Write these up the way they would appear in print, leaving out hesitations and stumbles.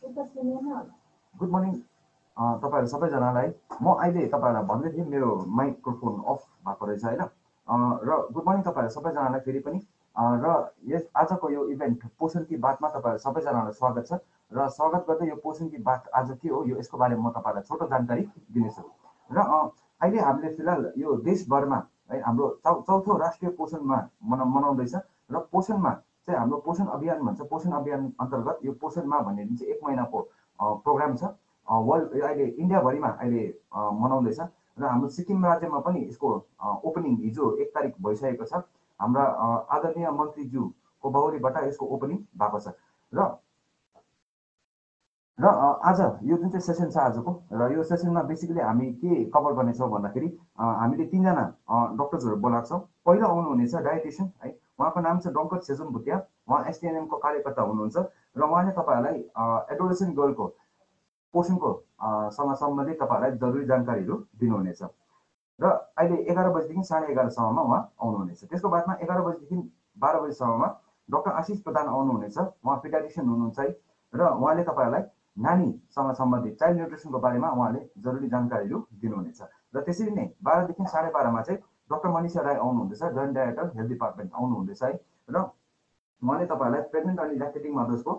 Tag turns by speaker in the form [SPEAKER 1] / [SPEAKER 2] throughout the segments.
[SPEAKER 1] Good morning तपाईँहरू सबैजनालाई। म अहिले तपाईँहरूलाई भन्दै थिएँ मेरो माइक्रोफोन अफ भएको रहेछ होइन। र गुड मर्निङ तपाईँहरू सबैजनालाई फेरि पनि। र यस आजको यो इभेन्ट पोषण की बातमा तपाईँहरू सबैजनालाई स्वागत छ। र स्वागत गर्दै यो पोषण की बात आज के हो यसको बारेमा म तपाईँलाई छोटो जानकारी दिनेछु। र अहिले हामीले फिलहाल यो देशभरमा है हाम्रो चौथो राष्ट्रिय पोषणमा मनाउँदैछ। र पोषणमा चाहिँ हाम्रो पोषण अभियान भन्छ। पोषण अभियान अन्तर्गत यो पोषणमा भन्ने जुन चाहिँ 1 महिनाको प्रोग्राम छ वर्ल्ड अहिले इन्डियाभरिमा अहिले मनाउँदैछ। र हाम्रो सिक्किम राज्यमा पनि यसको ओपनिङ हिजो 1 तारिक भइसकेको छ। हाम्रा आदरणीय मन्त्रीज्यूको बाहुलीबाट यसको ओपनिङ भएको छ। र आज यो जुन चाहिँ सेसन छ आजको, र यो सेसनमा बेसिकली हामी के कभर गर्नेछौँ भन्दाखेरि हामीले 3 जना डक्टर्सहरू बोलाएको छौँ। पहिलो आउनुहुनेछ डायटिसियन है, उहाँको नाम छ डङ्कर छेजुङ भुटिया। उहाँ एसटिएनएमको कार्यकर्ता हुनुहुन्छ र उहाँले तपाईँहरूलाई एडोलेसेन्ट गर्लको पोषणको सँग सम्बन्धित तपाईँहरूलाई जरुरी जानकारीहरू दिनुहुनेछ। र अहिले 11 बजीदेखि 11:30सम्ममा उहाँ आउनुहुनेछ। त्यसको बादमा 11 बजीदेखि 12 बजीसम्ममा डाक्टर आशिष प्रधान आउनुहुनेछ। उहाँ पिडियाट्रिसियन हुनुहुन्छ है, र उहाँले तपाईँहरूलाई नानीसँग सम्बन्धित चाइल्ड न्युट्रिसनको बारेमा उहाँले जरुरी जानकारीहरू दिनुहुनेछ। र त्यसरी नै 12 देखि 12:30मा चाहिँ डाक्टर मनिषा राई आउनुहुँदैछ, जोइन्ट डाइरेक्टर हेल्थ डिपार्टमेन्ट आउनुहुँदैछ है। र उहाँले तपाईँहरूलाई प्रेग्नेन्ट अनि ल्याक्टेटिङ मदर्सको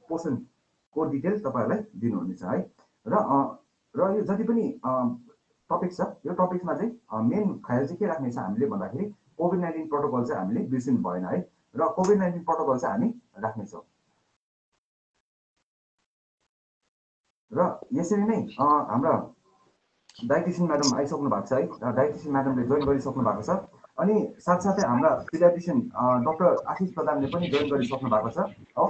[SPEAKER 1] पोषणको डिटेल्स तपाईँहरूलाई दिनुहुनेछ है। र यो जति पनि टपिक छ यो टपिक्समा चाहिँ मेन ख्याल चाहिँ के राख्नेछ हामीले भन्दाखेरि कोभिड-19 प्रोटोकल चाहिँ हामीले बिर्सिनु भएन है। र कोभिड-19 प्रोटोकल चाहिँ हामी राख्नेछौँ। र यसरी नै हाम्रा डायटिसियन म्याडम आइसक्नु भएको छ है। डायटिसियन म्याडमले जोइन गरिसक्नु भएको छ। अनि साथसाथै हाम्रा पिडियाट्रिसियन डाक्टर आशिष प्रधानले पनि जोइन गरिसक्नु भएको छ हो।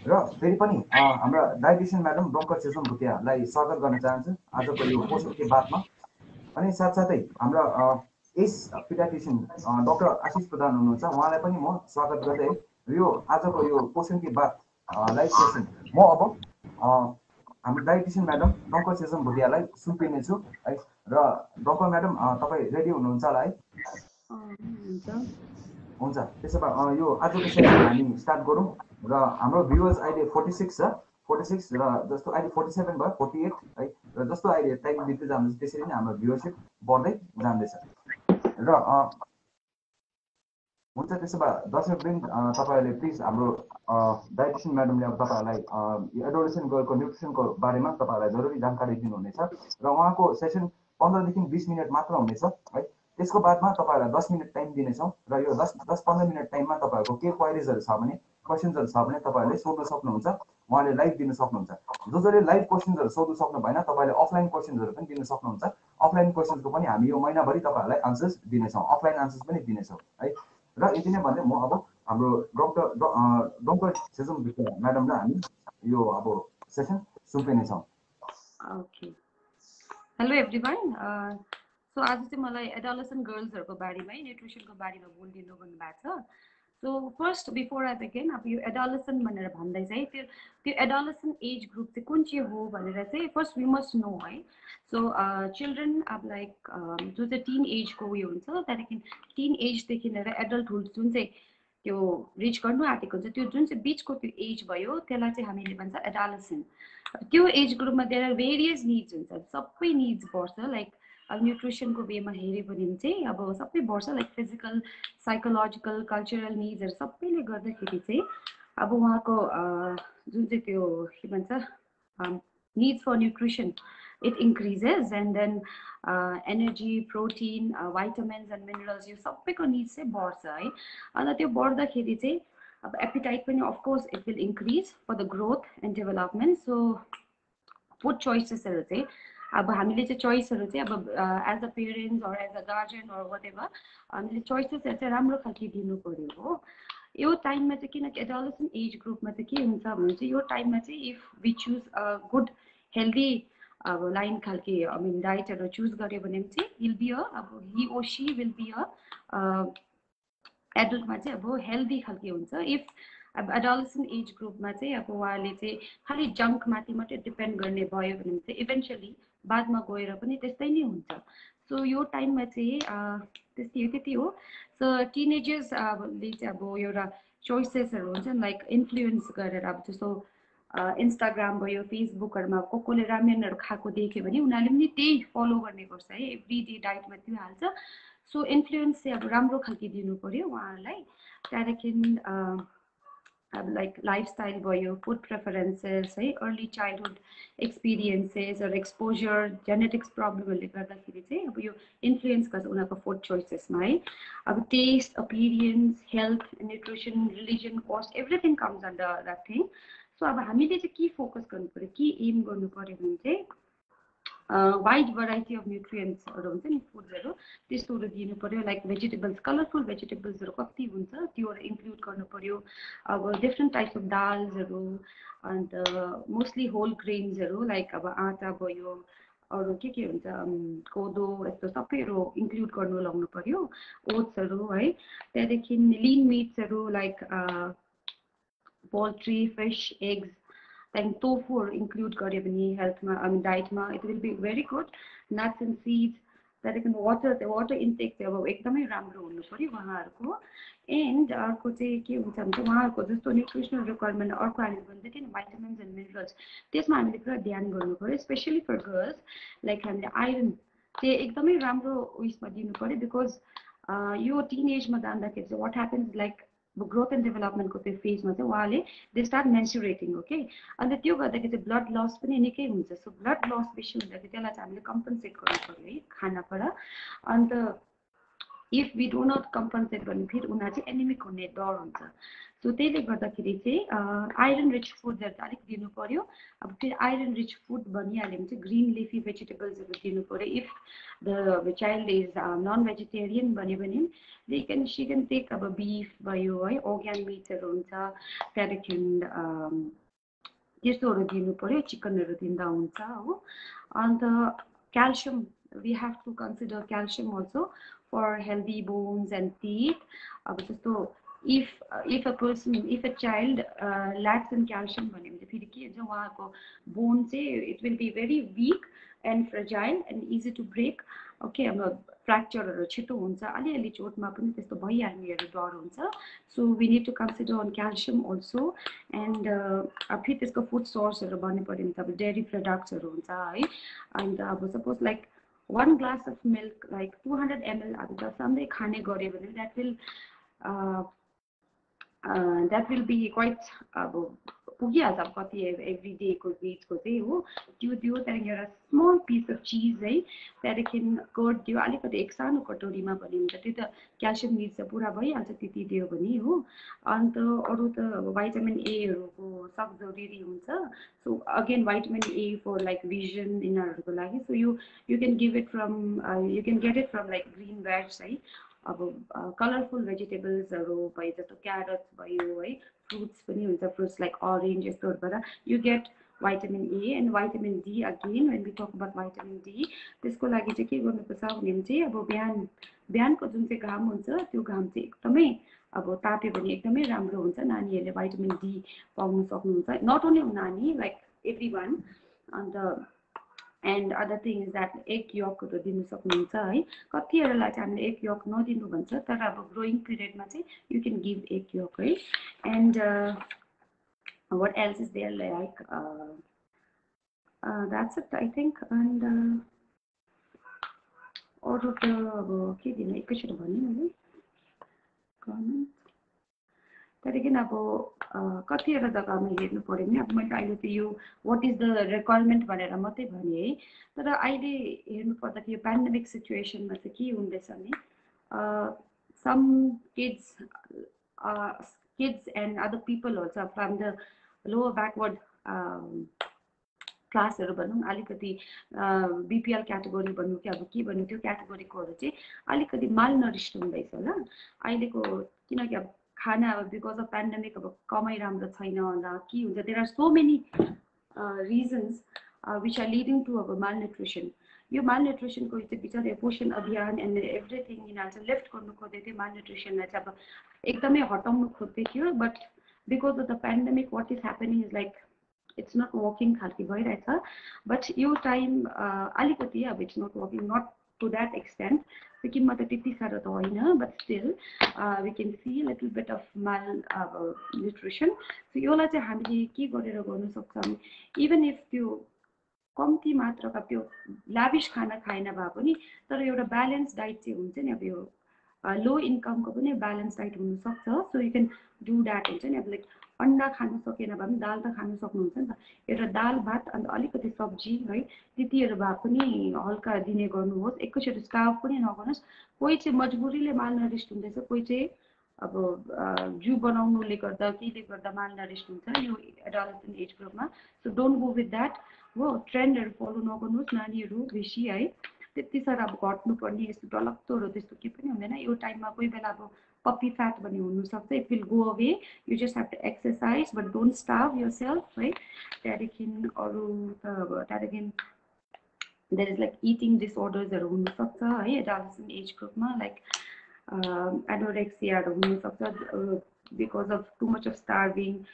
[SPEAKER 1] र फेरि पनि हाम्रा डायटिसियन म्याडम डङ्कर छेजुङ भुटियालाई स्वागत गर्न चाहन्छु आजको यो पोषण की बातमा। अनि साथसाथै हाम्रा एस पिडियाट्रिसियन डाक्टर आशिष प्रधान हुनुहुन्छ, उहाँलाई पनि म स्वागत गर्दै यो आजको यो पोषण की बात लाइभ सेसन म अब हाम्रो डायटिसियन म्याडम डङ्कर छेजुङ भुटियालाई सुम्पिनेछु है। र डङ्कर म्याडम तपाईँ रेडी हुनुहुन्छ होला है? हुन्छ। त्यसो भए यो आजको सेसन हामी स्टार्ट गरौँ। र हाम्रो भ्युवर्स अहिले 46 छ, 46 र जस्तो अहिले 47 भयो, 48 है। र जस्तो अहिले टाइम बित्दै जाँदैछ त्यसरी नै हाम्रो भ्युवरसिप बढ्दै जाँदैछ। र हुन्छ, त्यसो भए दर्शकवृन्द तपाईँहरूले प्लिज हाम्रो डायटिसियन म्याडमले अब तपाईँहरूलाई एडोलेसेन्ट गर्लको न्युट्रिसनको बारेमा तपाईँहरूलाई जरुरी जानकारी दिनुहुनेछ। र उहाँको सेसन 15 देखि 20 मिनट मात्र हुनेछ है। त्यसको बादमा तपाईँहरूलाई 10 मिनट टाइम दिनेछौँ। र यो 10-15 मिनट टाइममा तपाईँहरूको के क्वेरिजहरू छ भने क्वेसन्सहरू छ भने तपाईँहरूले सोध्न सक्नुहुन्छ, उहाँले लाइभ दिन सक्नुहुन्छ। जसले लाइभ क्वेसन्सहरू सोध्नु सक्नु भएन तपाईँले अफलाइन क्वेसन्सहरू पनि दिन सक्नुहुन्छ। अफलाइन क्वेसन्सको पनि हामी यो महिनाभरि तपाईँहरूलाई आन्सर्स दिनेछौँ, अफलाइन आन्सर्स पनि दिनेछौँ है। र यति नै भन्दै म अब हाम्रो डक्टर छेजुङ भुटिया म्याडमलाई हामी यो अब सेसन सुम्पिनेछौँ।
[SPEAKER 2] Okay, hello everyone. सो आज चाहिँ मलाई एडोलेसेन्ट गर्ल्सहरूको बारेमा न्युट्रिसनको बारेमा बोलिदिनु भन्नुभएको छ। So first before I begin, अब यो एडोलेसेन्ट भनेर भन्दै चाहिँ त्यो एडोलेसेन्ट एज ग्रुप चाहिँ कुन चाहिँ हो भनेर चाहिँ फर्स्ट वी मस्ट नो है। सो चिल्ड्रेन अब लाइक जो चाहिँ टिन एजको उयो हुन्छ, त्यहाँदेखि टिन एजदेखि लिएर एडल्टहुड जुन चाहिँ त्यो रिच गर्नु आँटेको हुन्छ, त्यो जुन चाहिँ बिचको त्यो एज भयो त्यसलाई चाहिँ हामीले भन्छ एडोलेसेन्ट। त्यो एज ग्रुपमा देयर आर भेरियस निड्स हुन्छ, सबै निड्स बढ्छ। लाइक अब न्युट्रिसनको वेमा हेऱ्यो भने चाहिँ अब सबै बढ्छ, लाइक फिजिकल, साइकोलोजिकल, कल्चरल निड्सहरू सबैले गर्दाखेरि चाहिँ अब उहाँको जुन चाहिँ त्यो के भन्छ needs for nutrition it increases. And then energy, protein, vitamins and minerals यो सबैको निड्स चाहिँ बढ्छ है। अन्त त्यो बढ्दाखेरि चाहिँ अब एपिटाइट पनि of course it will increase for the growth and development. So food चोइसेसहरू चाहिँ अब हामीले चाहिँ चोइसहरू चाहिँ अब as a parents or as a guardian or whatever हामीले चोइसेसहरू चाहिँ राम्रो खालको दिनु पऱ्यो हो। यो टाइममा चाहिँ किनकि एडोलेसेन्ट एज ग्रुपमा चाहिँ के हुन्छ भने चाहिँ यो टाइममा चाहिँ if we choose a good healthy अब लाइन खालके आई मिन डाइटहरू चुज गऱ्यो भने चाहिँ विल बी अ अब he or she will be a एडल्टमा चाहिँ अब हेल्दी खालके हुन्छ। इफ अब एडोलेसेन्ट एज ग्रुपमा चाहिँ अब उहाँले चाहिँ खालि जङ्कमाथि मात्रै डिपेन्ड गर्ने भयो भने चाहिँ इभेन्चुली बादमा गएर पनि त्यस्तै नै हुन्छ। सो यो टाइममा चाहिँ त्यति हो। सो टिनेजर्सले चाहिँ अब एउटा चोइसेसहरू हुन्छ नि लाइक इन्फ्लुएन्स गरेर अब जस्तो इन्स्टाग्राम भयो फेसबुकहरूमा कसले रामेनहरू खाएको देख्यो भने उनीहरूले पनि त्यही फलो गर्ने गर्छ है एभ्री डे डाइटमा त्यो हाल्छ सो इन्फ्लुएन्स चाहिँ अब राम्रो खालको दिनु पर्यो उहाँहरूलाई त्यहाँदेखि अब लाइक लाइफस्टाइल भयो फुड प्रेफरेन्सेस है early childhood experiences or exposure genetics प्रब्लमहरूले गर्दाखेरि चाहिँ अब यो इन्फ्लुएन्स गर्छ उनीहरूको फुड चोइसेसमा है अब taste appearance health nutrition religion caste everything comes under that thing so अब हामीले चाहिँ के फोकस गर्नु पर्यो के एम गर्नु पर्यो भने चाहिँ वाइड भेराइटी अफ न्युट्रियन्ट्सहरू हुन्छ नि फुड्सहरू त्यस्तोहरू दिनु पर्यो लाइक भेजिटेबल्स कलरफुल भेजिटेबल्सहरू कति हुन्छ त्योहरू इन्क्लुड गर्नु पर्यो अब डिफ्रेन्ट टाइप्स अफ दाल्सहरू अन्त मोस्टली होल ग्रेन्सहरू लाइक अब आँटा भयो अरू के हुन्छ कोदो यस्तो सबैहरू इन्क्लुड गर्नु लाउनु पर्यो ओट्सहरू है त्यहाँदेखि लिन मिट्सहरू like poultry fish eggs then tofu or include garyo bhane health ma diet ma it will be very good nuts and seeds that can the water intake चाहिँ अब एकदमै राम्रो हुनु पर्यो उहाँहरुको एन्ड अर्को चाहिँ के हुन्छ भने उहाँहरुको जस्तो न्युट्रिसनल रिक्वायरमेन्ट अर्को हामीले भन्दै थियौँ vitamins and minerals त्यसमा हामीले पुरा ध्यान गर्नु पर्यो स्पेशली फर गर्ल्स लाइक हामीले आइरन चाहिँ एकदमै राम्रो उइसमा दिनु पर्यो बिकज यो टिनेजमा जाँदाखेरि चाहिँ what happens like growth and डेभलपमेन्टको त्यो फेजमा चाहिँ उहाँले दे स्टार्ट मेन्सुरेटिङ ओके अन्त त्यो गर्दाखेरि चाहिँ ब्लड लस पनि निकै हुन्छ सो ब्लड लस बेसी हुँदाखेरि त्यसलाई चाहिँ हामीले कम्पन्सेट गर्नु पर्यो है खानाबाट and if we do not compensate गर्ने फेरि उनीहरू चाहिँ एनिमिक हुने डर हुन्छ सो त्यसले गर्दाखेरि चाहिँ आइरन रिच फुडहरू चाहिँ अलिक दिनु पर्यो अब फेरि आइरन रिच फुड भनिहाल्यो भने चाहिँ ग्रिन लिफी भेजिटेबल्सहरू दिनु पर्यो if the child is non vegetarian भन्यो भने सी क्यान टेक अब बिफ भयो है अर्ग्यान मिट्सहरू हुन्छ त्यहाँदेखि त्यस्तोहरू दिनु पर्यो चिकनहरू दिँदा हुन्छ हो and calcium we have to consider calcium also for healthy bones and teeth अब जस्तो if a child lacks in calcium भन्यो भने फेरि के हुन्छ उहाँको बोन चाहिँ it will be very weak and fragile and easy to break okay अब फ्र्याक्चरहरू छिटो हुन्छ अलिअलि चोटमा पनि त्यस्तो भइहाल्नेहरू डर हुन्छ so we need to consider on calcium also and फेरि त्यसको फुड सोर्सहरू भन्नु पऱ्यो भने त अब डेरी प्रडक्ट्सहरू हुन्छ है अन्त अब suppose like 1 glass of milk like 200 ml अब त सधैँ खाने गऱ्यो भने that will be quite अब पुगिहाल्छ अब कति एभ्री डेको वेजको चाहिँ हो त्यो त्यहाँदेखि एउटा स्मल पिस अफ चिज है त्यहाँदेखि कर्ड दियो अलिकति एक सानो कटोरीमा भन्यो भने त त्यो त क्याल्सियम निड्स त पुरा भइहाल्छ त्यति दियो भने हो अन्त अरू त अब भाइटामिन एहरूको सब जरुरी हुन्छ so again vitamin A for like vision यिनीहरूको लागि so you can give it from you can get it from like green veg है अब कलरफुल भेजिटेबल्सहरू भयो जस्तो क्यारट्स भयो है फ्रुट्स पनि हुन्छ फ्रुट्स लाइक अरेन्ज यस्तोहरूबाट you get vitamin A and vitamin D again when we talk about vitamin D त्यसको लागि चाहिँ के गर्नुपर्छ भने चाहिँ अब बिहानको जुन चाहिँ घाम हुन्छ त्यो घाम चाहिँ एकदमै अब ताप्यो भने एकदमै राम्रो हुन्छ नानीहरूले भाइटामिन डी पाउन सक्नुहुन्छ नट ओन्ली नानी लाइक एभ्री वान अन्त and other thing is that egg यकहरू दिनु सक्नुहुन्छ है कतिहरूलाई चाहिँ हामीले एग यक नदिनु भन्छ तर अब ग्रोइङ पिरियडमा चाहिँ you can give egg yolk है and what else is there like that's it I think and अरू त अब के दिनु एकैचोटि भन्यो मैले त्यहाँदेखि अब कतिवटा जग्गामा हेर्नु पऱ्यो भने अब मैले अहिले त यो वाट इज द रिक्वायरमेन्ट भनेर मात्रै भने है तर अहिले हेर्नु पर्दाखेरि यो पेन्डेमिक सिचुएसनमा चाहिँ के हुँदैछ भने some kids and other people also from the lower backward क्लासहरू भनौँ अलिकति बिपिएल क्याटेगोरी भनौँ कि अब के भन्नु त्यो क्याटेगोरीकोहरू चाहिँ अलिकति माल नरिस्ड हुँदैछ ल अहिलेको किनकि अब खाना अब बिकज अफ पेन्डेमिक अब कमाइ राम्रो छैन होला के हुन्छ there are so many reasons which are leading to अब माल न्युट्रिसन यो माल न्युट्रिसनको चाहिँ बिचरा यो पोषण अभियान एन्ड एभ्रिथिङ यिनीहरू चाहिँ लेफ्ट गर्नु खोज्दै थियो माल न्युट्रिसनलाई चाहिँ अब एकदमै हटाउनु खोज्दै थियो but because of the pandemic what is happening is like it's not working खालको भइरहेछ बट यो टाइम अलिकति अब it's not working not to that extent. Sikimma त त्यति साह्रो त होइन, but still we can see a little bit of malnutrition. So योलाई चाहिँ हामीले के गरेर गर्न सक्छौँ, even if त्यो कम्ती मात्राका त्यो ल्याभिश खाना खाएन भए पनि तर एउटा ब्यालेन्स डाइट चाहिँ हुन्छ नि, अब यो लो इन्कमको पनि ब्यालेन्स डाइट हुनसक्छ. So you can do that हुन्छ नि. अब लाइक अन्डा खानु सकेन भए पनि दाल त खानु सक्नुहुन्छ नि त. एउटा दाल भात अन्त अलिकति सब्जी है त्यतिहरू भए पनि हल्का दिने गर्नुहोस्. एकैचोटि स्टार्भ पनि नगर्नुहोस्. कोही चाहिँ मजबुरीले मालनरिस्ट हुँदैछ, कोही चाहिँ अब जिउ बनाउनुले गर्दा केले गर्दा मालनरिस्ट हुन्छ यो एडोलेसेन्ट एज ग्रुपमा. So don't go with that हो. ट्रेन्डहरू फलो नगर्नुहोस्. नानीहरू बेसी है त्यति साह्रो अब घट्नुपर्ने यस्तो डलक्तोहरू त्यस्तो केही पनि हुँदैन. यो टाइममा कोही बेला अब पप्पी फ्याट भन्ने हुनसक्छ. It will go away. You just have to exercise but don't starve yourself है. त्यहाँदेखि अरू त अब त्यहाँदेखि देयर इज लाइक इटिङ डिसअर्डर्सहरू हुनसक्छ है एडोलेसेन्ट एज ग्रुपमा. लाइक एनोरेक्सियाहरू हुनसक्छ because of too much of starving.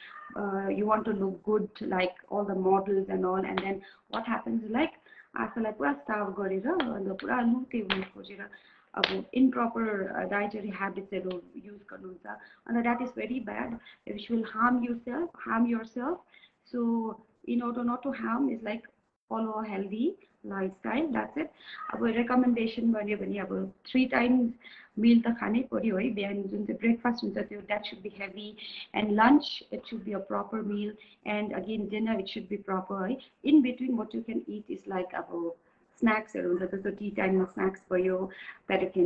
[SPEAKER 2] You want to look good like all the models and all, and then what happens like आफूलाई पुरा स्टार्भ गरेर अन्त पुरा लुटे हुन खोजेर अब इम्प्रपर डाइटरी ह्याबिट्सहरू युज गर्नुहुन्छ अन्त that is very bad. Which will harm your self. So in order not to harm is like follow a healthy lifestyle. That's it. अब रेकमेन्डेसन भन्यो भने अब 3 times meal त खानै पर्यो है. बिहान जुन चाहिँ ब्रेकफास्ट हुन्छ त्यो that should be heavy, and lunch it should be a proper meal, and again dinner it should be proper है. In between what you can eat is like अब स्न्याक्सहरू हुन्छ जस्तो टी टाइममा स्न्याक्स भयो, त्यहाँदेखि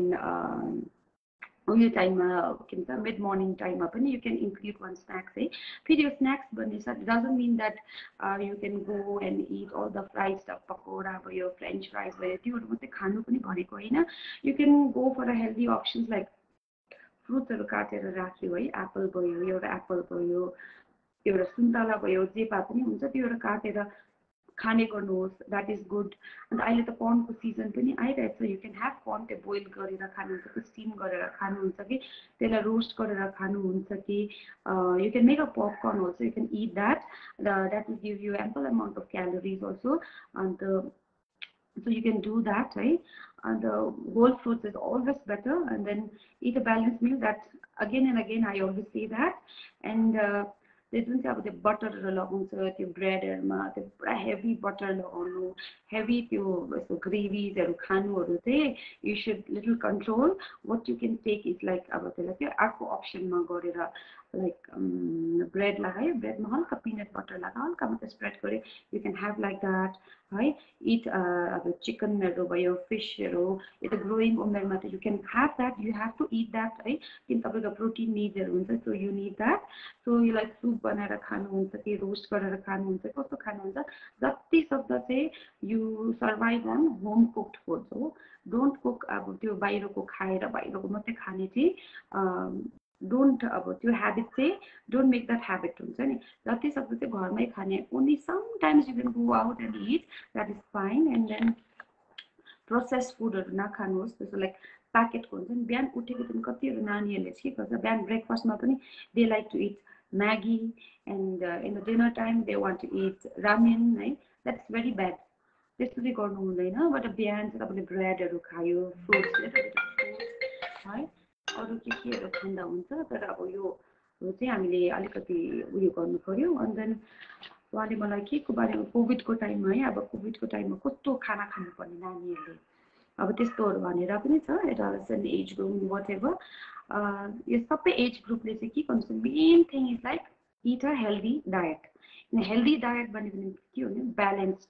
[SPEAKER 2] उयो टाइममा के भन्छ मिड मर्निङ टाइममा पनि you can include one snacks है. फेरि यो स्न्याक्स भन्ने doesn't mean that you can go and eat all the fried stuff, pakora भयो, फ्रेन्च फ्राइज भयो, त्योहरू मात्रै खानु पनि भनेको होइन. You can go for a healthy options like फ्रुट्सहरू काटेर राख्यो है. एप्पल भयो, एउटा एप्पल भयो, एउटा सुन्तला भयो, जे भए पनि हुन्छ त्योहरू काटेर खाने गर्नुहोस्. That is good. अन्त अहिले त कर्नको सिजन पनि आइरहेको छ. You can have corn. त्यो बोइल गरेर खानुहुन्छ कि स्टिम गरेर खानुहुन्छ कि त्यसलाई रोस्ट गरेर खानुहुन्छ कि you can make a popcorn also. You can it that. That will give you ample amount of calories also. अन्त so you can do that right. And the whole fruits is always better, and then eat a balanced meal. That again and again I always say that. And जुन चाहिँ अब त्यो बटरहरू लगाउँछ त्यो ब्रेडहरूमा त्यो पुरा heavy butter लगाउनु, हेभी त्यो यस्तो ग्रेभिजहरू खानुहरू चाहिँ you should little control. What you can take is like अब त्यसलाई त्यो अर्को अप्सनमा गरेर लाइक ब्रेड लगायो, ब्रेडमा हल्का पिनट बटर लगायो, हल्का मात्रै स्प्रेड गऱ्यो. You can have like that है. इट अब चिकनहरू भयो, फिसहरू, यो त ग्रोइङ उमेरमा त you can have that. You have to eat that है. किन तपाईँको प्रोटिन निड्सहरू हुन्छ. So you need that. So यो लाइक सुप बनाएर खानुहुन्छ कि रोस्ट गरेर खानुहुन्छ, कस्तो खानुहुन्छ, जति सक्दो चाहिँ you survive on home cooked food हो. डोन्ट कुक अब त्यो बाहिरको खाएर बाहिरको मात्रै खाने चाहिँ डोन्ट अब त्यो ह्याबिट चाहिँ डोन्ट मेक द्याट ह्याबिट हुन्छ नि. जति सक्दो चाहिँ घरमै खाने. Only sometimes you can go out and eat, that is fine. And then process फुडहरू नखानुहोस्. जस्तो लाइक प्याकेटको हुन्छ नि. बिहान उठेको दिन कतिहरू नानीहरूले के गर्छ बिहान ब्रेकफास्टमा पनि they like to eat Maggi, and in the dinner time they want to eat ramen है. That's very bad. त्यस्तो चाहिँ गर्नु हुँदैन. बट बिहान चाहिँ तपाईँले ब्रेडहरू खायो, फ्रुट्स है, अरू केहरू खाँदा हुन्छ. तर अब यो चाहिँ हामीले अलिकति उयो गर्नु पर्यो. अनि देन उहाँले मलाई के को बारेमा कोभिडको टाइममा है, अब कोभिडको टाइममा कस्तो खाना खानुपर्ने नानीहरूले अब त्यस्तोहरू भनेर पनि छ. Adolescent age group whatever यो सबै एज ग्रुपले चाहिँ के गर्नुहुन्छ, main thing is like eat a healthy diet. Healthy diet भन्यो भने के हो भने ब्यालेन्स्ड,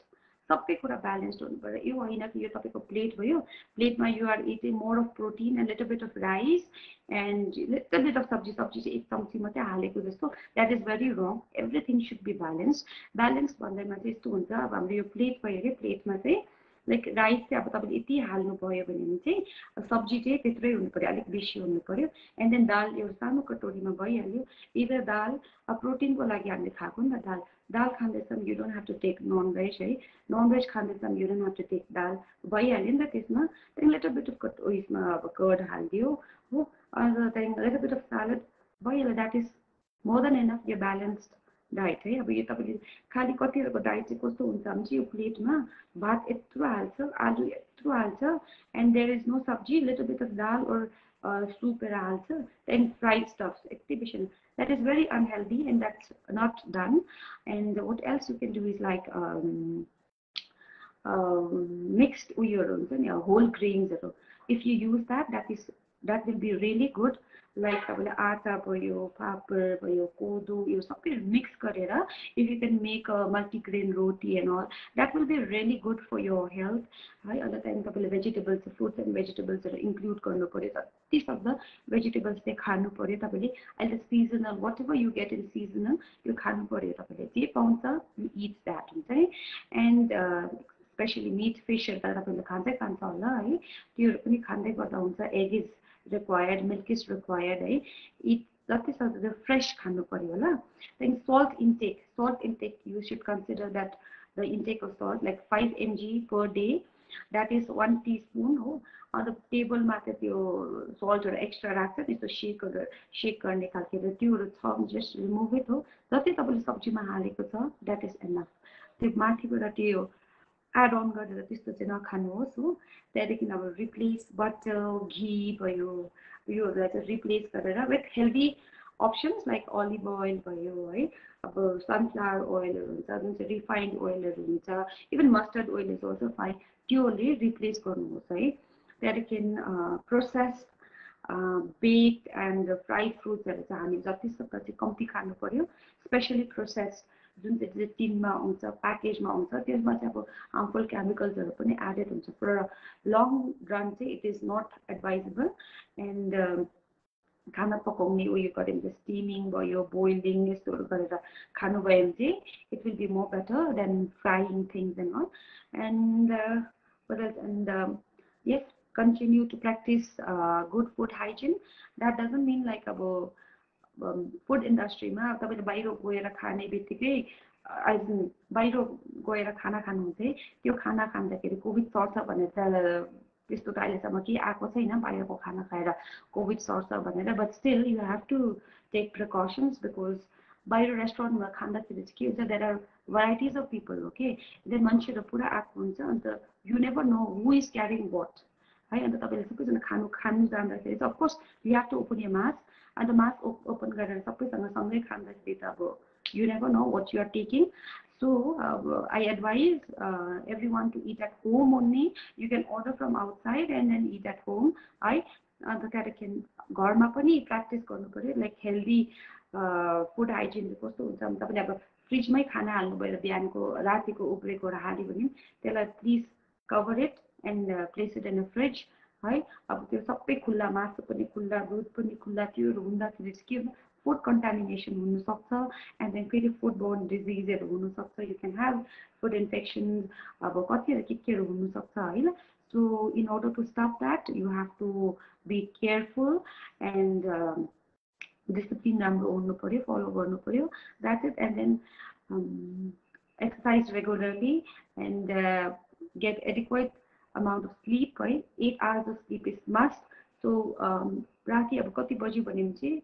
[SPEAKER 2] सबै कुरा ब्यालेन्स्ड हुनु पर्यो. यो होइन कि यो तपाईँको प्लेट भयो, प्लेटमा you are eating more of protein and little bit of rice and little bit of sabzi चाहिँ एक चम्ची मात्रै हालेको जस्तो. That is very wrong. Everything should be balanced. Balance भन्दैमा चाहिँ यस्तो हुन्छ. अब हाम्रो यो प्लेट भयो अरे, प्लेटमा चाहिँ लाइक राइस चाहिँ अब तपाईँले यति हाल्नु भयो भने चाहिँ सब्जी चाहिँ त्यत्रै हुनु पर्यो, अलिक बेसी हुनु पर्यो. एन्ड देन दाल एउटा सानो कटोरीमा भइहाल्यो. इदर दाल प्रोटिनको लागि हामीले खाएको नि त दाल खाँदैछौँ, you don't have to take non veg है. नन भेज खाँदैछौँ, you don't have to take dal. भइहाल्यो नि त त्यसमा. त्यहाँदेखि लिटल बिट अफ उयसमा अब कर्ड हालिदियो हो. अन्त त्यहाँदेखि लिटल बिट अफ स्यालेड भइहाल्यो. That is more than enough. यो ब्यालेन्स्ड डाइट है। अब यो तपाईँले खालि कतिवटाको डाइट चाहिँ कस्तो हुन्छ भने चाहिँ यो प्लेटमा भात यत्रो हाल्छ, आलु यत्रो हाल्छ, एन्ड देयर इज नो सब्जी, लिटल बिट अफ दाल और सुपहरू हाल्छ, देन फ्राइड स्टफ्स यति बेसी। That is very unhealthy and that's not done. And what else you can do is like mixed whole grains. If you use that, that will be really good. Like aata bhayo, papad bhayo, kodo, yo sabai mix garera, if you can make a multi-grain roti and all, that will be really good for your health. Hai other time tapaile vegetables, fruits and vegetables include garnu paryo. These of the vegetables they khanu paryo tapaile, and the seasonal, whatever you get in seasonal, you khanu paryo tapaile. Je pauncha, you eat that, right? And especially meat, fish, tapaile khanchai khancha hola hai. Tyohru pani khanदै गर्दा हुन्छ. Egg is required, milk is required, है. Eat जति सक्दो fresh खानु पर्यो होला. Then salt intake, you should consider that the intake of salt like 5 mg per day, that is 1 teaspoon हो. On the table मा चाहिँ त्यो salt हरु extra राख्छ, त्यस्तो shake गर्ने खालको र त्योहरु छ, just remove it हो. जति तपाईले सब्जीमा हालेको छ, that is enough. त्यो माथिबाट त्यो add on गरेर त्यस्तो चाहिँ नखानुहोस् हो. त्यहाँदेखि अब रिप्लेस बटर, घी भयो, योहरूलाई चाहिँ रिप्लेस गरेर विथ हेल्दी अप्सन्स लाइक अलिभ ओइल भयो है, अब सनफ्लावर ओइलहरू हुन्छ, जुन चाहिँ रिफाइन्ड ओइलहरू हुन्छ, even mustard oil is also fine, त्योले रिप्लेस गर्नुहोस् है. त्यहाँदेखि प्रोसेस्ड बेक्ड एन्ड फ्राइड फ्रुट्सहरू चाहिँ हामी जति सक्दो चाहिँ कम्ती खानु पर्यो. स्पेसली प्रोसेस्ड जुन चाहिँ टिनमा आउँछ, प्याकेजमा आउँछ, त्यसमा चाहिँ अब हार्मफुल केमिकल्सहरू पनि एडेड हुन्छ. फर लङ रन चाहिँ it is not advisable. And खाना पकाउने उयो गऱ्यो भने स्टिमिङ भयो, बोइलिङ यस्तोहरू गरेर खानुभयो भने चाहिँ it will be more better than frying things and all. And yes, continue to practice good food hygiene. That doesn't mean like अब फुड इन्डस्ट्रीमा तपाईले बाहिर गएर खाने बित्तिकै बाहिर गएर खाना खानुहुन्छ, त्यो खाना खाँदाखेरि कोभिड सर्छ भनेर त्यस्तो त अहिलेसम्म केही आएको छैन बाहिरको खाना खाएर कोभिड सर्छ भनेर. But still you have to take precautions, because बाहिर रेस्टुरेन्टमा खाँदाखेरि चाहिँ के हुन्छ, there are varieties of people. Okay, then मान्छेहरू पुरा आएको हुन्छ, and you never know who is carrying what है. अन्त तपाईँले सबैजना खानु जाँदाखेरि चाहिँ of course you have to open your mask, and mask open गरेर सबैसँग सँगै खाँदाखेरि त अब you never know what you are taking. So I advise everyone to eat at home only. You can order from outside and then eat at home. अन्त त्यहाँदेखि घरमा पनि प्र्याक्टिस गर्नु पर्यो लाइक हेल्दी फुड हाइजिन कस्तो हुन्छ भने तपाईँले अब फ्रिजमै खाना हाल्नुभयो, बिहानको रातिको उब्रेको हाल्यो भने त्यसलाई please cover it and place it in a fridge है. अब त्यो सबै खुल्ला, मासु पनि खुल्ला, दुध पनि खुल्ला, त्योहरू हुँदाखेरि चाहिँ के हुन्छ, फुड कन्टामिनेसन हुनसक्छ. एन्ड देन फेरि फुड बोर्न डिजिजहरू हुनसक्छ. You can have food infection, अब कतिहरू केहरू हुनसक्छ होइन. So in order to stop that you have to be careful and discipline राम्रो हुनु पर्यो, फलो गर्नु पर्यो. That's it. And then exercise regularly and get adequate amount of sleep, right? 8 hours of sleep is must. So राति अब कति बज्यो भने चाहिँ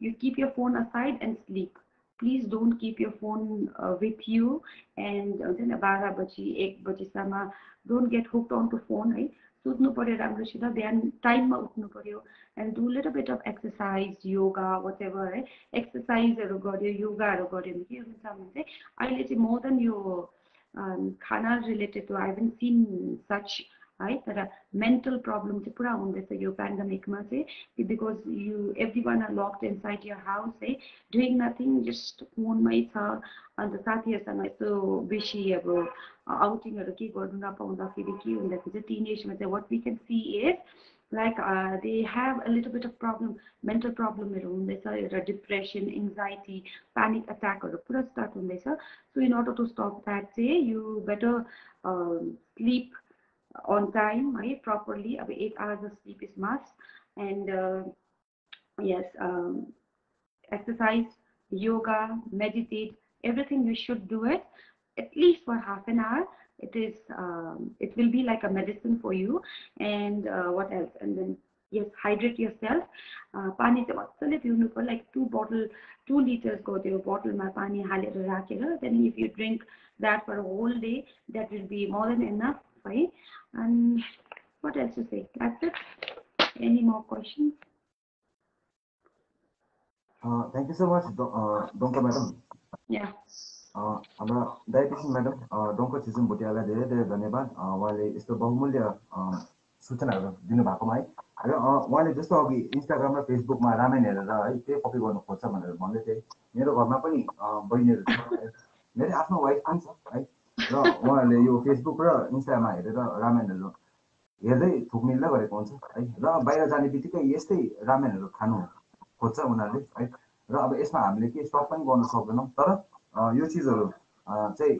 [SPEAKER 2] you keep your phone aside and sleep. Please don't keep your phone with you. And then 12 बजी 1 बजीसम्म don't get hooked onto phone है. सुत्नु पर्यो राम्रोसित, बिहान टाइममा उठ्नु पर्यो. and do little bit of exercise, yoga, whatever है. एक्सर्साइजहरू गर्यो, योगाहरू गर्यो भने के हुन्छ भने चाहिँ अहिले चाहिँ मोर देन यो खाना related to I haven't seen such है. तर मेन्टल प्रब्लम चाहिँ पुरा हुँदैछ यो पेन्डेमिकमा चाहिँ, because you every one are locked inside your house है, डुइङ नथिङ, जस्ट फोनमै छ. अन्त साथीहरूसँग यस्तो बेसी अब आउटिङहरू के गर्नु नपाउँदाखेरि के हुँदाखेरि चाहिँ टिनेजमा चाहिँ what we can see is like they have a little bit of problem, mental problem हुँदैछ, एउटा डिप्रेसन, एङ्जाइटी, प्यानिक अट्याकहरू पुरा स्टार्ट हुँदैछ. So in order to stop that चाहिँ you better sleep on time, right? Properly. 8 hours of sleep is must. And yes, exercise, yoga, meditate, everything you should do it at least for half an hour. It will be like a medicine for you. And what else? And then yes, hydrate yourself. पानी चाहिँ मजाले पिउनु पर्यो, like 2 liters को त्यो बोतलमा पानी हालेर राखेर, then if you drink that for a whole day, that will be more than enough, right? And what else to say? That's it. Any more questions?
[SPEAKER 1] Thank you so much, Donka madam.
[SPEAKER 2] Yeah.
[SPEAKER 1] हाम्रो dietitian madam डोङ्कर छिजुङ भुटियालाई धेरै धेरै धन्यवाद। उहाँले यस्तो बहुमूल्य सूचनाहरू दिनुभएकोमा है। र उहाँले जस्तो अघि इन्स्टाग्राम र फेसबुकमा रामायण हेरेर है त्यही कपी गर्नु खोज्छ भनेर भन्दै थिए। मेरो घरमा पनि बहिनीहरू छ, मेरो आफ्नो वाइफ पनि छ है। र उहाँहरूले यो फेसबुक र इन्स्टामा हेरेर रामायणहरू हेर्दै थुक मिल्दै गरेको हुन्छ है। र बाहिर जाने बित्तिकै यस्तै रामायणहरू खानु खोज्छ उनीहरूले है। र अब यसमा हामीले के स्टप पनि गर्न सक्दैनौँ, तर यो चिजहरू चाहिँ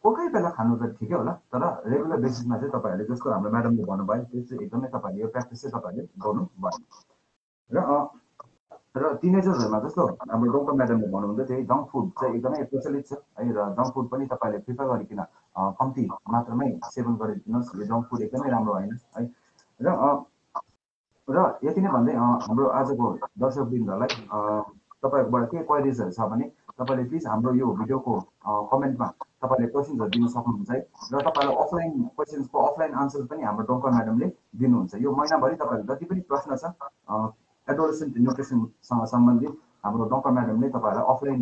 [SPEAKER 1] कोही कोही बेला खानु त ठिकै होला, तर रेगुलर बेसिसमा चाहिँ तपाईँहरूले जस्तो हाम्रो म्याडमले भन्नुभयो त्यो चाहिँ एकदमै तपाईँहरूले यो प्र्याक्टिस चाहिँ तपाईँहरूले गर्नु भयो। र टिनेजर्सहरूमा जस्तो हाम्रो डोङ्कर म्याडमले भन्नुहुँदै थियो जङ्क फुड चाहिँ एकदमै प्रचलित छ है। र जङ्क फुड पनि तपाईँहरूले प्रिफर गरिकन कम्ती मात्रामै सेवन गरिदिनुहोस्, यो जङ्क फुड एकदमै राम्रो होइन है। र यति नै भन्दै हाम्रो आजको दर्शकवृन्दहरूलाई तपाईँहरूबाट के क्वेरिजहरू छ भने तपाईँले प्लिज हाम्रो यो भिडियोको कमेन्टमा तपाईँले क्वेसन्सहरू दिन सक्नुहुन्छ है। र तपाईँलाई अफलाइन क्वेसन्सको अफलाइन आन्सर पनि हाम्रो डोङ्कर म्याडमले दिनुहुन्छ। यो महिनाभरि तपाईँहरू जति पनि प्रश्न छ एडोलेसेन्ट न्युट्रिसनसँग सम्बन्धित हाम्रो डोङ्कर म्याडमले तपाईँहरूलाई अफलाइन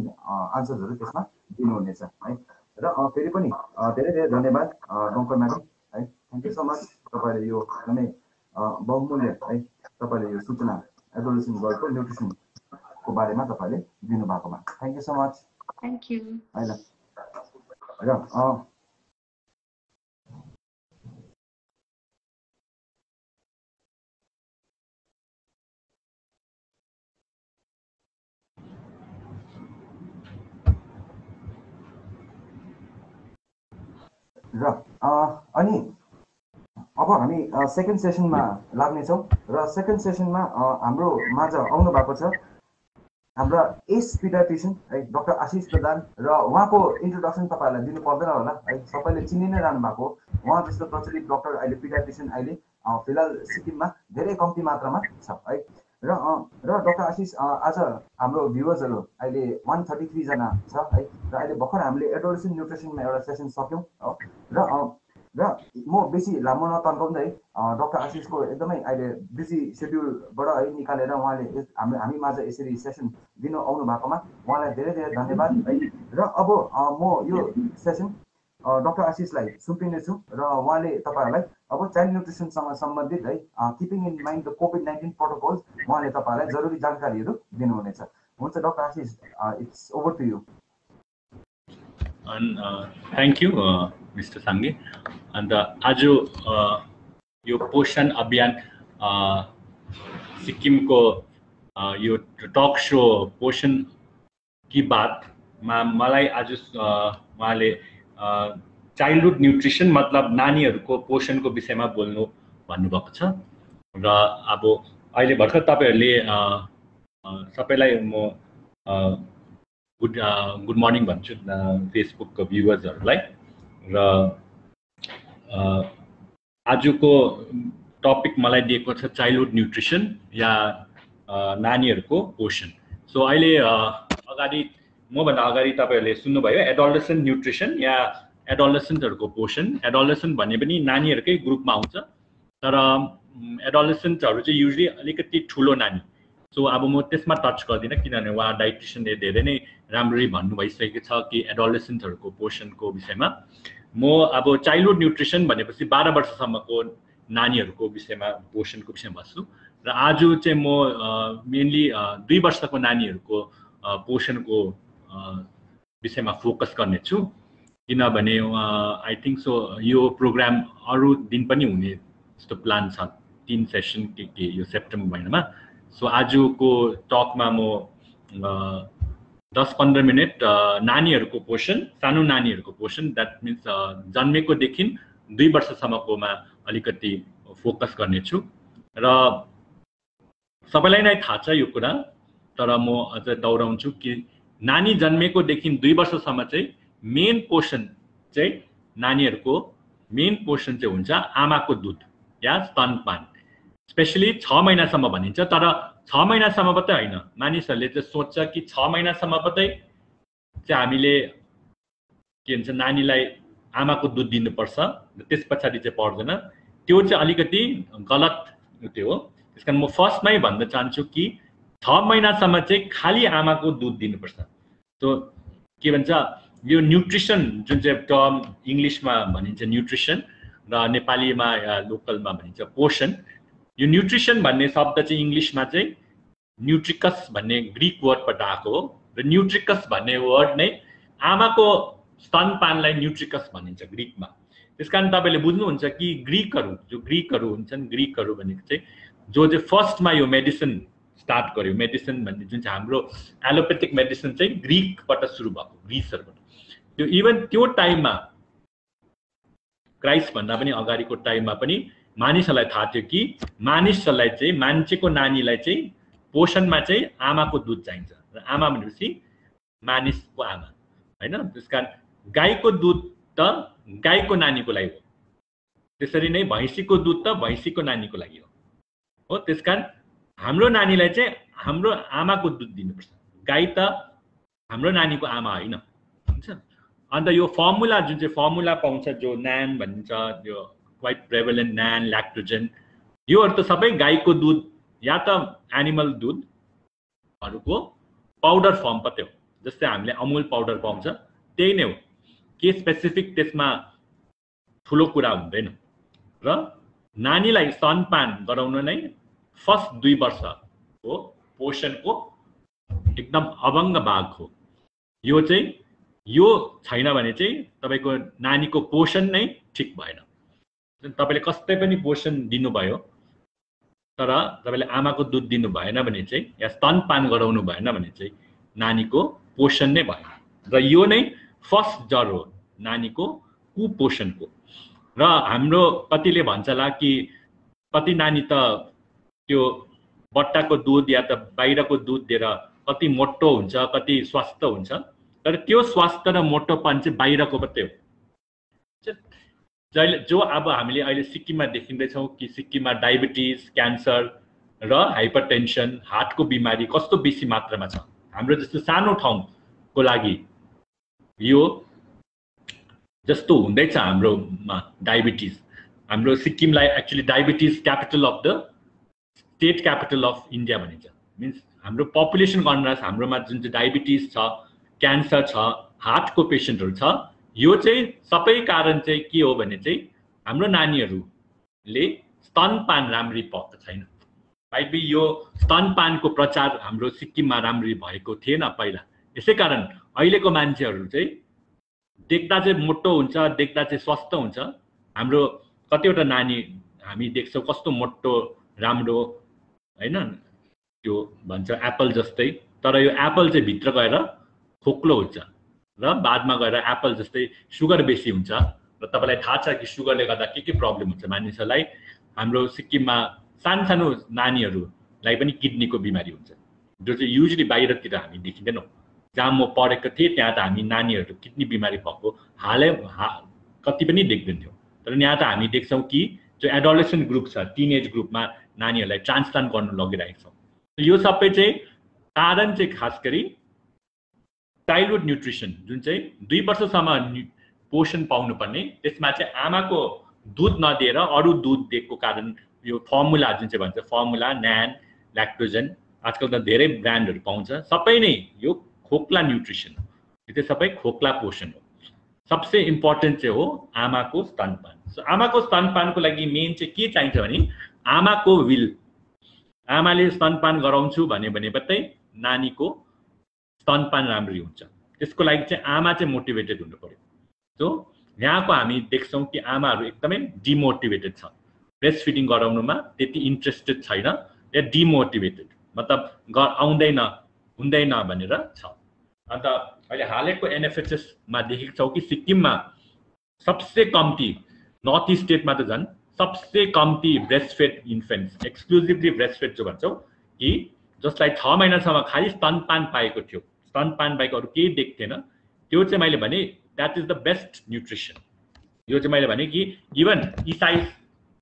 [SPEAKER 1] आन्सर्सहरू त्यसमा दिनुहुनेछ है। र फेरि पनि धेरै धेरै धन्यवाद डोङ्कर म्याडम है। Thank you so much. तपाईँले यो एकदमै बहुमूल्य है तपाईँले यो सूचना एडोलेसेन्ट गर्लको न्युट्रिसनको बारेमा तपाईँले दिनुभएकोमा thank you so much.
[SPEAKER 2] Thank you
[SPEAKER 1] है ल। र अनि अब हामी सेकेन्ड सेसनमा लाग्नेछौँ। र सेकेन्ड सेसनमा हाम्रो माझ आउनु भएको छ हाम्रा एस पिडियाट्रिसियन है डाक्टर आशिष प्रधान। र उहाँको इन्ट्रोडक्सन तपाईँहरूलाई दिनु पर्दैन होला है, सबैले चिनि नै रहनु भएको। उहाँ जस्तो प्रचलित डक्टर अहिले पिडियाट्रिसियन अहिले फिलहाल सिक्किममा धेरै कम्ती मात्रामा छ है। र डाक्टर आशिष आज हाम्रो भ्युवर्सहरू अहिले 133 जना छ है। र अहिले भर्खर हामीले एडोलेसेन्ट न्युट्रिसनमा एउटा सेसन सक्यौँ र म बेसी लामो नतन्काउँदै डाक्टर आशिषको एकदमै अहिले बिजी सेड्युलबाट है निकालेर उहाँले हामी माझ यसरी सेसन दिनु आउनु भएकोमा उहाँलाई धेरै धेरै धन्यवाद है। र अब म यो सेसन डाक्टर आशिषलाई सुम्पिनेछु र उहाँले तपाईँहरूलाई अब चाइल्ड न्युट्रिसनसँग सम्बन्धित है किपिङ इन माइन्ड द कोभिड-19 प्रोटोकल्स उहाँले तपाईँहरूलाई जरुरी जानकारीहरू दिनुहुनेछ। हुन्छ doctor Ashish, it's over to you.
[SPEAKER 3] Thank you mister Sangay. अन्त आज यो पोषण अभियान सिक्किमको यो टक सो पोषण की बातमा मलाई आज उहाँले चाइल्डहुड न्युट्रिसन मतलब नानीहरूको पोषणको विषयमा बोल्नु भन्नुभएको छ। र अब अहिले भर्खर तपाईँहरूले सबैलाई म गुड मर्निङ भन्छु फेसबुकको भ्युवर्सहरूलाई। र आजको टपिक मलाई दिएको छ चाइल्डहुड न्युट्रिसन या नानीहरूको पोषण। सो अहिले अगाडि मभन्दा अगाडि तपाईँहरूले सुन्नुभयो एडोलेसेन्ट न्युट्रिसन या एडोलेसेन्टहरूको पोषण। एडोलेसेन्ट भन्ने पनि नानीहरूकै ग्रुपमा आउँछ, तर एडोलेसेन्टहरू चाहिँ युजली अलिकति ठुलो नानी। सो अब म त्यसमा टच गर्दिनँ किनभने उहाँ डाइटिसियनले धेरै नै राम्ररी भन्नु भइसकेको छ कि एडोलेसेन्टहरूको पोषणको विषयमा। म अब चाइल्डहुड न्युट्रिसन भनेपछि 12 वर्षसम्मको नानीहरूको विषयमा पोषणको विषयमा भन्छु। र आज चाहिँ म मेनली 2 वर्षको नानीहरूको पोषणको विषयमा फोकस गर्नेछु, किनभने आई थिङ्क सो यो प्रोग्राम अरू दिन पनि हुने जस्तो प्लान छ, 3 सेसन के यो सेप्टेम्बर महिनामा। सो आजको टकमा म 10-15 मिनट नानीहरूको पोषण, सानो नानीहरूको पोषण द्याट मिन्स जन्मेकोदेखि 2 वर्षसम्मकोमा अलिकति फोकस गर्नेछु। र सबैलाई नै थाहा छ यो कुरा, तर म अझ दोहोऱ्याउँछु कि नानी जन्मेकोदेखि 2 वर्षसम्म चाहिँ मेन पोषण चाहिँ नानीहरूको मेन पोषण चाहिँ हुन्छ आमाको दुध या स्तनपान। स्पेशली 6 महिनासम्म भनिन्छ, तर 6 महिनासम्म मात्रै होइन, मानिसहरूले चाहिँ सोच्छ कि 6 महिनासम्म मात्रै चाहिँ हामीले के भन्छ नानीलाई आमाको दुध दिनुपर्छ, त्यस पछाडि चाहिँ पर्दैन। त्यो चाहिँ अलिकति गलत त्यो हो। त्यसकारण म फर्स्टमै भन्न चाहन्छु कि 6 महिनासम्म चाहिँ खाली आमाको दुध दिनुपर्छ। तो के भन्छ यो न्युट्रिसन जुन चाहिँ टर्म इङ्ग्लिसमा भनिन्छ न्युट्रिसन र नेपालीमा या लोकलमा भनिन्छ पोषण। यो न्युट्रिसन भन्ने शब्द चाहिँ इङ्ग्लिसमा चाहिँ न्युट्रिकस भन्ने ग्रीक वर्डबाट आएको हो र न्युट्रिकस भन्ने वर्ड नै आमाको स्तनपानलाई न्युट्रिकस भनिन्छ ग्रीकमा। त्यसकारण तपाईँले बुझ्नुहुन्छ कि ग्रीकहरू हुन्छन्, ग्रीकहरू भनेको चाहिँ जो चाहिँ फर्स्टमा यो मेडिसिन स्टार्ट गर्यो, मेडिसिन भन्ने जुन चाहिँ हाम्रो एलोपेथिक मेडिसिन चाहिँ ग्रीकबाट सुरु भएको, ग्रिसहरूबाट। त्यो इभन त्यो टाइममा क्राइस्ट भन्दा पनि अगाडिको टाइममा पनि मानिसहरूलाई थाहा थियो कि मानिसहरूलाई चाहिँ मान्छेको नानीलाई चाहिँ पोषणमा चाहिँ आमाको दुध चाहिन्छ र आमा भनेपछि मानिसको आमा हैन। त्यसकारण गाईको दुध त गाईको नानीको लागि हो, त्यसरी नै भैँसीको दुध त भैँसीको नानीको लागि हो। त्यसकारण हाम्रो नानीलाई चाहिँ हाम्रो आमाको दुध दिनुपर्छ, गाई त हाम्रो नानीको आमा होइन, हुन्छ। अन्त यो फर्मुला जुन चाहिँ फर्मुला पाउँछ जो न्यान भनिन्छ, यो क्वाइट प्रेभलेन्ट न्यान, ल्याक्टोजेन, योहरू त सबै गाईको दुध या त एनिमल दुधहरूको पाउडर फर्म पत्यो, जस्तै हामीले अमुल पाउडर पाउँछ त्यही नै हो। के स्पेसिफिक त्यसमा ठुलो कुरा हुँदैन। र नानीलाई स्तनपान गराउन नै फर्स्ट 2 वर्षको पोषणको एकदम अभङ्ग भाग हो। यो चाहिँ यो छैन भने चाहिँ तपाईँको नानीको पोषण नै ठिक भएन। तपाईँले कस्तै पनि पोषण दिनुभयो तर तपाईँले आमाको दुध दिनु भएन भने चाहिँ या स्तनपान गराउनु भएन भने चाहिँ नानीको पोषण नै भएन। र यो नै फर्स्ट जड हो नानीको कुपोषणको। र हाम्रो कतिले भन्छला कि कति नानी त त्यो बट्टाको दुध या त बाहिरको दुध दिएर कति मोटो हुन्छ, कति स्वस्थ हुन्छ, तर त्यो स्वास्थ्य र मोटोपन चाहिँ बाहिरको मात्रै हो। जो अब हामीले अहिले सिक्किममा देखिँदैछौँ कि सिक्किममा डायबिटिज, क्यान्सर र हाइपरटेन्सन, हार्टको बिमारी कस्तो बेसी मात्रामा छ। हाम्रो जस्तो सानो ठाउँको लागि यो जस्तो हुँदैछ हाम्रोमा डायबिटिज। हाम्रो सिक्किमलाई actually diabetes capital of the state capital of India भनिन्छ। मिन्स हाम्रो पपुलेसन अनुसार हाम्रोमा जुन चाहिँ डायबिटिज छ, क्यान्सर छ, हार्टको पेसेन्टहरू छ, यो चाहिँ सबै कारण चाहिँ के हो भने चाहिँ हाम्रो नानीहरूले स्तनपान राम्ररी पाएको छैन। बाइक बी यो स्तनपानको प्रचार हाम्रो सिक्किममा राम्ररी भएको थिएन पहिला। यसै कारण अहिलेको मान्छेहरू चाहिँ देख्दा चाहिँ मोटो हुन्छ, देख्दा चाहिँ स्वस्थ हुन्छ। हाम्रो कतिवटा नानी हामी देख्छौँ कस्तो मोटो राम्रो हैन, त्यो भन्छ एप्पल जस्तै, तर यो एप्पल चाहिँ भित्र गएर खोक्लो हुन्छ र बादमा गएर एप्पल जस्तै सुगर बेसी हुन्छ। र तपाईँलाई थाहा छ कि सुगरले गर्दा के प्रब्लम हुन्छ मानिसहरूलाई। हाम्रो सिक्किममा सानो नानीहरूलाई पनि किडनीको बिमारी हुन्छ, जो चाहिँ युजली बाहिरतिर हामी देखिँदैनौँ। जहाँ म पढेको थिएँ त्यहाँ त हामी नानीहरू किडनी बिमारी भएको कति पनि देख्दैनथ्यौँ। तर यहाँ त हामी देख्छौँ कि जो एडोलेसेन्ट ग्रुप छ, टिनेज ग्रुपमा नानीहरूलाई ट्रान्सप्लान्ट गर्नु लगिरहेको छौँ। यो सबै चाहिँ कारण चाहिँ खास गरी चाइल्डहुड न्युट्रिसन जुन चाहिँ 2 वर्षसम्म पोषण पाउनुपर्ने, त्यसमा चाहिँ आमाको दुध नदिएर अरू दुध दिएको कारण यो फर्मुला जुन चाहिँ भन्छ फर्मुला, न्यान, ल्याक्टोजेन, आजकल त धेरै ब्रान्डहरू पाउँछ, सबै नै यो खोक्ला न्युट्रिसन हो। यो चाहिँ सबै खोक्ला पोषण हो। सबसे इम्पोर्टेन्ट चाहिँ हो आमाको स्तनपान। सो आमाको स्तनपानको लागि मेन चाहिँ के चाहिन्छ भने आमाको विल। आमाले स्तनपान गराउँछु भने मात्रै नानीको स्तनपान राम्ररी हुन्छ। त्यसको लागि चाहिँ आमा चाहिँ मोटिभेटेड हुनु पर्यो। सो यहाँको हामी देख्छौँ कि आमाहरू एकदमै डिमोटिभेटेड छ, ब्रेस्ट फिडिङ गराउनुमा त्यति इन्ट्रेस्टेड छैन या डिमोटिभेटेड, मतलब आउँदैन हुँदैन भनेर छ। अन्त अहिले हालैको एनएफएचएसमा देखेको छौँ कि सिक्किममा सबसे कम्ती, नर्थ इस्ट स्टेटमा त झन् सबसे कम्ती breast fed infants, exclusively breast fed जो भन्छौँ कि जसलाई 6 महिनासम्म खालि स्तनपान पाएको थियो, स्तनपान बाहेक अरू केही देख्थेन, त्यो चाहिँ मैले भने that is the best nutrition. यो चाहिँ मैले भने कि इभन इसाई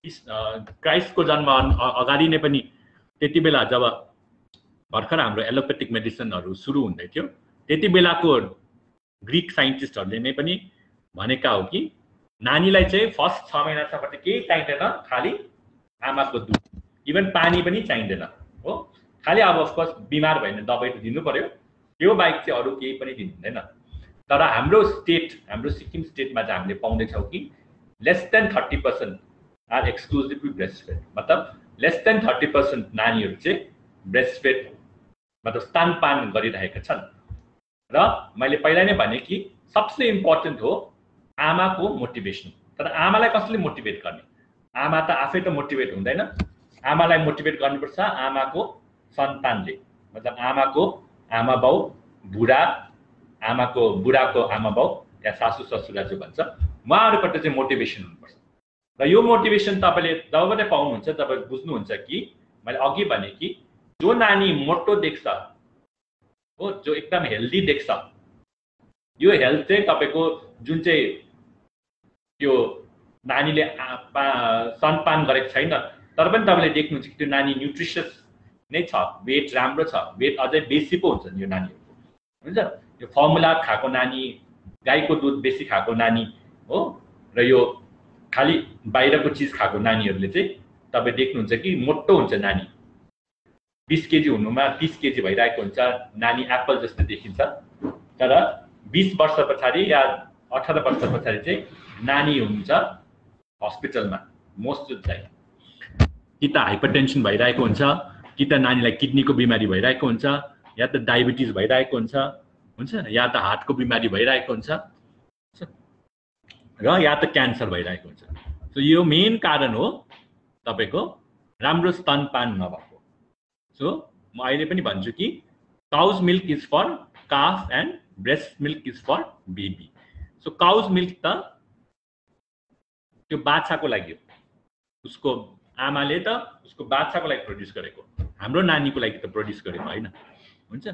[SPEAKER 3] क्राइस्टको जन्म अगाडि नै पनि त्यति बेला जब भर्खर हाम्रो एलोपेथिक मेडिसिनहरू सुरु हुँदै थियो त्यति बेलाको ग्रीक साइन्टिस्टहरूले नै पनि भनेका हो कि नानीलाई चाहिँ फर्स्ट 6 महिनासम्म चाहिँ केही चाहिँदैन, खाली आमाको दुध, इभन पानी पनि चाहिँदैन हो। खाली अब अफकोर्स बिमार भयो भने दबाई दिनु पर्यो, त्यो बाहेक चाहिँ अरू केही पनि दिनु हुँदैन। तर हाम्रो सिक्किम स्टेटमा चाहिँ हामीले पाउँदैछौँ कि less than 30% are exclusively breast fed, मतलब लेस देन 30% नानीहरू चाहिँ ब्रेस्ट फेड मतलब स्तनपान गरिरहेका छन्। र मैले पहिला नै भने कि सबसे इम्पोर्टेन्ट हो आमाको मोटिभेसन। तर आमालाई कसले मोटिभेट गर्ने? आमा त आफै त मोटिभेट हुँदैन, आमालाई मोटिभेट गर्नुपर्छ आमाको सन्तानले, मतलब आमाको आमा बाउ, बुढाको आमा बाउ या सासू ससुरा जो भन्छ उहाँहरूबाट चाहिँ मोटिभेसन हुनुपर्छ। र यो मोटिभेसन तपाईँले जबबाट पाउनुहुन्छ तपाईँ बुझ्नुहुन्छ कि मैले अघि भने कि जो नानी मोटो देख्छ हो, जो एकदम हेल्दी देख्छ, यो हेल्थ चाहिँ तपाईँको जुन चाहिँ त्यो नानीले स्तनपान गरेको छैन तर पनि तपाईँले देख्नुहुन्छ कि त्यो नानी न्युट्रिसियस नै छ, वेट राम्रो छ, वेट अझै बेसी पो हुन्छ यो नानीहरूको, हुन्छ। यो फर्मुला खाएको नानी, गाईको दुध बेसी खाएको नानी हो र यो खाली बाहिरको चिज खाएको नानीहरूले चाहिँ तपाईँ देख्नुहुन्छ कि मोटो हुन्छ नानी, 20 केजी हुनुमा 30 केजी भइरहेको हुन्छ नानी, एप्पल जस्तो देखिन्छ। तर 20 वर्ष पछाडि या 18 वर्ष पछाडि चाहिँ नानी हुन्छ हस्पिटलमा मोस्ट चाहिँ कि त हाइपरटेन्सन भइरहेको हुन्छ, कि त नानीलाई किडनीको बिमारी भइरहेको हुन्छ, या त डायबिटिज भइरहेको हुन्छ, या त हार्टको बिमारी भइरहेको हुन्छ र या त क्यान्सर भइरहेको हुन्छ। सो यो मेन कारण हो तपाईँको राम्रो स्तनपान नभएको। सो म अहिले पनि भन्छु कि cow's milk is for calf and breast milk is for baby. So cow's milk त त्यो बाछाको लागि हो, उसको आमाले त उसको बाछाको लागि प्रड्युस गरेको, हाम्रो नानीको लागि त प्रड्युस गरेको होइन, हुन्छ।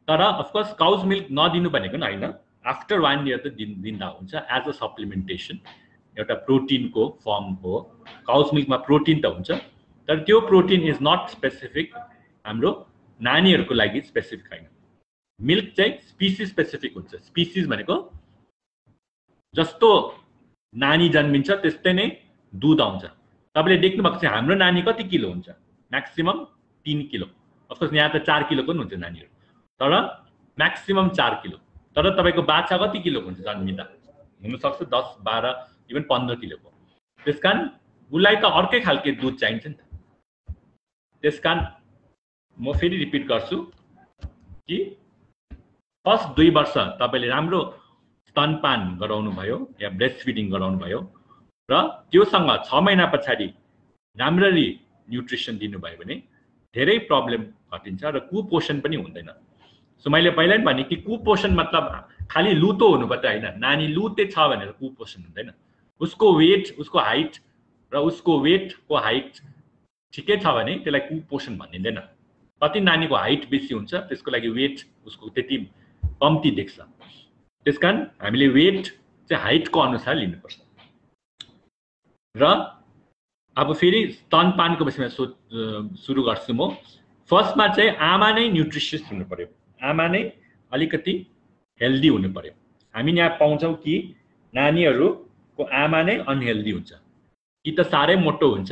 [SPEAKER 3] तर अफकोर्स काउज मिल्क नदिनु भनेको नि होइन, आफ्टर 1 इयर त दिँदा हुन्छ एज अ सप्लिमेन्टेसन, एउटा प्रोटिनको फर्म हो। काउज मिल्कमा प्रोटिन त हुन्छ तर त्यो प्रोटिन इज नट स्पेसिफिक हाम्रो नानीहरूको लागि स्पेसिफिक होइन। मिल्क चाहिँ स्पिसिस स्पेसिफिक हुन्छ। स्पिसिस भनेको जस्तो नानी जन्मिन्छ त्यस्तै नै दुध आउँछ। तपाईँले देख्नु भएको छ हाम्रो नानी कति किलो हुन्छ? Maximum 3 kilo. अफकोर्स यहाँ त 4 किलोको पनि हुन्छ नानीहरू, तर म्याक्सिमम 4 किलो। तर तपाईँको बाछा कति किलोको हुन्छ जन्मिँदा? हुनसक्छ 10, 12, इभन 15 किलोको। त्यसकारण उसलाई त अर्कै खालके दुध चाहिन्छ नि त। त्यसकारण म फेरि रिपिट गर्छु कि फर्स्ट 2 वर्ष तपाईँले राम्रो स्तनपान गराउनु भयो या ब्रेस्ट फिडिङ गराउनु भयो र त्योसँग 6 महिना पछाडि राम्ररी न्युट्रिसन दिनुभयो भने धेरै प्रब्लम घटिन्छ र कुपोषण पनि हुँदैन। सो मैले पहिला पनि भने कि कुपोषण मतलब खाली लुतो हुनु पर्दैन होइन, नानी लुते छ भनेर कुपोषण हुँदैन। उसको वेट, उसको हाइट र उसको वेटको हाइट ठिकै छ भने त्यसलाई कुपोषण भनिँदैन। कति नानीको हाइट बेसी हुन्छ त्यसको लागि वेट उसको त्यति कम्ती देख्छ। त्यसकारण हामीले वेट चाहिँ हाइटको अनुसार लिनुपर्छ। र अब फेरि स्तनपानको विषयमा सुरु गर्छु म। फर्स्टमा चाहिँ आमा नै न्युट्रिसियस हुनु पर्यो, आमा नै अलिकति हेल्दी हुनु पर्यो। हामी यहाँ पाउँछौँ कि नानीहरूको आमा नै अनहेल्दी हुन्छ, कि त साह्रै मोटो हुन्छ,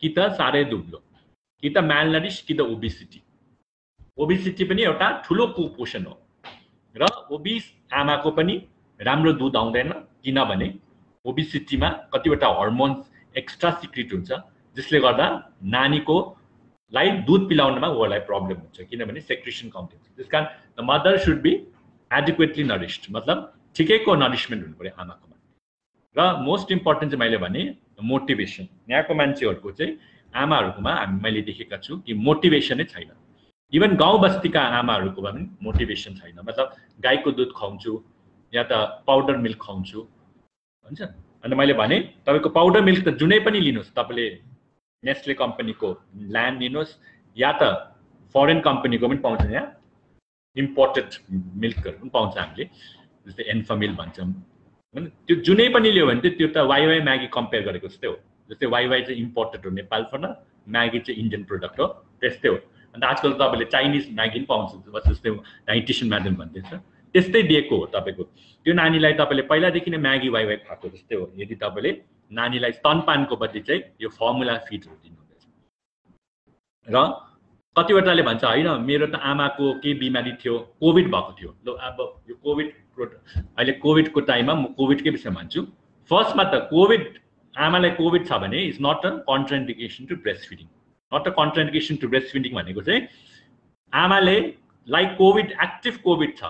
[SPEAKER 3] कि त साह्रै दुब्लो, कि त म्यालनरिस, कि त ओबिसिटी। ओबिसिटी पनि एउटा ठुलो कुपोषण हो र ओबिस आमाको पनि राम्रो दुध आउँदैन, किनभने ओबिसिटीमा कतिवटा हर्मोन्स एक्स्ट्रा सिक्रिट हुन्छ जसले गर्दा नानीको लाई दुध पिलाउनमा उहाँलाई प्रब्लम हुन्छ, किनभने सेक्रेसन कम्ती हुन्छ। त्यसकारण the mother should be adequately nourished, मतलब ठिकैको नरिसमेन्ट हुनु पर्यो आमाकोमा। र मोस्ट इम्पोर्टेन्ट चाहिँ मैले भने मोटिभेसन। यहाँको मान्छेहरूको चाहिँ आमाहरूकोमा मैले देखेका छु कि मोटिभेसनै छैन। इभन गाउँ बस्तीका आमाहरूकोमा पनि मोटिभेसन छैन, मतलब गाईको दुध खुवाउँछु या त पाउडर मिल्क खुवाउँछु, हुन्छ। अनि मैले भने तपाईँको पाउडर मिल्क त जुनै पनि लिनुहोस्, तपाईँले नेस्ले कम्पनीको ल्यान्ड लिनुहोस् या त फरेन कम्पनीको पनि पाउँछ, यहाँ इम्पोर्टेड मिल्कहरू पनि पाउँछ हामीले, जस्तै एन्फामिल भन्छौँ। त्यो जुनै पनि लियो भने चाहिँ त्यो त वाइवाई म्यागी कम्पेयर गरेको जस्तै हो, जस्तै वाइवाई चाहिँ इम्पोर्टेड हो नेपाल फर्न, म्यागी चाहिँ इन्डियन प्रोडक्ट हो, त्यस्तै हो। अन्त आजकल तपाईँले चाइनिज म्यागी पनि पाउँछ, जस्तै डाइटिसियन म्याडम भन्दैछ, त्यस्तै दिएको हो तपाईँको। त्यो नानीलाई तपाईँले पहिलादेखि नै म्यागी वाइवाई खाएको जस्तै हो। यदि तपाईँले नानीलाई स्तनपानको बदली चाहिँ यो फर्मुला फिडहरू दिनुहुँदैछ। र कतिवटाले भन्छ होइन मेरो त आमाको केही बिमारी थियो, कोभिड भएको थियो। ल अब यो कोभिड अहिले कोभिडको टाइममा म कोभिडकै विषयमा भन्छु। फर्स्टमा त कोभिड आमालाई कोभिड छ भने is not a contraindication to breast feeding. Not a contraindication to breast feeding भनेको चाहिँ आमाले कोभिड एक्टिभ कोभिड छ,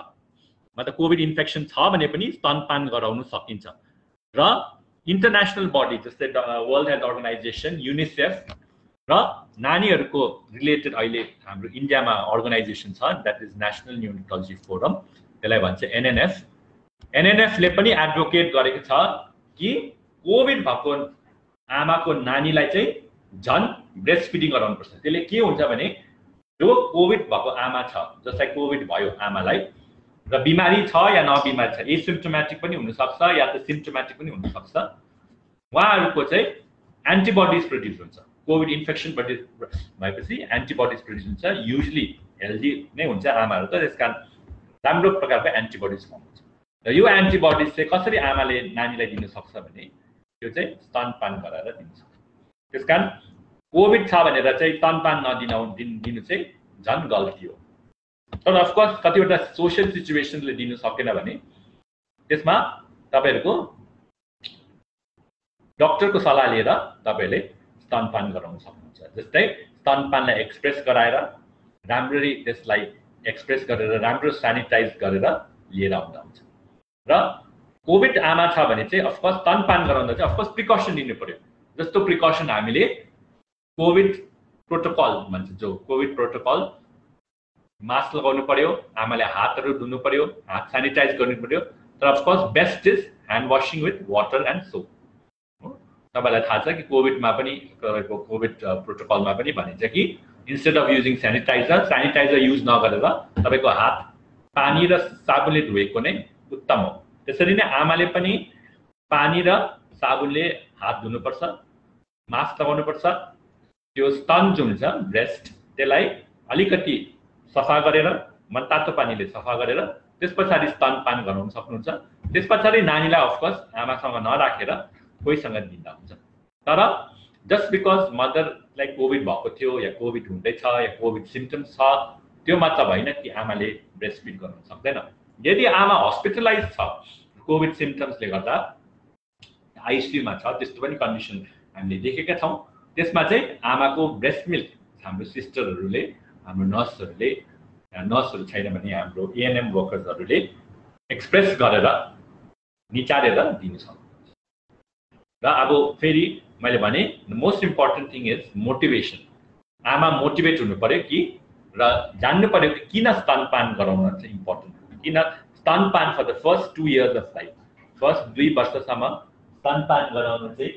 [SPEAKER 3] मतलब कोभिड इन्फेक्सन छ भने पनि स्तनपान गराउन सकिन्छ। र इन्टरनेसनल बडी जस्तै वर्ल्ड हेल्थ अर्गनाइजेसन, युनिसेफ र नानीहरूको रिलेटेड अहिले हाम्रो इन्डियामा अर्गनाइजेसन छ, द्याट इज नेसनल न्युट्रोलोजी फोरम, त्यसलाई भन्छ एनएनएफ। एनएनएफले पनि एडभोकेट गरेको छ कि कोभिड भएको आमाको नानीलाई चाहिँ झन् ब्रेस्ट फिडिङ गराउनुपर्छ। त्यसले के हुन्छ भने जो कोभिड भएको आमा छ, जसलाई कोभिड भयो आमालाई र बिमारी छ या नबिमारी छ, एसिम्प्टोमेटिक पनि हुनसक्छ या त सिम्प्टोमेटिक पनि हुनसक्छ, उहाँहरूको चाहिँ एन्टिबडिज प्रड्युस हुन्छ। कोभिड इन्फेक्सन भएपछि एन्टिबडिज प्रड्युस हुन्छ। युजली हेल्दी नै हुन्छ आमाहरू त, त्यस कारण राम्रो प्रकारको एन्टिबडिज फर्म हुन्छ। र यो एन्टिबडिज चाहिँ कसरी आमाले नानीलाई दिन सक्छ भने यो चाहिँ स्तनपान गराएर दिन सक्छ। त्यस कारण कोभिड छ भनेर चाहिँ स्तनपान दिनु चाहिँ झन् गल्ती हो। तर अफकोर्स कतिवटा सोसियल सिचुएसनले दिनु सकेन भने त्यसमा तपाईँहरूको डक्टरको सल्लाह लिएर तपाईँले स्तनपान गराउन सक्नुहुन्छ। जस्तै स्तनपानलाई एक्सप्रेस गराएर राम्ररी त्यसलाई एक्सप्रेस गरेर राम्रो सेनिटाइज गरेर लिएर आउँदा हुन्छ। र कोभिड आमा छ भने चाहिँ अफकोर्स स्तनपान गराउँदा चाहिँ अफकोर्स प्रिकसन लिनु पर्यो। जस्तो प्रिकसन हामीले कोभिड प्रोटोकल भन्छ, जो कोभिड प्रोटोकल, मास्क लगाउनु पर्यो, आमाले हातहरू धुनु पर्यो, हात सेनिटाइज गर्नु पर्यो। तर of course best is hand washing with water and soap. तपाईँलाई थाहा छ कि कोभिडमा पनि तपाईँको कोभिड प्रोटोकलमा पनि भनिन्छ कि instead of using sanitiser use नगरेर तपाईँको हात पानी र साबुनले धोएको नै उत्तम हो। त्यसरी नै आमाले पनि पानी र साबुनले हात धुनुपर्छ, मास्क लगाउनुपर्छ। त्यो स्तन जुन छ ब्रेस्ट, त्यसलाई अलिकति सफा गरेर मनतातो पानीले सफा गरेर त्यस पछाडि स्तनपान गराउन सक्नुहुन्छ। त्यस पछाडि नानीलाई अफकोर्स आमासँग नराखेर कोहीसँग दिँदा हुन्छ। तर जस्ट बिकज मदरलाई कोभिड भएको थियो या कोभिड हुँदैछ या कोभिड सिम्टम्स छ, त्यो मतलब होइन कि आमाले ब्रेस्ट फिड गर्न सक्दैन। यदि आमा हस्पिटलाइज छ कोभिड सिम्टम्सले गर्दा, आइसियुमा छ, त्यस्तो पनि कन्डिसन हामीले देखेका छौँ, त्यसमा चाहिँ आमाको ब्रेस्ट मिल्क हाम्रो सिस्टरहरूले, हाम्रो नर्सहरू छैन भने हाम्रो एएनएम वर्कर्सहरूले एक्सप्रेस गरेर निचारेर दिन सक्नुहुन्छ। र अब फेरि मैले भने most important thing is motivation. आमा मोटिभेट हुनु पर्यो कि र जान्नु पर्यो कि किन स्तनपान गराउन चाहिँ इम्पोर्टेन्ट हो, किन स्तनपान for the first 2 years of life, first 2 वर्षसम्म स्तनपान गराउनु चाहिँ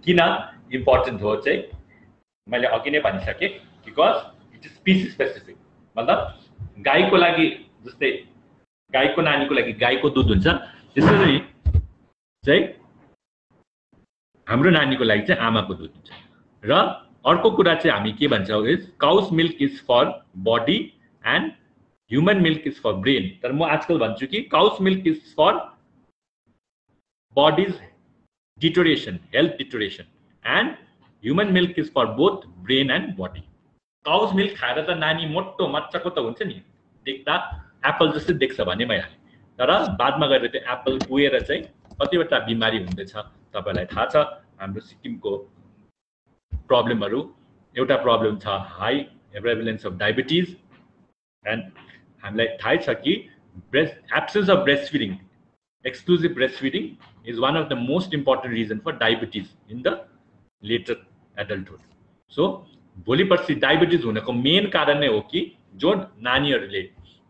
[SPEAKER 3] किन इम्पोर्टेन्ट हो चाहिँ मैले अघि नै भनिसकेँ। Because it is species specific. मतलब गाईको लागि जस्तै गाईको नानीको लागि गाईको दुध हुन्छ, त्यसरी चाहिँ हाम्रो नानीको लागि चाहिँ आमाको दुध हुन्छ। र अर्को कुरा चाहिँ हामी के भन्छौँ is cow's milk is for body and human milk is for brain. तर म आजकल भन्छु कि cow's milk is for body's deterioration, health deterioration, and human milk is for both brain and body. Cow's milk खाएर त नानी मोटो मच्चाको त हुन्छ नि, देख्दा एप्पल जस्तै देख्छ भने भइहाल्यो। तर बादमा गएर त्यो एप्पल कुहेर चाहिँ कतिवटा बिमारी हुँदैछ। तपाईँलाई थाहा छ हाम्रो सिक्किमको प्रब्लमहरू, एउटा प्रब्लम छ high prevalence of diabetes, and हामीलाई थाहै छ कि absence of breast feeding, exclusive breast feeding is one of the most important reason for diabetes in the later adulthood. So भोलि पर्सि डायबिटिज हुनको मेन कारण नै हो कि जो नानीहरूले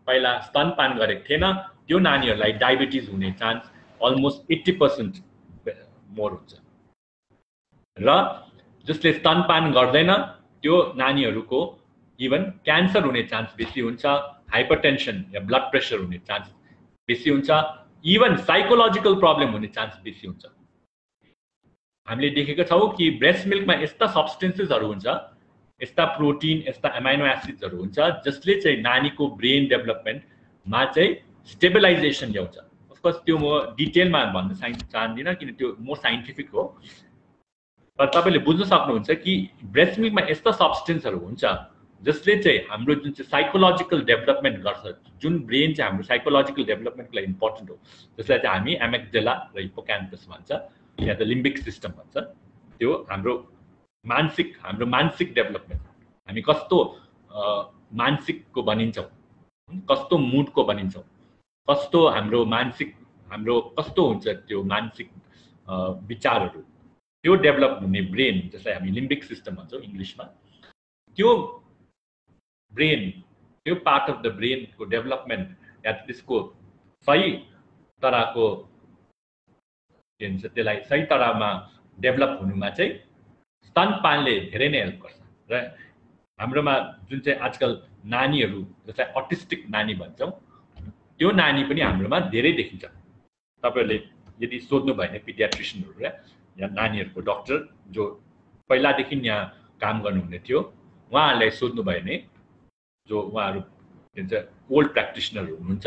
[SPEAKER 3] पहिला स्तनपान गरेको थिएन त्यो नानीहरूलाई डायबिटिज हुने चान्स अलमोस्ट 80% मोर हुन्छ। र जसले स्तनपान गर्दैन त्यो नानीहरूको इभन क्यान्सर हुने चान्स बेसी हुन्छ, हाइपरटेन्सन या ब्लड प्रेसर हुने चान्स बेसी हुन्छ, इभन साइकोलोजिकल प्रब्लम हुने चान्स बेसी हुन्छ। हामीले देखेका छौँ कि ब्रेस्ट मिल्कमा यस्ता सब्स्टेन्सेसहरू हुन्छ, यस्ता प्रोटिन, यस्ता एमाइनो एसिड्सहरू हुन्छ जसले चाहिँ नानीको ब्रेन डेभलपमेन्टमा चाहिँ स्टेबलाइजेसन ल्याउँछ। अफकोर्स त्यो म डिटेलमा भन्न चाहदिनँ किन त्यो मोर साइन्टिफिक हो, तर तपाईँले बुझ्न सक्नुहुन्छ कि ब्रेस्ट मिल्कमा यस्ता सब्स्टेन्सहरू हुन्छ जसले चाहिँ हाम्रो जुन चाहिँ साइकोलोजिकल डेभलपमेन्ट गर्छ, जुन ब्रेन चाहिँ हाम्रो साइकोलोजिकल डेभलपमेन्टको लागि इम्पोर्टेन्ट हो, जसलाई चाहिँ हामी एमेग्डाला र हिप्पोक्याम्पस भन्छ या त लिम्बिक सिस्टम भन्छ, त्यो हाम्रो मानसिक डेभलपमेन्ट, हामी कस्तो मानसिकको बनिन्छौँ, कस्तो मुडको बनिन्छौँ, कस्तो हाम्रो कस्तो हुन्छ त्यो मानसिक विचारहरू, त्यो डेभलप हुने ब्रेन जसलाई हामी लिम्बिक सिस्टम भन्छौँ इङ्ग्लिसमा, त्यो ब्रेन, त्यो पार्ट अफ द ब्रेनको डेभलपमेन्ट या त्यसको सही तरहको के भन्छ त्यसलाई सही तरहमा डेभलप हुनुमा चाहिँ स्तनपानले धेरै नै हेल्प गर्छ। र हाम्रोमा जुन चाहिँ आजकल नानीहरू जसलाई अटिस्टिक नानी भन्छौँ, त्यो नानी पनि हाम्रोमा धेरै देखिन्छ। तपाईँहरूले यदि सोध्नु भयो भने पिडियाट्रिसियनहरू या नानीहरूको डक्टर जो पहिलादेखि यहाँ काम गर्नुहुने थियो उहाँहरूलाई सोध्नु भयो भने, जो उहाँहरू के भन्छ ओल्ड प्र्याक्टिसनरहरू हुनुहुन्छ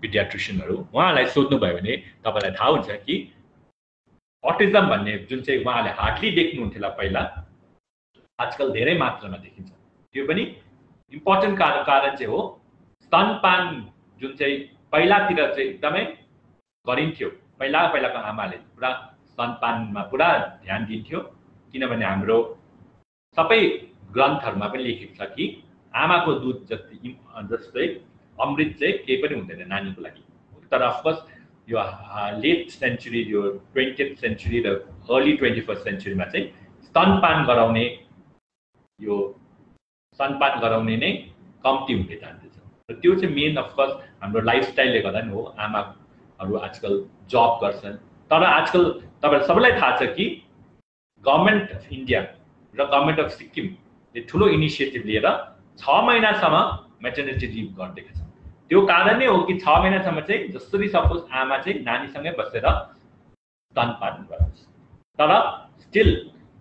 [SPEAKER 3] पिडियाट्रिसियनहरू, उहाँहरूलाई सोध्नु भयो भने तपाईँलाई थाहा हुन्छ कि अटिजम भन्ने जुन चाहिँ उहाँले हार्डली देख्नुहुन्थ्यो पहिला, आजकल धेरै मात्रामा देखिन्छ। त्यो पनि इम्पोर्टेन्ट कारण चाहिँ हो स्तनपान, जुन चाहिँ पहिलातिर चाहिँ एकदमै गरिन्थ्यो, पहिलाको आमाले पुरा स्तनपानमा पुरा ध्यान दिन्थ्यो, किनभने हाम्रो सबै ग्रन्थहरूमा पनि लेखेको छ कि आमाको दुध जस्तै अमृत चाहिँ केही पनि हुँदैन नानीको लागि। तर अफकोर्स यो लेट सेन्चुरी, यो 20th सेन्चुरी र अर्ली 21st सेन्चुरीमा चाहिँ स्तनपान गराउने नै कम्ती हुँदै जाँदैछ। र त्यो चाहिँ मेन अफकोर्स हाम्रो लाइफस्टाइलले गर्दा नि हो। आमाहरू आजकल जब गर्छन्, तर आजकल तपाईँलाई सबैलाई थाहा छ कि गभर्मेन्ट अफ इन्डिया र गभर्मेन्ट अफ सिक्किमले ठुलो इनिसिएटिभ लिएर 6 महिनासम्म मेटर्निटी लिभ गरिदिएको छ। त्यो कारण नै हो कि 6 महिनासम्म चाहिँ जसरी सपोज आमा चाहिँ नानीसँगै बसेर स्तनपान गरोस्, तर स्टिल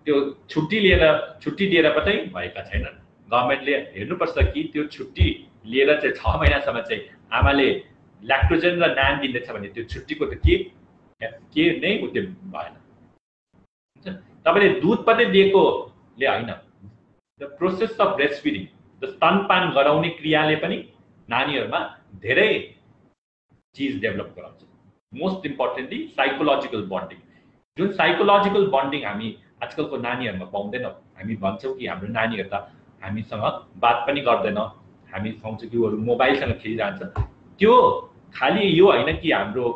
[SPEAKER 3] त्यो छुट्टी दिएर मात्रै भएका छैनन्। गभर्मेन्टले हेर्नुपर्छ कि त्यो छुट्टी लिएर चाहिँ 6 महिनासम्म चाहिँ आमाले ल्याक्टोजेन र नान दिँदैछ भने त्यो छुट्टीको त के नै उद्देश्य भएन। तपाईँले दुध मात्रै दिएकोले होइन, the process of breast feeding, the स्तनपान गराउने क्रियाले पनि नानीहरूमा धेरै चिज डेभलप गराउँछ। मोस्ट इम्पोर्टेन्टली साइकोलोजिकल बन्डिङ, जुन साइकोलोजिकल बन्डिङ हामी आजकलको नानीहरूमा पाउँदैनौँ। हामी भन्छौँ कि हाम्रो नानीहरू त हामीसँग बात पनि गर्दैन, हामी पाउँछौँ कि उनीहरू मोबाइलसँग खेलिरहन्छ। त्यो खालि यो होइन कि हाम्रो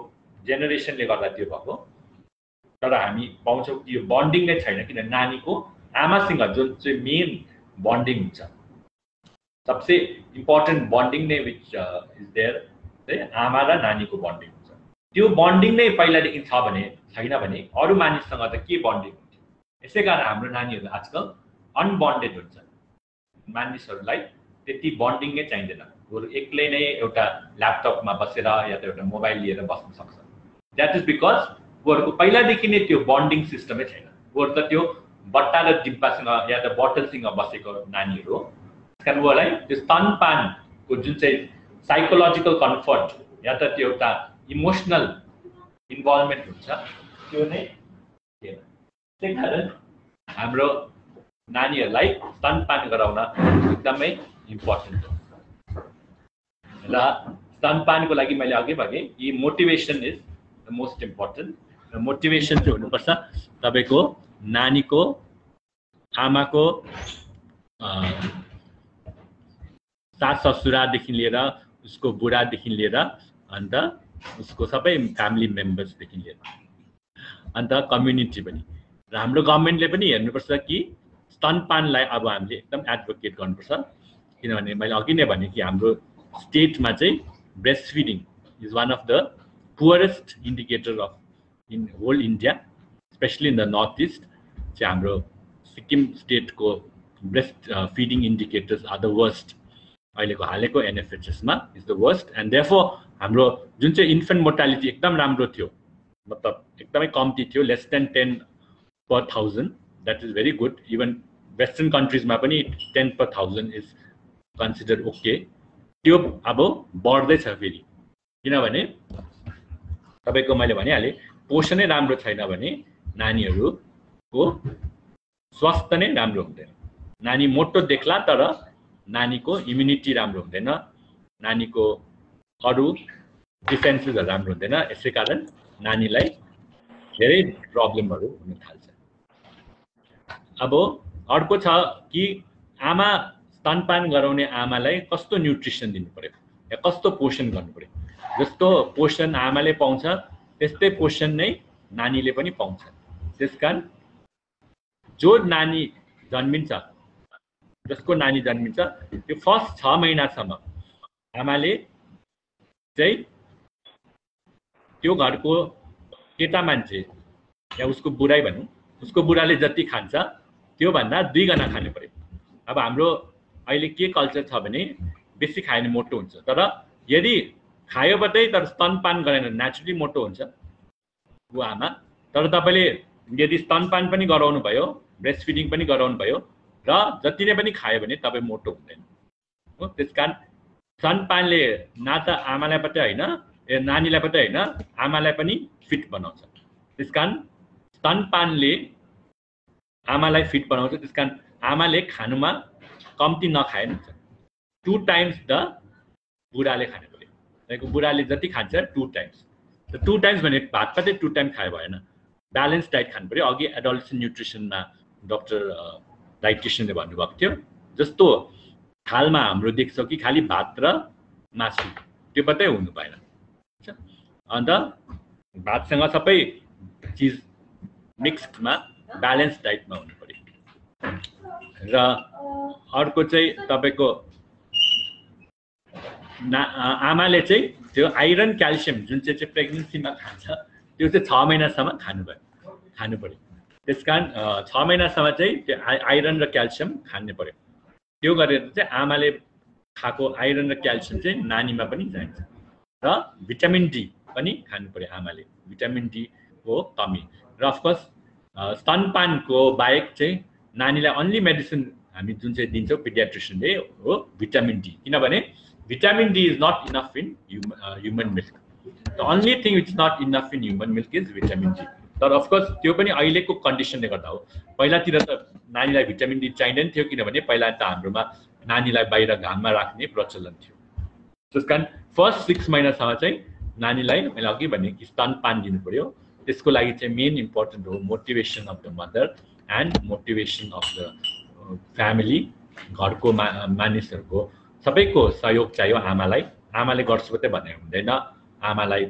[SPEAKER 3] जेनेरेसनले गर्दा त्यो भएको, तर हामी पाउँछौँ कि यो बन्डिङ नै छैन, किन नानीको आमासँग जुन चाहिँ मेन बन्डिङ हुन्छ, सबसे इम्पोर्टेन्ट बन्डिङ नै विच इज देयर चाहिँ आमा र नानीको बन्डिङ हुन्छ। त्यो बन्डिङ नै पहिलादेखि छ भने छैन भने अरू मानिससँग त के बन्डिङ हुन्छ। यसै कारण हाम्रो नानीहरू आजकल अनबन्डेड हुन्छ। मानिसहरूलाई त्यति बन्डिङ नै चाहिँदैन, उनीहरू एक्लै नै एउटा ल्यापटपमा बसेर या त एउटा मोबाइल लिएर बस्न सक्छ। द्याट इज बिकज उनीहरूको पहिलादेखि नै त्यो बन्डिङ सिस्टमै छैन। उनीहरू त त्यो बट्टा र डिब्बासँग या त बोतलसँग बसेको नानीहरू हो। कारण उहाँलाई त्यो स्तनपानको जुन चाहिँ साइकोलोजिकल कम्फर्ट या त त्यो एउटा इमोसनल इन्भल्भमेन्ट हुन्छ त्यो नै थिएन। त्यही कारण हाम्रो नानीहरूलाई स्तनपान गराउन एकदमै इम्पोर्टेन्ट हो। र स्तनपानको लागि मैले अघि भने यी motivation is the most important. र मोटिभेसन चाहिँ हुनुपर्छ तपाईँको नानीको आमाको सास ससुरादेखि लिएर उसको बुढादेखि लिएर अन्त उसको सबै फ्यामिली मेम्बर्सदेखि लिएर अन्त कम्युनिटी पनि। र हाम्रो गभर्मेन्टले पनि हेर्नुपर्छ कि स्तनपानलाई अब हामीले एकदम एडभोकेट गर्नुपर्छ, किनभने मैले अघि नै भने कि हाम्रो स्टेटमा चाहिँ breast feeding is one of the poorest indicator of in whole India, especially in the north east चाहिँ हाम्रो सिक्किम स्टेटको breast feeding indicators are the worst. अहिलेको हालैको एनएफएचएसमा is the worst and therefore हाम्रो जुन चाहिँ इन्फेन्ट मोर्टालिटी एकदम राम्रो थियो, मतलब एकदमै कम्ती थियो, less than 10 per 1000, that is very good. Even western countries मा पनि 10 per 1000 is considered okay. त्यो अब बढ्दै छ फेरि, किनभने तपाईको मैले भनिहाले पोषणै राम्रो छैन भने नानीहरुको स्वास्थ्य नै राम्रो हुँदैन। नानी मोटो देख्ला तर नानीको इम्युनिटी राम्रो हुँदैन, नानीको अरु डिफेन्सेसहरु राम्रो हुँदैन। यसैकारण नानीलाई धेरै प्रब्लमहरु हुन थाल्छ। अब अर्को छ कि आमा स्तनपान गराउने आमालाई कस्तो न्युट्रिसन दिनु पर्यो या कस्तो पोषण गर्नु पर्यो। जस्तो पोषण आमाले पाउँछ त्यस्तै पोषण नै नानीले पनि पाउँछ। त्यसकारण जो नानी जन्मिन्छ, जसको नानी जन्मिन्छ त्यो फर्स्ट 6 महिनासम्म आमाले चाहिँ त्यो घरको केटा मान्छे या उसको बुढाई भनौं, उसको बुढाले जति खान्छ त्यो भन्दा 2 गुणा खानु पर्यो। अब हाम्रो अहिले के कल्चर छ भने बेसी खायो भने मोटो हुन्छ, तर यदि खायो मात्रै तर स्तनपान गरेन नेचुरली मोटो हुन्छ उ आमा। तर तपाईले यदि स्तनपान पनि गराउनु भयो, ब्रेस्ट फिडिङ पनि गराउनु भयो र जति नै पनि खायो भने तपाई मोटो हुँदैन हो। त्यसकारण स्तनपानले न त आमालाई मात्रै हैन, नानीलाई मात्रै हैन, आमालाई पनि फिट बनाउँछ। त्यसकारण स्तनपानले आमालाई फिट बनाउँछ। त्यसकारण आमाले खानुमा कम्ती नखाए नि 2 टाइम्स द बुढाले खानु पर्यो। तपाईको बुढाले जति खान्छ 2 टाइम्स। त 2 टाइम्स भने भात मात्रै 2 टाइम खाए भएन, ब्यालेन्स डाइट खानु पर्यो। अघि एडोलेसेन्ट न्युट्रिसनमा डाक्टर डाइटिशियनले भन्नुभएको थियो जस्तो थालमा हाम्रो देख्छौ कि खाली भात र मासु त्यो मात्रै हुनु भएन। अन्त भातसँग सबै चीज मिक्सडमा ब्यालेन्स डाइटमा हुनु पर्यो। र अर्को चाहिँ तपाईको आमाले चाहिँ त्यो आइरन क्याल्सियम जुन चाहिँ प्रेग्नेन्सीमा खान्छ त्यो चाहिँ 6 महिनासम्म खानु पर्यो। त्यसकारण 6 महिनासम्म चाहिँ त्यो आइरन र क्याल्सियम खानु पर्यो। त्यो गरेर चाहिँ आमाले खाएको आइरन र क्याल्सियम चाहिँ नानीमा पनि जान्छ। र भिटामिन डी पनि खानु पर्यो आमाले, भिटामिन डी को कमी। र अफ कोर्स स्तनपानको बाहेक चाहिँ नानीलाई अन्ली मेडिसिन हामी जुन चाहिँ दिन्छौँ पिडियाट्रिशियनले हो भिटामिन डी, किनभने vitamin D is not enough in human milk. The only thing is not enough in human milk is vitamin D. तर अफकोर्स त्यो पनि अहिलेको कन्डिसनले गर्दा हो। पहिलातिर त नानीलाई भिटामिन डी चाहिँदैन थियो, किनभने पहिला त हाम्रोमा नानीलाई बाहिर घाममा राख्ने प्रचलन थियो। त्यसकारण फर्स्ट 6 महिनासम्म चाहिँ नानीलाई मैले अघि भने कि स्तनपान दिनु पर्यो। त्यसको लागि चाहिँ मेन इम्पोर्टेन्ट हो motivation of the mother and motivation of the family. घरको मानिसहरूको सबैको सहयोग चाहियो आमालाई। आमाले गर्छु मात्रै भन्ने हुँदैन, आमालाई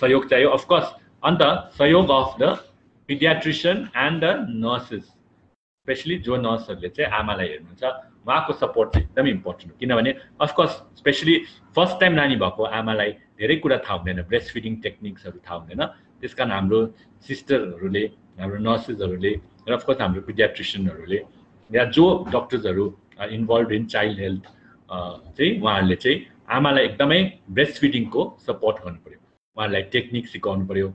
[SPEAKER 3] सहयोग चाहियो अफ कोर्स। अन्त सहयोग of the pediatrician and the nurses, especially जो नर्सहरूले चाहिँ आमालाई हेर्नुहुन्छ उहाँको सपोर्ट चाहिँ एकदमै इम्पोर्टेन्ट हो। किनभने अफकोर्स स्पेशली फर्स्ट टाइम नानी भएको आमालाई धेरै कुरा थाहा हुँदैन, ब्रेस्ट फिडिङ टेक्निक्सहरू थाहा हुँदैन। त्यसकारण हाम्रो सिस्टरहरूले, हाम्रो नर्सेसहरूले र अफकोर्स हाम्रो पिडियाट्रिशियनहरूले या जो डक्टर्सहरू इन्भल्भ इन चाइल्ड हेल्थ चाहिँ उहाँहरूले चाहिँ आमालाई एकदमै ब्रेस्ट फिडिङको सपोर्ट गर्नु पर्यो। उहाँहरूलाई टेक्निक सिकाउनु पर्यो,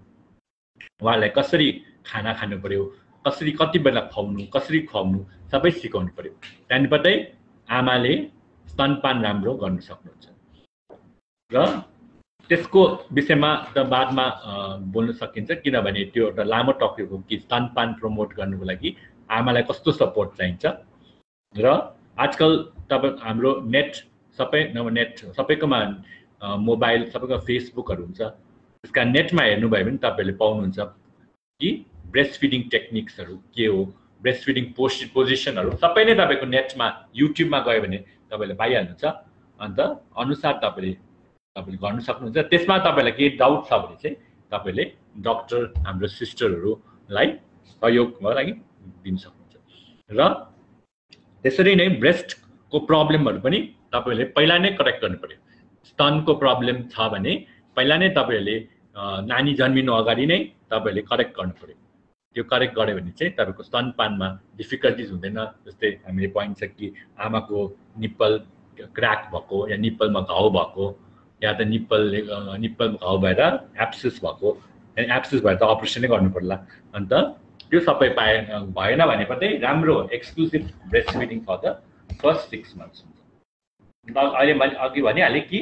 [SPEAKER 3] उहाँहरूलाई कसरी खाना खानु पर्यो, कसरी कति बेला खुवाउनु, कसरी खुवाउनु सबै सिकाउनु पर्यो। त्यहाँदेखि आमाले स्तनपान राम्रो गर्न सक्नुहुन्छ। र त्यसको विषयमा त बादमा बोल्न सकिन्छ, किनभने त्यो एउटा लामो टपिक हो कि स्तनपान प्रमोट गर्नुको लागि आमालाई कस्तो सपोर्ट चाहिन्छ। र आजकल तपाईँ हाम्रो नेट सबैकोमा मोबाइल, सबैको फेसबुकहरू हुन्छ। त्यसका नेटमा हेर्नुभयो भने तपाईँहरूले पाउनुहुन्छ कि ब्रेस्ट फिडिङ टेक्निक्सहरू के हो, ब्रेस्ट फिडिङ पोजिसनहरू सबै नै तपाईँको नेटमा युट्युबमा गयो भने तपाईँले पाइहाल्नुहुन्छ। अन्त अनुसार तपाईँले गर्नु सक्नुहुन्छ। त्यसमा तपाईँलाई केही डाउट छ भने चाहिँ तपाईँले डक्टर हाम्रो सिस्टरहरूलाई सहयोगको लागि दिन सक्नुहुन्छ। र त्यसरी नै ब्रेस्टको प्रब्लमहरू पनि तपाईँले पहिला नै करेक्ट गर्नु पर्यो। स्तनको प्रब्लम छ भने पहिला नै तपाईँहरूले नानी जन्मिनु अगाडि नै तपाईँहरूले करेक्ट गर्नु पर्यो। त्यो करेक्ट गर्यो भने चाहिँ तपाईँको स्तनपानमा डिफिकल्टिज हुँदैन। जस्तै हामीले पाइन्छ कि आमाको निप्पल क्र्याक भएको या निप्पलमा घाउ भएको या त निप्पलमा घाउ भएर एप्सिस भएको, एप्सिस भएर त अपरेसनै गर्नु पर्ला। अन्त त्यो सबै भएन भने पनि राम्रो exclusive breast feeding for the first 6 months हुन्छ। अहिले मैले अघि भनिहालेँ कि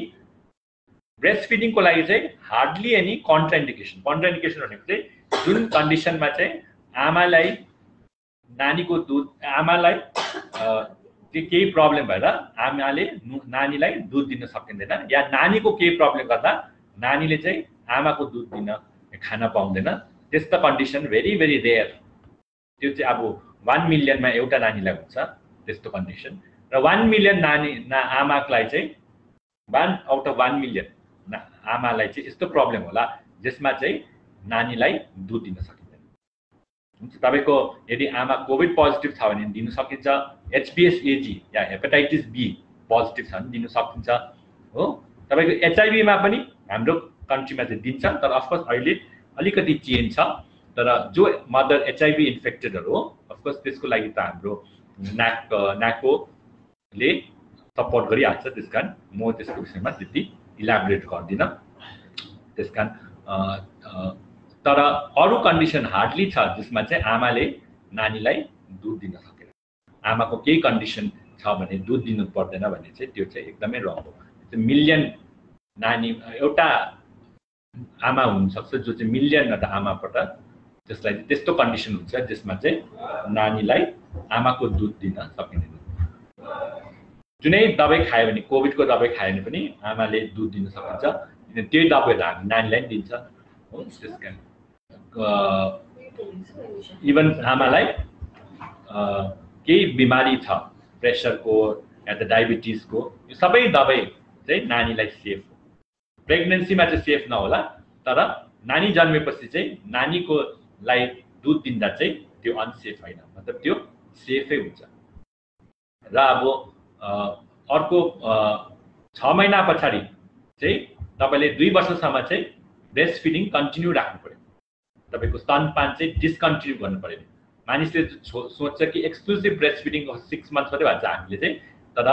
[SPEAKER 3] ब्रेस्ट फिडिङको लागि चाहिँ हार्डली एनी कन्ट्राइन्डिकेसन भनेको चाहिँ जुन कन्डिसनमा चाहिँ आमालाई नानीको दुध आमालाई केही प्रब्लम भएर आमाले नानीलाई दुध दिन सकिँदैन या नानीको केही प्रब्लम गर्दा नानीले चाहिँ आमाको दुध दिन खान पाउँदैन, त्यस्तो कन्डिसन भेरी भेरी रेयर। त्यो चाहिँ अब 1 मिलियनमा एउटा नानीलाई हुन्छ त्यस्तो कन्डिसन। र 1 मिलियन आमालाई चाहिँ 1 out of 1 मिलियन आमालाई चाहिँ यस्तो प्रब्लम होला जसमा चाहिँ नानीलाई दुध दिन सकिँदैन। तपाईको यदि आमा कोभिड पोजिटिभ छ भने दिन सकिन्छ, HPS-AG या हेपाटाइटिस B पोजिटिभ छ भने दिन सकिन्छ हो। तपाईको HIV मा पनि हाम्रो कन्ट्रीमा चाहिँ दिन्छ, तर अफकोर्स अहिले अलिकति चेन्ज छ। तर जो मदर HIV इन्फेक्टेडहरु हो अफकोर्स त्यसको लागि त हाम्रो नाकोले सपोर्ट गरिहाल्छ, त्यसकारण म त्यसको विषयमा त्यति इलाबोरेट गर्दिन। त्यसकारण तर अरु कन्डिसन हार्डली छ जसमा चाहिँ आमाले नानीलाई दुध दिन सकेन, आमाको केही कन्डिसन छ भने दुध दिनु पर्दैन भने चाहिँ त्यो चाहिँ एकदमै रङ हो। मिलियन नानी एउटा आमा हुन सक्छ जो चाहिँ मिलियनवटा आमाबाट त्यसलाई त्यस्तो कन्डिसन हुन्छ जसमा चाहिँ नानीलाई आमाको दुध दिन सकिँदैन। जुनै दबाई खायो भने कोभिडको दबाई खायो भने पनि आमाले दुध दिन सकिन्छ, त्यही दबाईहरू हामी नानीलाई पनि दिन्छ हो। त्यसकारण इभन आमालाई केही बिमारी छ प्रेसरको या त डायबिटिजको, यो सबै दबाई चाहिँ नानीलाई सेफ हो। प्रेग्नेन्सीमा चाहिँ सेफ नहोला, तर नानी जन्मेपछि चाहिँ नानीको लाई दुध दिँदा चाहिँ त्यो अनसेफ होइन, मतलब त्यो सेफै हुन्छ। र अब अर्को 6 महिना पछाडि चाहिँ तपाईले 2 वर्षसम्म चाहिँ ब्रेस्ट फिडिङ कन्टिन्यू राख्नु पर्यो। तपाईको स्तनपान चाहिँ डिस्कन्टिन्यू गर्नु पर्यो। मानिसले सोच्छ कि एक्सक्लुसिभ ब्रेस्ट फिडिङ 6 months मात्रै भन्छ हामीले चाहिँ, तर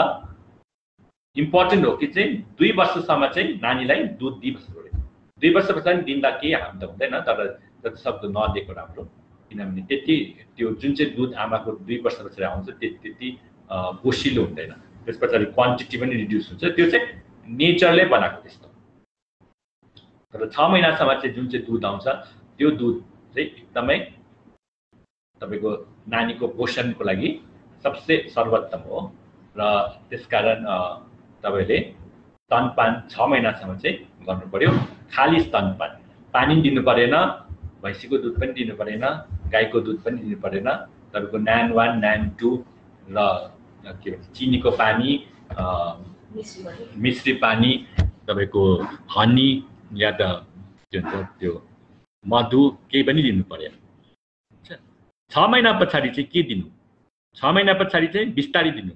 [SPEAKER 3] इम्पोर्टेन्ट हो कि चाहिँ 2 वर्षसम्म चाहिँ नानीलाई दुध दिइबस्नु पर्यो। 2 वर्षपछि दिँदा केही हार्म त हुँदैन, तर जतिसक्दो नदिएको राम्रो, किनभने त्यति त्यो जुन चाहिँ दुध आमाको 2 वर्ष पछाडि आउँछ त्यति पोसिलो हुँदैन, त्यस पछाडि क्वान्टिटी पनि रिड्युस हुन्छ। त्यो चाहिँ नेचरले बनाएको त्यस्तो। तर 6 महिनासम्म चाहिँ जुन चाहिँ दुध आउँछ त्यो दुध चाहिँ एकदमै तपाईको नानीको पोषणको लागि सबसे सर्वोत्तम हो। र त्यसकारण तपाईले स्तनपान 6 महिनासम्म चाहिँ गर्नु पर्यो। खाली स्तनपान, पानी दिनु परेन, भैँसीको दुध पनि दिनु परेन, गाईको दुध पनि दिनु परेन। तपाईको NAN 1 NAN 2 र के भन्छ चिनीको पानी, मिश्री पानी, तपाईको हनी या त के भन्छ त्यो मधु केही पनि दिनु पर्यो। 6 महिना पछाडि चाहिँ के दिनु? 6 महिना पछाडि चाहिँ बिस्तारै दिनु।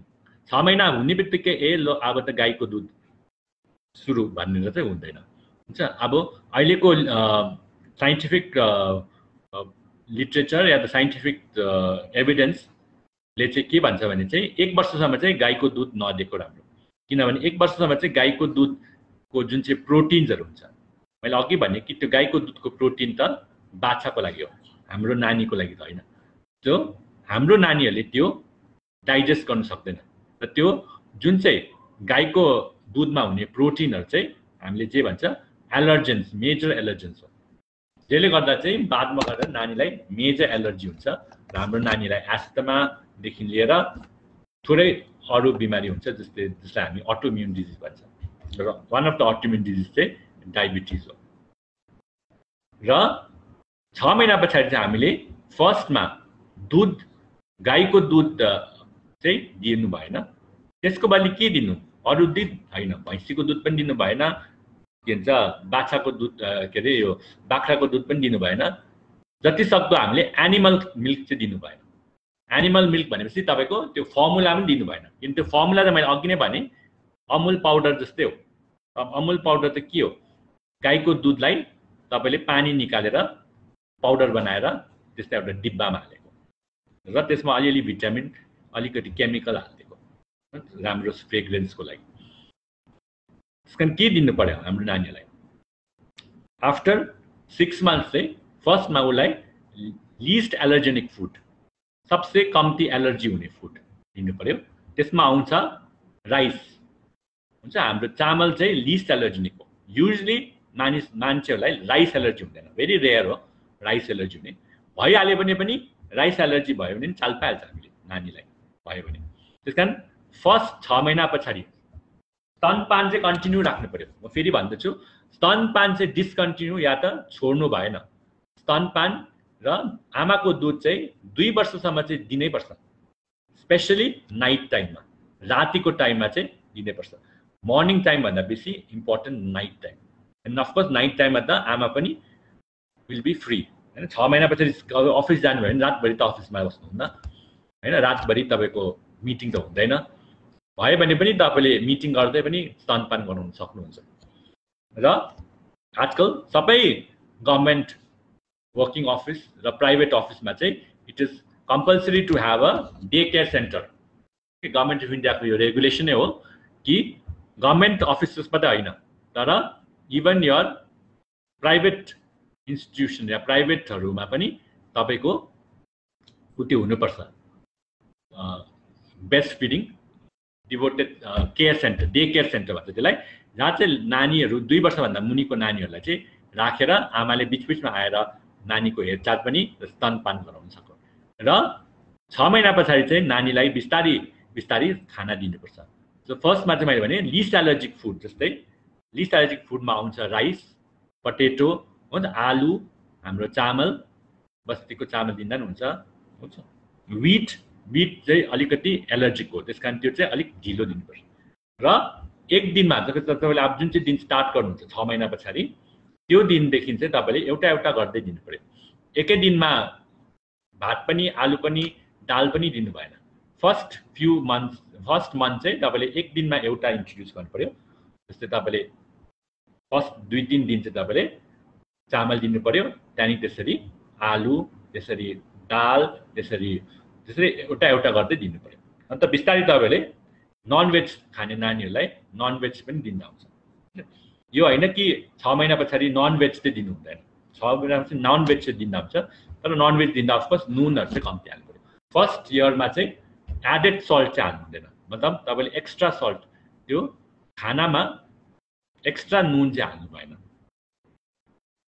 [SPEAKER 3] 6 महिना हुने बित्तिकै ल अब त गाईको दुध सुरु भनेर चाहिँ हुँदैन। हुन्छ, अब अहिलेको साइन्टिफिक लिटरेचर या त साइन्टिफिक एभिडेन्सले चाहिँ के भन्छ भने चाहिँ 1 वर्षसम्म चाहिँ गाईको दुध नदिएको राम्रो, किनभने 1 वर्षसम्म चाहिँ गाईको दुधको जुन चाहिँ प्रोटिन्सहरू हुन्छ, मैले अघि भने कि त्यो गाईको दुधको प्रोटिन त बाछाको लागि हो, हाम्रो नानीको लागि त होइन। त्यो हाम्रो नानीहरूले त्यो डाइजेस्ट गर्न सक्दैन, र त्यो जुन चाहिँ गाईको दुधमा हुने प्रोटिनहरू चाहिँ हामीले जे भन्छ एलर्जेन्स, मेजर एलर्जेन्स हो, जसले गर्दा चाहिँ बादमा गएर नानीलाई मेजर एलर्जी हुन्छ। र हाम्रो नानीलाई एस्थमादेखि लिएर थोरै अरू बिमारी हुन्छ जसलाई हामी अटोइम्युन डिजिज भन्छ। र one of the autoimmune disease चाहिँ डायबिटिज हो। र 6 महिना पछाडि चाहिँ हामीले फर्स्टमा दुध, गाईको दुध चाहिँ दिनु भएन, त्यसको बदली के दिनु? अरू दुध होइन, भैँसीको दुध पनि दिनु भएन, के भन्छ बाछाको दुध के अरे यो बाख्राको दुध पनि दिनु भएन। जति सक्दो हामीले एनिमल मिल्क चाहिँ दिनु भएन। एनिमल मिल्क भनेपछि तपाईको त्यो फर्मुला पनि दिनु भएन, किन त्यो फर्मुला त मैले अघि नै भने अमुल पाउडर जस्तै हो। अमुल पाउडर त के हो? गाईको दुधलाई तपाईले पानी निकालेर पाउडर बनाएर त्यस्तै एउटा डिब्बामा हालेको र त्यसमा अलिअलि भिटामिन, अलिकति केमिकल हालिदिएको राम्रो फ्रेग्रेन्सको लागि। त्यसकारण के दिनु पर्यो हाम्रो नानीलाई? आफ्टर 6 months चाहिँ फर्स्टमा उसलाई लिस्ट एलर्जेनिक फुड, सबसे कम्ती एलर्जी हुने फुड दिनु पर्यो। त्यसमा आउँछ राइस हुन्छ, हाम्रो चामल चाहिँ लिस्ट एलर्जेनिक हो। युजली मान्छेहरूलाई राइस एलर्जी हुँदैन, भेरी रेयर हो राइस एलर्जी हुने। भइहाल्यो भने पनि राइस एलर्जी भयो भने चाल पाइहाल्छ हामीले नानीलाई भयो भने। त्यस कारण फर्स्ट 6 महिना पछाडि स्तनपान चाहिँ कन्टिन्यू राख्नु पर्यो। म फेरि भन्दछु, स्तनपान चाहिँ डिस्कन्टिन्यू या त छोड्नु भएन। स्तनपान र आमाको दुध चाहिँ 2 वर्षसम्म चाहिँ दिनैपर्छ, स्पेसली नाइट टाइममा, रातिको टाइममा चाहिँ दिनैपर्छ। मर्निङ टाइम भन्दा बेसी important night time. And of course night टाइममा त आमा पनि विल बी फ्री होइन। 6 महिना पछाडि अफिस जानुभयो भने रातभरि त अफिसमा बस्नुहुन्न होइन, रातभरि तपाईँको मिटिङ त हुँदैन। भयो भने पनि तपाईँले मिटिङ गर्दै पनि स्तनपान गराउन सक्नुहुन्छ। र आजकल सबै गभर्मेन्ट वर्किङ अफिस र प्राइभेट अफिसमा चाहिँ it is compulsory to have a day care centre. Government of इन्डियाको यो रेगुलेसनै हो कि गभर्मेन्ट अफिसेस मात्रै होइन, तर इभन यर प्राइभेट इन्स्टिट्युसन या प्राइभेटहरूमा पनि तपाईँको त्यो हुनुपर्छ breast feeding devoted care centre, day care centre भन्छ त्यसलाई, जहाँ चाहिँ नानीहरू 2 वर्षभन्दा मुनिको नानीहरूलाई चाहिँ राखेर आमाले बिचबिचमा आएर नानीको हेरचाह पनि स्तनपान गराउन सक्छ। र 6 महिना पछाडि चाहिँ नानीलाई बिस्तारी बिस्तारी खाना दिनुपर्छ। सो फर्स्टमा चाहिँ मैले भने लिस्ट एलर्जिक फुड, जस्तै लिस्ट एलर्जिक फुडमा आउँछ राइस, पटेटो हुन्छ, आलु, हाम्रो चामल, बस्तीको चामल दिँदा पनि हुन्छ। विट चाहिँ अलिकति एलर्जिक हो, त्यस कारण त्यो चाहिँ अलिक ढिलो दिनुपर्छ। र एक दिनमा तपाईँले अब जुन चाहिँ दिन स्टार्ट गर्नुहुन्छ 6 महिना पछाडि, त्यो दिनदेखि चाहिँ तपाईँले एउटा एउटा गर्दै दिनु पर्यो। एकै दिनमा भात पनि आलु पनि दाल पनि दिनु भएन। फर्स्ट मन्थ चाहिँ तपाईँले एक दिनमा एउटा इन्ट्रोड्युस गर्नु पर्यो। जस्तै तपाईँले फर्स्ट 2-3 दिन चाहिँ तपाईँले चामल दिनु पर्यो, त्यहाँदेखि त्यसरी आलु, त्यसरी दाल, त्यसरी एउटा एउटा गर्दै दिनु पर्यो। अन्त बिस्तारै तपाईँले ननभेज खाने नानीहरूलाई ननभेज पनि दिँदा हुन्छ। यो होइन कि 6 महिना पछाडि ननभेज चाहिँ दिनु हुँदैन, 6 महिनापछि ननभेज चाहिँ दिँदा हुन्छ। तर ननभेज दिँदा अफकोर्स नुनहरू चाहिँ कम्ती हाल्नु पर्यो। फर्स्ट इयरमा चाहिँ एडेड सल्ट चाहिँ हाल्नु हुँदैन, मतलब तपाईँले एक्स्ट्रा सल्ट, त्यो खानामा एक्स्ट्रा नुन चाहिँ हाल्नु भएन,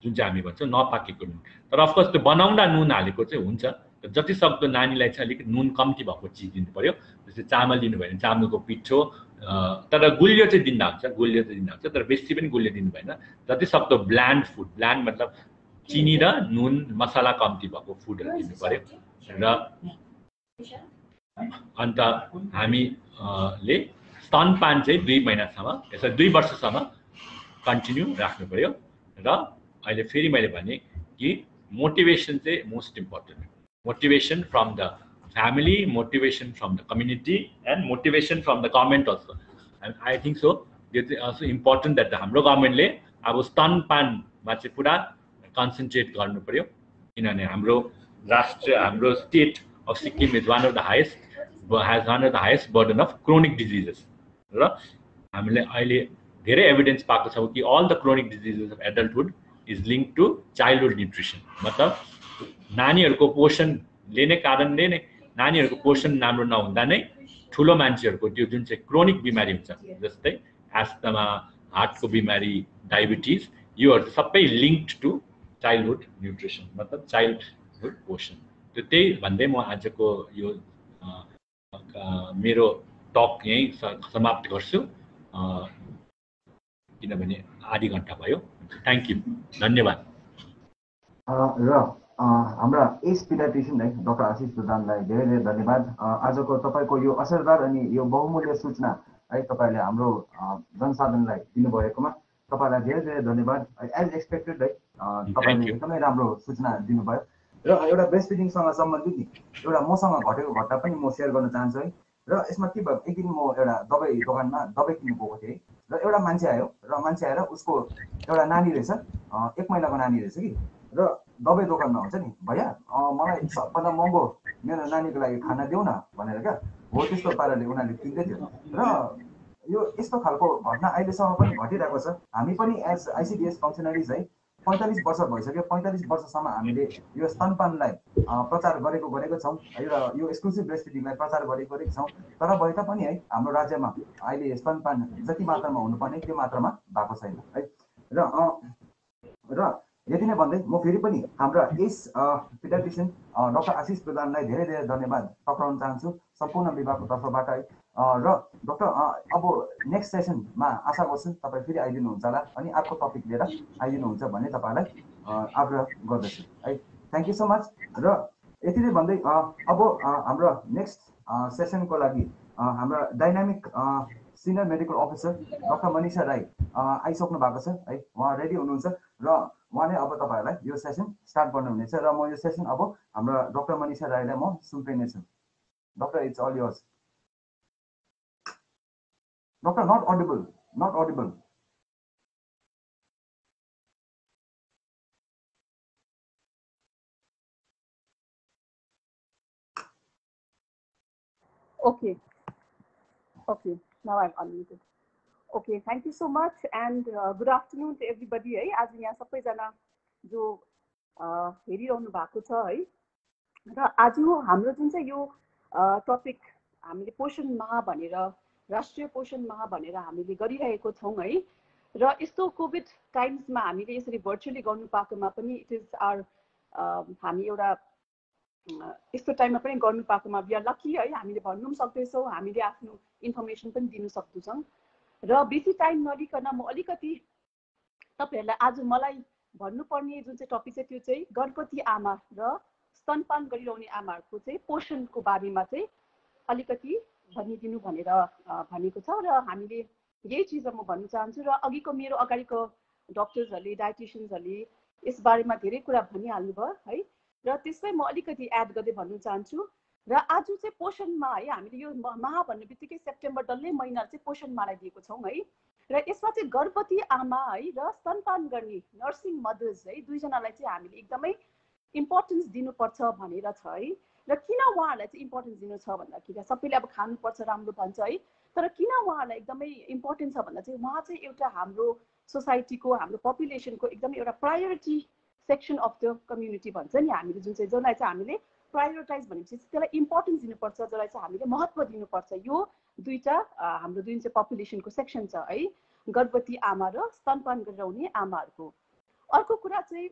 [SPEAKER 3] जुन चाहिँ हामी भन्छौँ नपाकेको नुन। तर अफकोर्स त्यो बनाउँदा नुन हालेको चाहिँ हुन्छ, जति सक्दो नानीलाई चाहिँ अलिक नुन कम्ती भएको चिज दिनु पर्यो। जस्तै चामल दिनुभयो भने चामलको पिठो, तर गुलियो चाहिँ दिँदा हुन्छ, तर बेसी पनि गुलियो दिनु भएन। जति सक्दो ब्ल्यान्ड फुड, ब्ल्यान्ड मतलब चिनी र नुन मसला कम्ती भएको फुडहरू दिनु पर्यो। र अन्त हामीले स्तनपान चाहिँ 2 महिनासम्म, यसरी 2 वर्षसम्म कन्टिन्यू राख्नु पर्यो। र अहिले फेरि मैले भने कि मोटिभेसन चाहिँ most important. Motivation from the family, motivation from the community, and motivation from the government also. And I think so it is also important that the हाम्रो गभर्नमेन्टले अब स्तनपानमा चाहिँ पुरा कन्सन्ट्रेट गर्नु पर्यो, किनभने हाम्रो राष्ट्र, हाम्रो state of Sikkim is one of the highest burden of chronic diseases. र हामीले अहिले धेरै एभिडेन्स पाएको छौँ कि all the chronic diseases of adulthood is link to childhood nutrition. मतलब नानीहरूको पोषणले नै कारणले नै, नानीहरूको पोषण राम्रो नहुँदा नै ठुलो मान्छेहरूको त्यो जुन चाहिँ क्रोनिक बिमारी हुन्छ, जस्तै एस्थमा, हार्टको बिमारी, डायबिटिज, योहरू सबै लिङ्क्ड टु चाइल्डहुड न्युट्रिसन, मतलब चाइल्डहुड पोषण। त्यो त्यही भन्दै म आजको यो मेरो टक यहीँ समाप्त गर्छु, किनभने आधी घन्टा भयो। थ्याङ्क यू, धन्यवाद।
[SPEAKER 1] र हाम्रा एज पिडियाट्रिसियन है डाक्टर आशिष प्रधानलाई धेरै धेरै धन्यवाद। आजको तपाईँको यो असरदार अनि यो बहुमूल्य सूचना है तपाईँले हाम्रो जनसाधारणलाई दिनुभएकोमा तपाईँलाई धेरै धेरै धन्यवाद। एज एक्सपेक्टेड है तपाईँले एकदमै राम्रो सूचना दिनुभयो। र एउटा ब्रेस्ट फिडिङसँग सम्बन्धित एउटा मसँग घटेको घटना पनि म सेयर गर्न चाहन्छु है। र यसमा के भयो, एक दिन म एउटा दबाई दोकानमा दबाई किन्नु गएको थिएँ र एउटा मान्छे आयो, र मान्छे आएर उसको एउटा नानी रहेछ, 1 महिनाको नानी रहेछ कि, र दबाई दोकानमा हुन्छ नि, भैया मलाई सबभन्दा महँगो मेरो नानीको लागि खाना देऊ न भनेर क्या, हो त्यस्तो पाराले उनीहरूले किन्दै थियो। र यो यस्तो खालको घटना अहिलेसम्म पनि घटिरहेको छ। हामी पनि एज आइसिडिएस फङ्सनरिज है 45 वर्ष भइसक्यो 45 वर्षसम्म हामीले यो स्तनपानलाई प्रचार गरेको छौँ यो एक्सक्लुसिभ ब्रेस्ट फिडिङलाई प्रचार गरेको छौँ तर भए तापनि है हाम्रो राज्यमा अहिले स्तनपान जति मात्रामा हुनुपर्ने त्यो मात्रामा भएको छैन है र यति नै भन्दै म फेरि पनि हाम्रा यस पिडियाट्रिसियन डाक्टर आशिष प्रधानलाई धेरै धेरै धन्यवाद टक्राउन चाहन्छु सम्पूर्ण विभागको तर्फबाट है र डाक्टर अब नेक्स्ट सेसनमा आशा गर्छु तपाईँ फेरि आइदिनुहुन्छ होला अनि अर्को टपिक लिएर आइदिनुहुन्छ भन्ने तपाईँलाई आग्रह गर्दछु है थ्याङ्क यू सो मच र यति नै भन्दै अब हाम्रो नेक्स्ट सेसनको लागि हाम्रा dynamic senior medical officer doctor Manisha Rai आइसक्नु भएको छ है उहाँ रेडी हुनुहुन्छ र उहाँले अब तपाईँहरूलाई यो सेसन स्टार्ट गर्नुहुनेछ र म यो सेसन अब हाम्रो डाक्टर मनिषा राईलाई म सुम्पिनेछु doctor it's all yours doctor not audible
[SPEAKER 4] Okay, now I'm unmuted. Okay, thank you so much and good afternoon to everybody. है आज यहाँ सबैजना जो हेरिरहनु भएको छ है र आज हाम्रो जुन चाहिँ यो टपिक हामीले पोषण माह भनेर राष्ट्रिय पोषण माह भनेर हामीले गरिरहेको छौँ है र यस्तो कोभिड टाइम्समा हामीले यसरी भर्चुअली गर्नु पाएकोमा पनि इट इज आवर हामी एउटा यस्तो टाइममा पनि गर्नु पाएकोमा वी आर लकी है हामीले भन्नु पनि सक्दैछौँ हामीले आफ्नो इन्फर्मेसन पनि दिनु सक्दैछौँ र बेसी टाइम नलिकन म अलिकति तपाईहरुलाई आज मलाई भन्नुपर्ने जुन चाहिँ टपिक छ त्यो चाहिँ गर्भवती आमा र स्तनपान गरिरहने आमाहरूको चाहिँ पोषणको बारेमा चाहिँ अलिकति भनिदिनु भनेर भनेको छ र हामीले यही चीज म भन्न चाहन्छु र अघिको मेरो अगाडिको डाक्टर्सहरुले डायटिशियन्सहरुले यस बारेमा धेरै कुरा भनिहाल्नु भयो है र त्यसमै म अलिकति एड गर्दै भन्न चाहन्छु र आज चाहिँ पोषण माह है हामीले यो माह भन्ने बित्तिकै सेप्टेम्बर डल्लै महिना चाहिँ पोषण माहलाई दिएको छौँ है र यसमा चाहिँ गर्भवती आमा है र स्तनपान गर्ने नर्सिङ मदर्स है दुईजनालाई चाहिँ हामीले एकदमै इम्पोर्टेन्स दिनुपर्छ भनेर छ है र किन उहाँहरूलाई चाहिँ इम्पोर्टेन्स दिनु छ भन्दाखेरि सबैले अब खानुपर्छ राम्रो भन्छ है तर किन उहाँहरूलाई एकदमै इम्पोर्टेन्ट छ भन्दा चाहिँ उहाँ चाहिँ एउटा हाम्रो सोसाइटीको हाम्रो पपुलेसनको एकदमै एउटा priority section of the community भन्छ नि हामीले जुन चाहिँ जसलाई चाहिँ हामीले प्रायोरिटाइज भनेपछि त्यसलाई इम्पोर्टेन्स दिनुपर्छ जसलाई चाहिँ हामीले महत्त्व दिनुपर्छ यो दुईटा हाम्रो जुन चाहिँ पपुलेसनको सेक्सन छ है गर्भवती आमा र स्तनपान गरिरहने आमाहरूको अर्को कुरा चाहिँ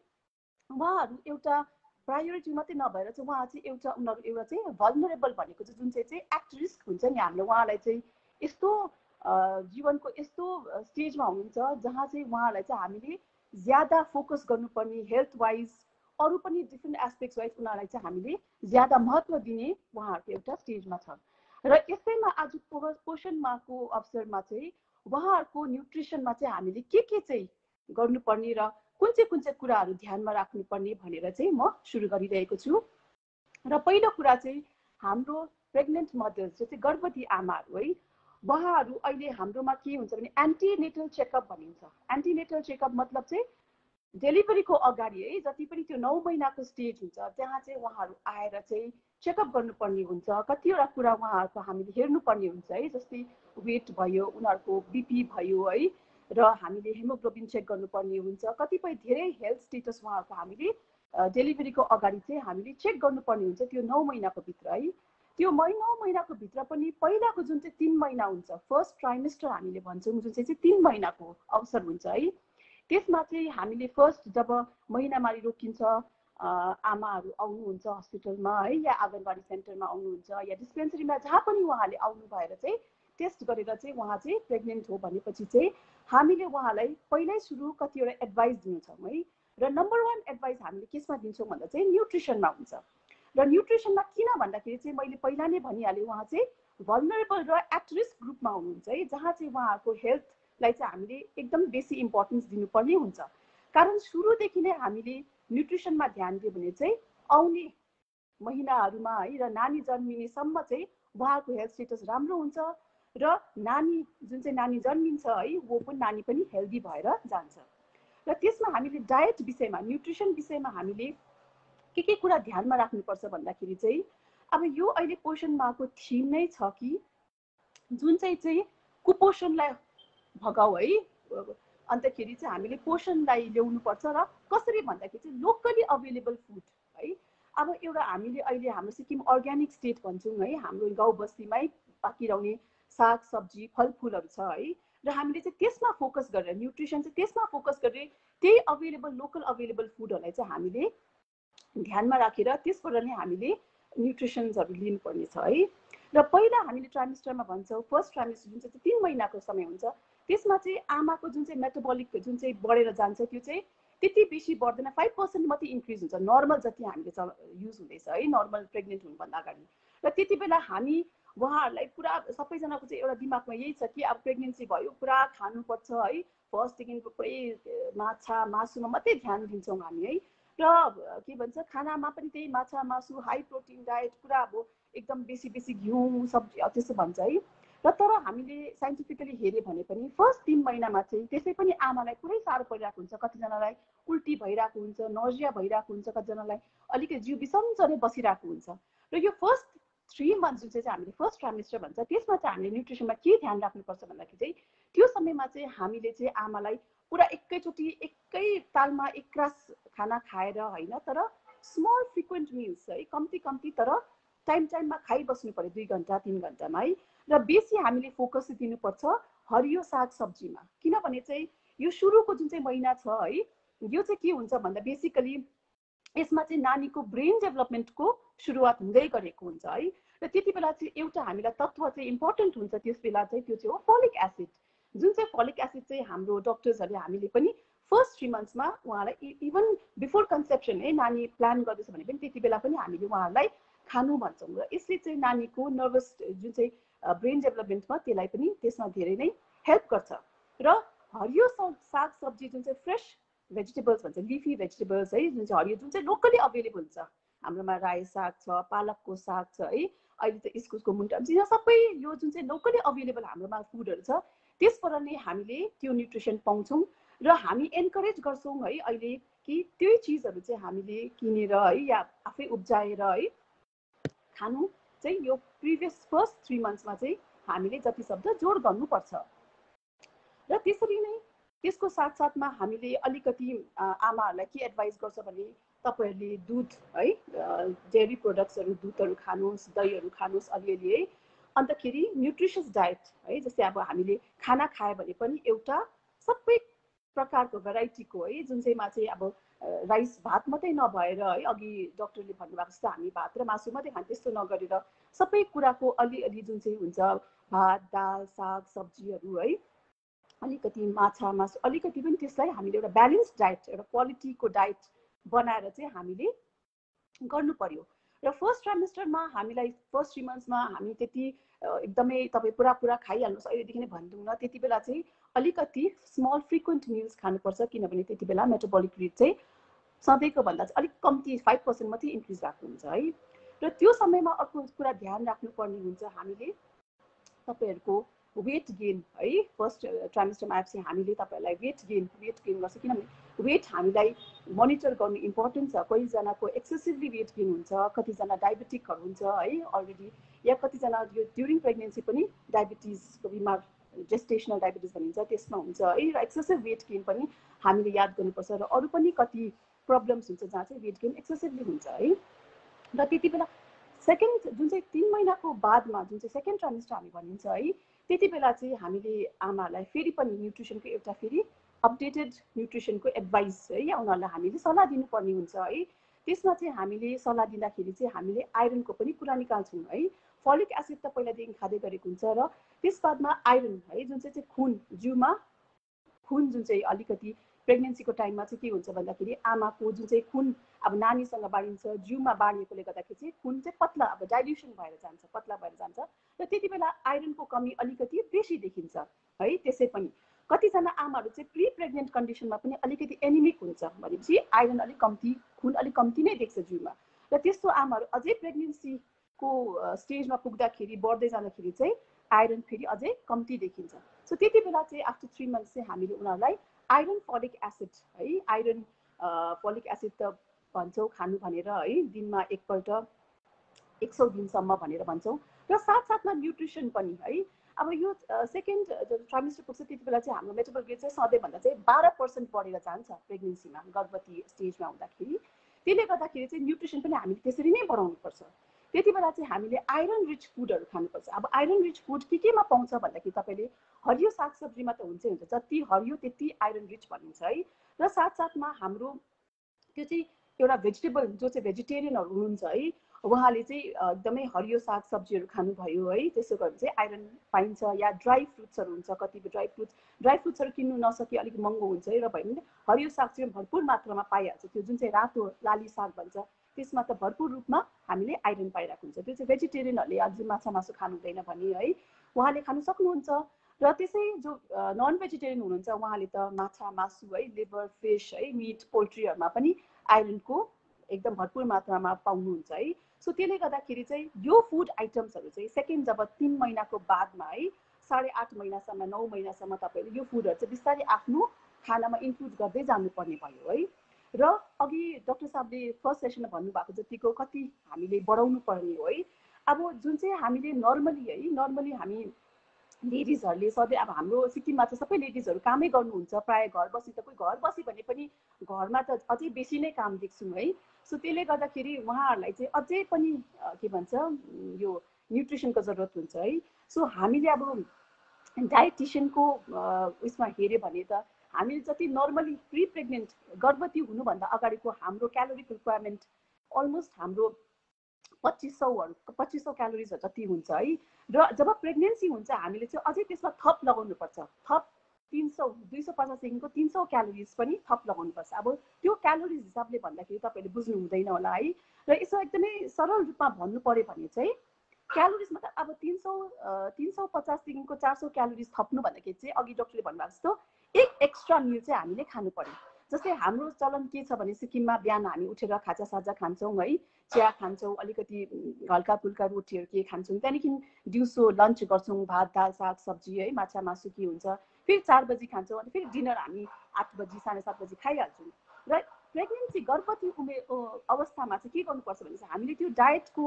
[SPEAKER 4] उहाँहरू एउटा प्रायोरिटी मात्रै नभएर चाहिँ उहाँ चाहिँ उनीहरू एउटा चाहिँ भल्नरेबल भनेको चाहिँ जुन चाहिँ एक्ट रिस्क हुन्छ नि हामीले उहाँलाई चाहिँ यस्तो जीवनको यस्तो स्टेजमा हुनुहुन्छ जहाँ चाहिँ उहाँलाई चाहिँ हामीले ज्यादा फोकस गर्नुपर्ने हेल्थ वाइज अरू पनि डिफ्रेन्ट एस्पेक्ट्स वाइज उनीहरूलाई चाहिँ हामीले ज्यादा महत्त्व दिने उहाँहरूको एउटा स्टेजमा छ र यसैमा आज पोषण माहको अवसरमा चाहिँ उहाँहरूको न्युट्रिसनमा चाहिँ हामीले के चाहिँ गर्नुपर्ने र कुन चाहिँ कुराहरू ध्यानमा राख्नुपर्ने भनेर चाहिँ म सुरु गरिरहेको छु र पहिलो कुरा चाहिँ हाम्रो प्रेग्नेन्ट मदर्स जो चाहिँ गर्भवती आमाहरू है उहाँहरू अहिले हाम्रोमा के हुन्छ भने एन्टिनेटल चेकअप भनिन्छ एन्टिनेटल चेकअप मतलब चाहिँ डेलिभरीको अगाडि है जति पनि त्यो 9 महिनाको स्टेज हुन्छ त्यहाँ चाहिँ उहाँहरू आएर चाहिँ चेकअप गर्नुपर्ने हुन्छ कतिवटा कुरा उहाँहरूको हामीले हेर्नुपर्ने हुन्छ है जस्तै वेट भयो उनीहरूको बिपी भयो है र हामीले हेमोग्लोबिन चेक गर्नुपर्ने हुन्छ कतिपय धेरै हेल्थ स्टेटस उहाँहरूको हामीले डेलिभरीको अगाडि चाहिँ हामीले चेक गर्नुपर्ने हुन्छ त्यो 9 महिनाको भित्र है त्यो 9 महिनाको भित्र पनि पहिलाको जुन चाहिँ 3 महिना हुन्छ फर्स्ट ट्राइमेस्टर हामीले भन्छौँ जुन चाहिँ 3 महिनाको अवसर हुन्छ है त्यसमा चाहिँ हामीले फर्स्ट जब महिनामारी रोकिन्छ आमाहरू आउनुहुन्छ हस्पिटलमा है या आँगनबाडी सेन्टरमा आउनुहुन्छ या डिस्पेन्सरीमा जहाँ पनि उहाँले आउनु भएर चाहिँ टेस्ट गरेर चाहिँ उहाँ चाहिँ प्रेग्नेन्ट हो भनेपछि चाहिँ हामीले उहाँलाई पहिल्यै सुरु कतिवटा एडभाइस दिन्छौँ है र नम्बर 1 एडभाइस हामीले केसमा दिन्छौँ भन्दा चाहिँ न्युट्रिसनमा हुन्छ र न्युट्रिसनमा किन भन्दाखेरि चाहिँ मैले पहिला नै भनिहालेँ उहाँ चाहिँ भल्नरेबल र एट रिस्क ग्रुपमा हुनुहुन्छ है जहाँ चाहिँ उहाँहरूको हेल्थलाई चाहिँ हामीले एकदम बेसी इम्पोर्टेन्स दिनुपर्ने हुन्छ कारण सुरुदेखि नै हामीले न्युट्रिसनमा ध्यान दियो भने चाहिँ आउने महिनाहरूमा है र नानी जन्मिनेसम्म चाहिँ उहाँको हेल्थ स्टेटस राम्रो हुन्छ र नानी जुन चाहिँ नानी जन्मिन्छ है वो पनि नानी पनि हेल्दी भएर जान्छ र त्यसमा हामीले डायट विषयमा न्युट्रिसन विषयमा हामीले के कुरा ध्यानमा राख्नुपर्छ भन्दाखेरि चाहिँ अब यो अहिले पोषण माहको थिम नै छ कि जुन चाहिँ कुपोषणलाई भगाऊ है अन्तखेरि चाहिँ हामीले पोषणलाई ल्याउनुपर्छ र कसरी भन्दाखेरि चाहिँ लोकली अभाइलेबल फुड है। अब एउटा हामीले अहिले हाम्रो सिक्किम अर्ग्यानिक स्टेट भन्छौँ है, हाम्रो गाउँ बस्तीमै पाकिरहने साग सब्जी फलफुलहरू छ है, र हामीले चाहिँ त्यसमा फोकस गरेर न्युट्रिसन चाहिँ त्यसमा फोकस गरेर त्यही अभाइलेबल लोकल अभाइलेबल फुडहरूलाई चाहिँ हामीले ध्यानमा राखेर त्यसबाट नै हामीले न्युट्रिसन्सहरू लिनुपर्ने छ है। र पहिला हामीले ट्राइमेस्टरमा भन्छौँ फर्स्ट ट्राइमेस्टर जुन चाहिँ 3 महिनाको समय हुन्छ, त्यसमा चाहिँ आमाको जुन चाहिँ मेटाबोलिक जुन चाहिँ बढेर जान्छ त्यो चाहिँ त्यति बेसी बढ्दैन, 5% मात्रै इन्क्रिज हुन्छ नर्मल जति हामीले युज हुँदैछ है, नर्मल प्रेग्नेन्ट हुनुभन्दा अगाडि। र त्यति बेला हामी उहाँहरूलाई पुरा सबैजनाको चाहिँ एउटा दिमागमा यही छ कि अब प्रेग्नेन्सी भयो पुरा खानुपर्छ है, फर्स्टदेखि पुरै माछा मासुमा मात्रै ध्यान दिन्छौँ हामी है। र के भन्छ खानामा पनि त्यही माछा मासु हाई प्रोटिन डायट पुरा अब एकदम बेसी बेसी घिउ सब्जी त्यस्तो भन्छ है। र तर हामीले साइन्टिफिकली हेऱ्यो भने पनि फर्स्ट 3 महिनामा चाहिँ त्यसै पनि आमालाई पुरै साह्रो परिरहेको हुन्छ, कतिजनालाई उल्टी भइरहेको हुन्छ, नजिया भइरहेको हुन्छ, कतिजनालाई अलिकति जिउ बिसन्चो नै बसिरहेको हुन्छ। र यो फर्स्ट 3 मन्थ जुन चाहिँ हामीले फर्स्ट ट्राइमेस्टर भन्छ त्यसमा चाहिँ हामीले न्युट्रिसनमा के ध्यान राख्नुपर्छ भन्दाखेरि चाहिँ त्यो समयमा चाहिँ हामीले चाहिँ आमालाई पुरा एकैचोटि एकै तालमा एकरास खाना खाएर होइन, तर स्मल फ्रिक्वेन्ट मिल्स है, कम्ती कम्ती तर टाइम टाइममा खाइबस्नु पर्यो 2 घन्टा 3 घन्टामा है। र बेसी हामीले फोकस दिनुपर्छ हरियो साग सब्जीमा, किनभने चाहिँ यो सुरुको जुन चाहिँ महिना छ है, यो चाहिँ के हुन्छ भन्दा बेसिकली यसमा चाहिँ नानीको ब्रेन डेभलपमेन्टको सुरुवात हुँदै गरेको हुन्छ है। र त्यति बेला चाहिँ एउटा हामीलाई तत्त्व चाहिँ इम्पोर्टेन्ट हुन्छ त्यस बेला चाहिँ त्यो चाहिँ हो फोलिक एसिड, जुन चाहिँ फोलिक एसिड चाहिँ हाम्रो डक्टर्सहरूले हामीले पनि फर्स्ट 3 मन्थ्समा उहाँलाई इभन बिफोर कन्सेप्सन है नानी प्लान गर्दैछ भने पनि त्यति बेला पनि हामीले उहाँहरूलाई खानु भन्छौँ। र यसले चाहिँ नानीको नर्भस जुन चाहिँ ब्रेन डेभलपमेन्टमा त्यसलाई पनि त्यसमा धेरै नै हेल्प गर्छ। र हरियो साग सब्जी जुन चाहिँ फ्रेस भेजिटेबल्स भन्छ, लिफी भेजिटेबल्स है, जुन चाहिँ हरियो जुन चाहिँ लोकली अभाइलेबल हुन्छ, हाम्रोमा रायो साग छ, पालकको साग छ है, अहिले त इस्कुसको मुन्टा यो सबै यो जुन चाहिँ लोकली अभाइलेबल हाम्रोमा फुडहरू छ त्यसबाट नै हामीले त्यो न्युट्रिसन पाउँछौँ। र हामी एन्करेज गर्छौँ है अहिले कि त्यही चिजहरू चाहिँ हामीले किनेर है या आफै उब्जाएर है खानु चाहिँ यो प्रिभियस फर्स्ट 3 मन्थ्समा चाहिँ हामीले जति सक्दो जोड गर्नुपर्छ। र त्यसरी नै त्यसको साथसाथमा हामीले अलिकति आमाहरूलाई के एडभाइस गर्छ भने तपाईँहरूले दुध है, डेयरी प्रोडक्ट्सहरू दुधहरू खानुहोस्, दहीहरू खानुहोस् अलिअलि है। अन्तखेरि न्युट्रिसियस डायट है, जस्तै अब हामीले खाना खायो भने पनि एउटा सबै प्रकारको भेराइटीको है, जुन चाहिँमा चाहिँ अब राइस भात मात्रै नभएर है, अघि डक्टरले भन्नुभएको जस्तो हामी भात र मासु मात्रै खान्छ त्यस्तो नगरेर सबै कुराको अलिअलि जुन चाहिँ हुन्छ भात दाल साग सब्जीहरू है, अलिकति माछा मासु अलिकति पनि त्यसलाई हामीले एउटा ब्यालेन्स डायट एउटा क्वालिटीको डायट बनाएर चाहिँ हामीले गर्नु पर्यो। र फर्स्ट ट्राइमेस्टरमा हामीलाई फर्स्ट 3 मन्थ्समा हामी त्यति एकदमै तपाईँ पुरा खाइहाल्नुहोस् अहिलेदेखि नै भन्दैनौँ न, त्यति बेला चाहिँ अलिकति स्मल फ्रिक्वेन्ट मिल्स खानुपर्छ, किनभने त्यति बेला मेटाबोलिक रेट चाहिँ सधैँको भन्दा चाहिँ अलिक कम्ती 5% मात्रै इन्क्रिज भएको हुन्छ है। र त्यो समयमा अर्को कुरा ध्यान राख्नुपर्ने हुन्छ हामीले तपाईँहरूको वेट गेन है, फर्स्ट ट्राइमेस्टरमा आएपछि हामीले तपाईँहरूलाई वेट गेन गर्छ, किनभने वेट हामीलाई मोनिटर गर्नु इम्पोर्टेन्ट छ। कतिजनाको एक्सेसिभली वेट गेन हुन्छ, कतिजना डायबेटिकहरू हुन्छ है अलरेडी, या कतिजना यो ड्युरिङ प्रेग्नेन्सी पनि डायबिटिजको बिमार जेस्टेसनल डायबिटिज भनिन्छ त्यसमा हुन्छ है। र एक्सेसिभ वेट गेन पनि हामीले याद गर्नुपर्छ। र अरू पनि कति प्रब्लम्स हुन्छ जहाँ चाहिँ वेट गेन एक्सेसिभली हुन्छ है। र त्यति बेला सेकेन्ड जुन चाहिँ 3 महिनाको बादमा जुन चाहिँ सेकेन्ड ट्राइमेस्टर हामी भनिन्छ है, त्यति बेला चाहिँ हामीले आमाहरूलाई फेरि पनि न्युट्रिसनको एउटा फेरि अपडेटेड न्युट्रिसनको एडभाइस है या उनीहरूलाई हामीले सल्लाह दिनुपर्ने हुन्छ है। त्यसमा चाहिँ हामीले सल्लाह दिँदाखेरि चाहिँ हामीले आइरनको पनि कुरा निकाल्छौँ है। फोलिक एसिड त पहिलादेखि खाँदै गरेको हुन्छ र त्यस बादमा आइरन है, जुन चाहिँ खुन जिउमा खुन जुन चाहिँ अलिकति प्रेग्नेन्सीको टाइममा चाहिँ के हुन्छ भन्दाखेरि आमाको जुन चाहिँ खुन अब नानीसँग बाँडिन्छ, जिउमा बाँडिएकोले गर्दाखेरि चाहिँ खुन चाहिँ पतला अब डाइल्युसन भएर जान्छ, पतला भएर जान्छ र त्यति बेला आइरनको कमी अलिकति बेसी देखिन्छ है। त्यसै पनि कतिजना आमाहरू चाहिँ प्री प्रेग्नेन्ट कन्डिसनमा पनि अलिकति एनिमिक हुन्छ भनेपछि आइरन अलिक कम्ती, खुन अलिक कम्ती नै देख्छ जिउमा। र त्यस्तो आमाहरू अझै प्रेग्नेन्सीको स्टेजमा पुग्दाखेरि बढ्दै जाँदाखेरि चाहिँ आइरन फेरि अझै कम्ती देखिन्छ। सो त्यति बेला चाहिँ आफ्टर 3 मन्थ्स चाहिँ हामीले उनीहरूलाई आइरन फोलिक एसिड है, आइरन फोलिक एसिड त भन्छौँ खानु भनेर है, दिनमा एकपल्ट 100 दिनसम्म भनेर भन्छौँ। र साथसाथमा न्युट्रिसन पनि है, अब यो सेकेन्ड ट्राइमेस्टर पुग्छ त्यति बेला चाहिँ हाम्रो मेटाबोलिक रेट चाहिँ सधैँभन्दा चाहिँ 12% बढेर जान्छ प्रेग्नेन्सीमा, गर्भवती स्टेजमा हुँदाखेरि। त्यसले गर्दाखेरि चाहिँ न्युट्रिसन पनि हामीले त्यसरी नै बढाउनुपर्छ। त्यति बेला चाहिँ हामीले आइरन रिच फुडहरू खानुपर्छ। अब आइरन रिच फुड केमा पाउँछ भन्दाखेरि तपाईँले हरियो सागसब्जीमा त हुन्छै हुन्छ, जति हरियो त्यति आइरन रिच भनिन्छ है। र साथसाथमा हाम्रो त्यो चाहिँ एउटा भेजिटेबल जो चाहिँ भेजिटेरियनहरू हुनुहुन्छ है, उहाँले चाहिँ एकदमै हरियो सागसब्जीहरू खानुभयो है, त्यसो गऱ्यो चाहिँ आइरन पाइन्छ। या ड्राई फ्रुट्सहरू हुन्छ, कतिपय ड्राई फ्रुट्सहरू किन्नु नसके अलिक महँगो हुन्छ है, र भयो भने हरियो साग चाहिँ भरपुर मात्रामा पाइहाल्छ। त्यो जुन चाहिँ रातो लाली साग भन्छ त्यसमा त भरपुर रूपमा हामीले आइरन पाइरहेको हुन्छ। त्यो चाहिँ भेजिटेरियनहरूले अझै माछा मासु खानु हुँदैन भने है उहाँले खानु सक्नुहुन्छ। र त्यसै जो नन भेजिटेरियन हुनुहुन्छ उहाँले त माछा मासु है, लिभर, फिस है, मिट, पोल्ट्रीहरूमा पनि आइरनको एकदम भरपुर मात्रामा पाउनुहुन्छ है। सो त्यसले गर्दाखेरि चाहिँ यो फुड आइटम्सहरू चाहिँ सेकेन्ड जब 3 महिनाको बादमा है 8.5 महिनासम्म 9 महिनासम्म तपाईँले यो फुडहरू चाहिँ बिस्तारै आफ्नो खानामा इन्क्लुड गर्दै जानुपर्ने भयो है। र अघि डाक्टर साहबले फर्स्ट सेसनमा भन्नुभएको जतिको कति हामीले बढाउनु पर्ने हो है। अब जुन चाहिँ हामीले नर्मली हामी लेडिजहरूले सधैँ, अब हाम्रो सिक्किममा त सबै लेडिजहरू कामै गर्नुहुन्छ, प्रायः घर बसी त कोही घर बसी भने पनि घरमा त अझै बेसी नै काम देख्छौँ है। सो त्यसले गर्दाखेरि उहाँहरूलाई चाहिँ अझै पनि के भन्छ यो न्युट्रिसनको जरुरत हुन्छ है। सो हामीले अब डायटिसियनको उसमा हेऱ्यो भने त हामीले जति नर्मली प्री प्रेग्नेन्ट गर्भवती हुनुभन्दा अगाडिको हाम्रो क्यालोरिक रिक्वायरमेन्ट अलमोस्ट हाम्रो 2500 क्यालोरिजहरू जति हुन्छ है। र जब प्रेग्नेन्सी हुन्छ हामीले चाहिँ अझै त्यसमा थप लगाउनुपर्छ, थप 250देखिको 300 क्यालोरिज पनि थप लगाउनुपर्छ। अब त्यो क्यालोरिज हिसाबले भन्दाखेरि तपाईँले बुझ्नु हुँदैन होला है। र यसो एकदमै सरल रूपमा भन्नु पर्यो भने चाहिँ क्यालोरिज मतलब अब 350देखिको 400 क्यालोरिज थप्नु भन्दाखेरि चाहिँ अघि डक्टरले भन्नुभएको जस्तो एक एक्स्ट्रा मिल चाहिँ हामीले खानु पर्यो। जस्तै हाम्रो चलन के छ भने सिक्किममा बिहान हामी उठेर खाजा साजा खान्छौँ है, चिया खान्छौँ, अलिकति हल्का फुल्का रोटीहरू के खान्छौँ, त्यहाँदेखि दिउँसो लन्च गर्छौँ, भात दाल साग सब्जी है, माछा मासु के हुन्छ, फेरि 4 बजी खान्छौँ, अनि फेरि डिनर हामी 8 बजी 7:30 बजी खाइहाल्छौँ। र प्रेग्नेन्सी गर्भवती अवस्थामा चाहिँ के गर्नुपर्छ भने चाहिँ हामीले त्यो डायटको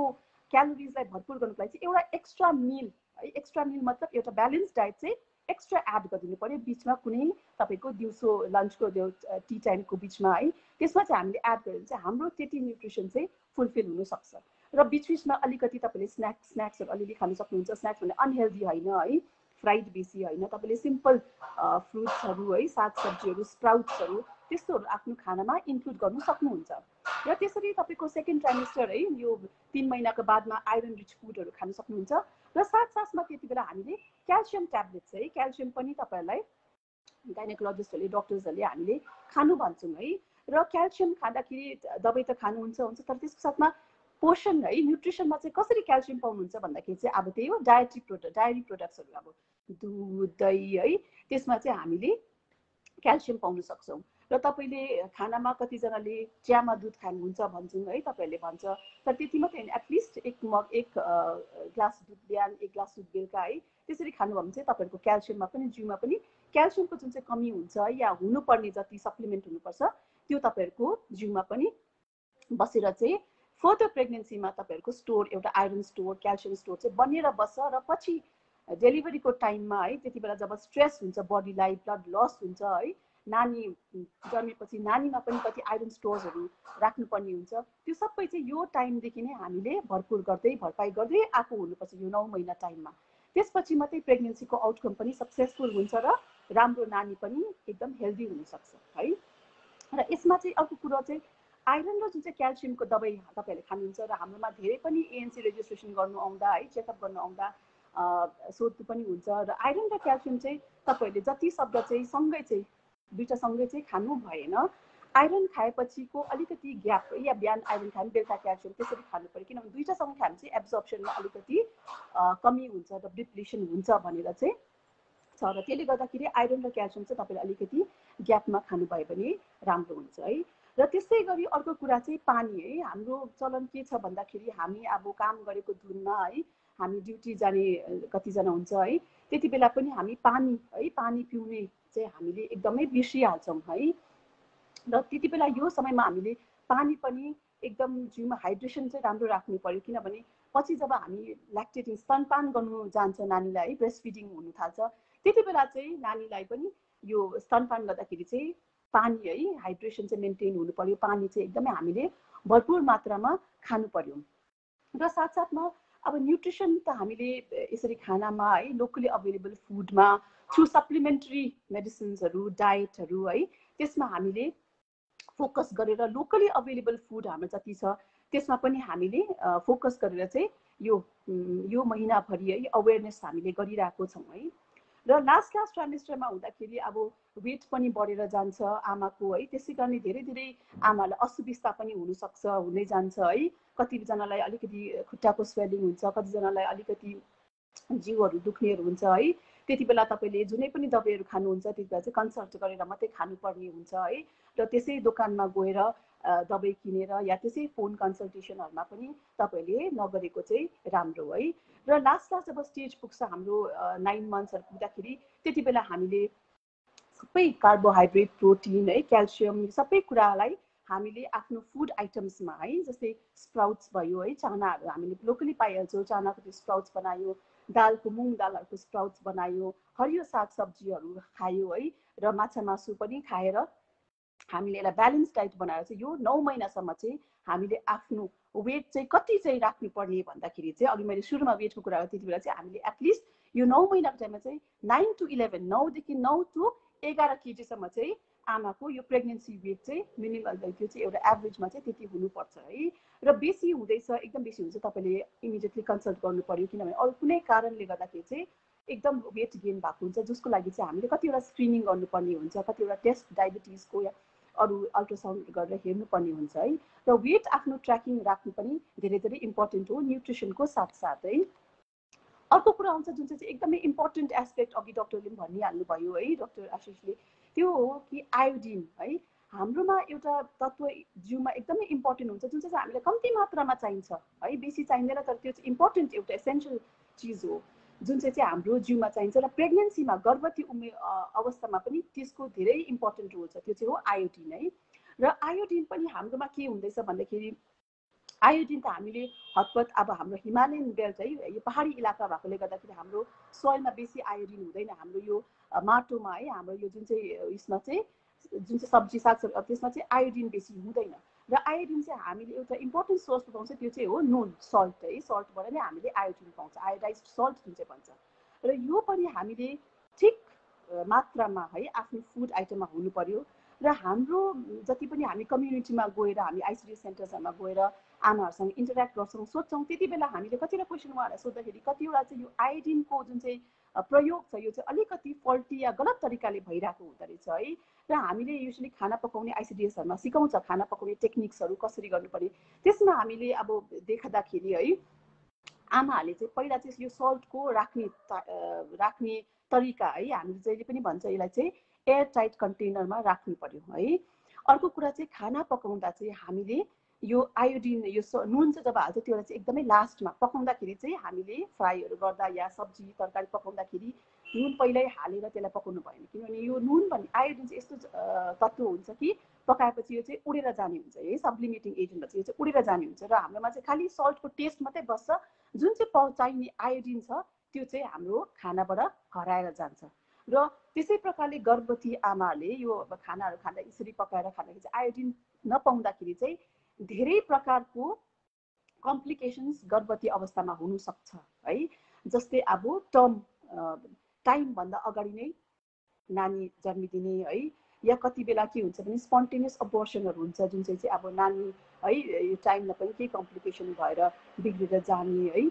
[SPEAKER 4] क्यालोरिजलाई भरपुर गर्नुको लागि चाहिँ एउटा एक्स्ट्रा मिल है, एक्स्ट्रा मिल मतलब एउटा ब्यालेन्स डायट चाहिँ एक्स्ट्रा एड गरिदिनु पर्यो बिचमा, कुनै तपाईँको दिउँसो लन्चको त्यो टी टाइमको बिचमा है। त्यसमा चाहिँ हामीले एड गऱ्यो भने चाहिँ हाम्रो त्यति न्युट्रिसन चाहिँ फुलफिल हुनसक्छ। र बिचबिचमा अलिकति तपाईँले स्न्याक्सहरू अलिअलि खानु सक्नुहुन्छ। स्न्याक्स भने अनहेल्दी होइन है, फ्राइड बेसी होइन, तपाईँले सिम्पल फ्रुट्सहरू है, सागसब्जीहरू, स्प्राउट्सहरू त्यस्तोहरू आफ्नो खानामा इन्क्लुड गर्नु सक्नुहुन्छ। र त्यसरी तपाईँको सेकेन्ड ट्राइमेस्टर है यो 3 महिनाको बादमा आइरन रिच फुडहरू खानु सक्नुहुन्छ। र साथसाथमा त्यति बेला हामीले क्याल्सियम ट्याब्लेट्स है, क्याल्सियम पनि तपाईँहरूलाई गाइनेकोलोजिस्टहरूले डक्टर्सहरूले हामीले खानु भन्छौँ है। र क्याल्सियम खाँदाखेरि दबाई त खानुहुन्छ तर त्यसको साथमा पोषण है, न्युट्रिसनमा चाहिँ कसरी क्याल्सियम पाउनुहुन्छ भन्दाखेरि चाहिँ अब त्यही हो डायरी प्रोडक्ट्सहरू, अब दुध दही है, त्यसमा चाहिँ हामीले क्याल्सियम पाउन सक्छौँ। र तपाईँले खानामा कतिजनाले चियामा दुध खानुहुन्छ भन्छौँ है, तपाईँहरूले भन्छ, तर त्यति मात्रै होइन, एटलिस्ट एक ग्लास दुध बिहान 1 ग्लास दुध बेलुका है, त्यसरी खानुभयो भने चाहिँ तपाईँहरूको क्याल्सियममा पनि जिउमा पनि क्याल्सियमको जुन चाहिँ कमी हुन्छ या हुनुपर्ने जति सप्लिमेन्ट हुनुपर्छ त्यो तपाईँहरूको जिउमा पनि बसेर चाहिँ फर्दर प्रेग्नेन्सीमा तपाईँहरूको स्टोर, एउटा आइरन स्टोर, क्याल्सियम स्टोर चाहिँ बनेर बस्छ। र पछि डेलिभरीको टाइममा है त्यति बेला जब स्ट्रेस हुन्छ बडीलाई, ब्लड लस हुन्छ है, नानी जन्मेपछि नानीमा पनि कति आइरन स्टोर्सहरू राख्नुपर्ने हुन्छ, त्यो सबै चाहिँ यो टाइमदेखि नै हामीले भरपुर गर्दै भरपाई गर्दै आएको हुनुपर्छ यो 9 महिना टाइममा। त्यसपछि मात्रै प्रेग्नेन्सीको आउटकम पनि सक्सेसफुल हुन्छ र राम्रो नानी पनि एकदम हेल्दी हुनसक्छ है। र यसमा चाहिँ अर्को कुरो चाहिँ आइरन र जुन चाहिँ क्याल्सियमको दबाई तपाईँहरूले खानुहुन्छ, र हाम्रोमा धेरै पनि एएनसी रेजिस्ट्रेसन गर्नु आउँदा है, चेकअप गर्नु आउँदा सोध्नु पनि हुन्छ। र आइरन र क्याल्सियम चाहिँ तपाईँहरूले जति सक्दो चाहिँ सँगै चाहिँ दुईवटा सँगै चाहिँ खानु भएन। आइरन खाएपछिको अलिकति ग्याप या बिहान आइरन खायो भने बेलुका क्याल्सियम त्यसरी खानु पऱ्यो, किनभने दुईवटा सँगै खायो भने चाहिँ एब्जर्प्सनमा अलिकति कमी हुन्छ र डिप्लिसन हुन्छ भनेर चाहिँ छ। र त्यसले गर्दाखेरि आइरन र क्याल्सियम चाहिँ तपाईँले अलिकति ग्यापमा खानुभयो भने राम्रो हुन्छ है। र त्यस्तै गरी अर्को कुरा चाहिँ पानी है। हाम्रो चलन के छ भन्दाखेरि हामी अब काम गरेको धुनमा है, हामी ड्युटी जाने कतिजना हुन्छ है, त्यति बेला पनि हामी पानी है, पानी पिउने चाहिँ हामीले एकदमै बिर्सिहाल्छौँ है। र त्यति बेला यो समयमा हामीले पानी पनि एकदम जिउमा हाइड्रेसन चाहिँ राम्रो राख्नु पर्यो, किनभने पछि जब हामी ल्याक्टेटिङ स्तनपान गर्नु जान्छ नानीलाई है, ब्रेस्ट फिडिङ हुनु थाल्छ, त्यति बेला चाहिँ नानीलाई पनि यो स्तनपान गर्दाखेरि चाहिँ पानी है हाइड्रेसन चाहिँ मेन्टेन हुनु पर्यो, पानी चाहिँ एकदमै हामीले भरपुर मात्रामा खानु पर्यो। र साथसाथमा अब न्युट्रिसन त हामीले यसरी खानामा है लोकली अभाइलेबल फुडमा थ्रु सप्लिमेन्टरी मेडिसिन्सहरू डायटहरू है त्यसमा हामीले फोकस गरेर लोकली अभाइलेबल फुड हाम्रो जति छ त्यसमा पनि हामीले फोकस गरेर चाहिँ यो महिनाभरि है अवेरनेस हामीले गरिरहेको छौँ है। र लास्ट ट्राइमेस्टरमा हुँदाखेरि अब वेट पनि बढेर जान्छ आमाको है, त्यसै कारणले धेरै आमालाई असुविस्ता पनि हुनसक्छ, हुँदै जान्छ है। कतिजनालाई अलिकति खुट्टाको स्वेलिङ हुन्छ, कतिजनालाई अलिकति जिउहरू दुख्नेहरू हुन्छ है। त्यति बेला तपाईँले जुनै पनि दबाईहरू खानुहुन्छ त्यति बेला चाहिँ कन्सल्ट गरेर मात्रै खानुपर्ने हुन्छ है। र त्यसै दोकानमा गएर दबाई किनेर या त्यसै फोन कन्सल्टेसनहरूमा पनि तपाईँले नगरेको चाहिँ राम्रो है। र लास्ट जब स्टेज पुग्छ हाम्रो 9 मन्थ्सहरू पुग्दाखेरि त्यति बेला हामीले सबै कार्बोहाइड्रेट, प्रोटिन है, क्याल्सियम सबै कुरालाई हामीले आफ्नो फुड आइटम्समा है, जस्तै स्प्राउट्स भयो है, चानाहरू हामीले लोकली पाइहाल्छौँ, चानाको त्यो स्प्राउट्स बनायो, दालको मुङ दालहरूको स्प्राउट्स बनायो, हरियो सागसब्जीहरू खायो है, र माछा मासु पनि खाएर हामीले यसलाई ब्यालेन्स डाइट बनाएर चाहिँ यो 9 महिनासम्म चाहिँ हामीले आफ्नो वेट चाहिँ कति चाहिँ राख्नुपर्ने भन्दाखेरि चाहिँ अघि मैले सुरुमा वेटको कुरा गरेँ, त्यति बेला चाहिँ हामीले एटलिस्ट यो 9 महिनाको टाइममा चाहिँ 9 to 11 9 देखि 9 to 11 केजीसम्म चाहिँ आमाको यो प्रेग्नेन्सी वेट चाहिँ मिनिमम त्यो चाहिँ एउटा एभरेजमा चाहिँ त्यति हुनुपर्छ है। र बेसी हुँदैछ, एकदम बेसी हुन्छ, तपाईँले इमिडिएटली कन्सल्ट गर्नु पर्यो, किनभने अरू कुनै कारणले गर्दाखेरि चाहिँ एकदम वेट गेन भएको हुन्छ, जसको लागि चाहिँ हामीले कतिवटा स्क्रिनिङ गर्नुपर्ने हुन्छ, कतिवटा टेस्ट डायबिटिजको या अरू अल्ट्रासाउन्ड गरेर हेर्नुपर्ने हुन्छ है। र वेट आफ्नो ट्र्याकिङ राख्नु पनि धेरै इम्पोर्टेन्ट हो न्युट्रिसनको साथसाथै। अर्को कुरा आउँछ जुन चाहिँ एकदमै इम्पोर्टेन्ट एस्पेक्ट अघि डक्टरले पनि भनिहाल्नु भयो है, डक्टर आशिषले, त्यो हो कि आयोडिन है। हाम्रोमा एउटा तत्त्व जिउमा एकदमै इम्पोर्टेन्ट हुन्छ जुन चाहिँ हामीलाई कम्ती मात्रामा चाहिन्छ है, बेसी चाहिँदैन, तर त्यो चाहिँ इम्पोर्टेन्ट एउटा एसेन्सियल चिज हो जुन चाहिँ हाम्रो जिउमा चाहिन्छ। र प्रेग्नेन्सीमा गर्भवती अवस्थामा पनि त्यसको धेरै इम्पोर्टेन्ट रोल छ, त्यो चाहिँ हो आयोडिन है। र आयोडिन पनि हाम्रोमा के हुँदैछ भन्दाखेरि आयोडिन त हामीले हतपत अब हाम्रो हिमालयन बेल्ट है, यो पहाडी इलाका भएकोले गर्दाखेरि हाम्रो सोइलमा बेसी आयोडिन हुँदैन, हाम्रो यो माटोमा है, हाम्रो यो जुन चाहिँ यसमा चाहिँ जुन चाहिँ सब्जी सागसब्जी त्यसमा चाहिँ आयोडिन बेसी हुँदैन। र आयोडिन चाहिँ हामीले एउटा इम्पोर्टेन्ट सोर्स पाउँछ, त्यो चाहिँ हो नुन, सल्ट है, सल्टबाट नै हामीले आयोडिन पाउँछ, आयोडाइज्ड सल्ट जुन चाहिँ भन्छ। र यो पनि हामीले ठिक मात्रामा है आफ्नो फुड आइटममा हुनु पर्यो। र हाम्रो जति पनि हामी कम्युनिटीमा गएर हामी आइसिडिएस सेन्टर्सहरूमा गएर आमाहरूसँग इन्टरेक्ट गर्छौँ, सोध्छौँ, त्यति बेला हामीले कतिवटा क्वेसन उहाँहरूलाई सोद्धाखेरि कतिवटा चाहिँ यो आयोडिनको जुन चाहिँ प्रयोग छ यो चाहिँ अलिकति फल्टी या गलत तरिकाले भइरहेको हुँदो रहेछ है। र हामीले युजली खाना पकाउने आइसिडिएसहरूमा सिकाउँछ खाना पकाउने टेक्निक्सहरू कसरी गर्नुपर्ने, त्यसमा हामीले अब देख्दाखेरि है आमाहरूले चाहिँ पहिला चाहिँ यो सल्टको राख्ने तरिका है हामीले जहिले पनि भन्छ यसलाई चाहिँ एयर टाइट कन्टेनरमा राख्नु पर्यो है। अर्को कुरा चाहिँ खाना पकाउँदा चाहिँ हामीले यो आयोडिन यो नुन चाहिँ जब हाल्छ त्यो चाहिँ एकदमै लास्टमा पकाउँदाखेरि चाहिँ हामीले फ्राईहरू गर्दा या सब्जी तरकारी पकाउँदाखेरि नुन पहिल्यै हालेर त्यसलाई पकाउनु भएन, किनभने यो नुन भन्ने आयोडिन चाहिँ यस्तो तत्त्व हुन्छ कि पकाएपछि यो चाहिँ उडेर जाने हुन्छ है, सब्लिमेटिङ एजेन्ट भन्छ, यो चाहिँ उडेर जाने हुन्छ। र हाम्रोमा चाहिँ खालि सल्टको टेस्ट मात्रै बस्छ, जुन चाहिँ चाहिने आयोडिन छ त्यो चाहिँ हाम्रो खानाबाट हराएर जान्छ। र त्यसै प्रकारले गर्भवती आमाले यो खानाहरू खाँदा यसरी पकाएर खाँदाखेरि चाहिँ आयोडिन नपाउँदाखेरि चाहिँ धेरै प्रकारको कम्प्लिकेसन्स गर्भवती अवस्थामा हुनसक्छ है। जस्तै अब टाइमभन्दा अगाडि नै नानी जन्मिदिने है, या कति बेला के हुन्छ भने स्पन्टेनियस अबोर्सनहरू हुन्छ जुन चाहिँ अब नानी है यो टाइममा पनि केही कम्प्लिकेसन भएर बिग्रेर जाने है।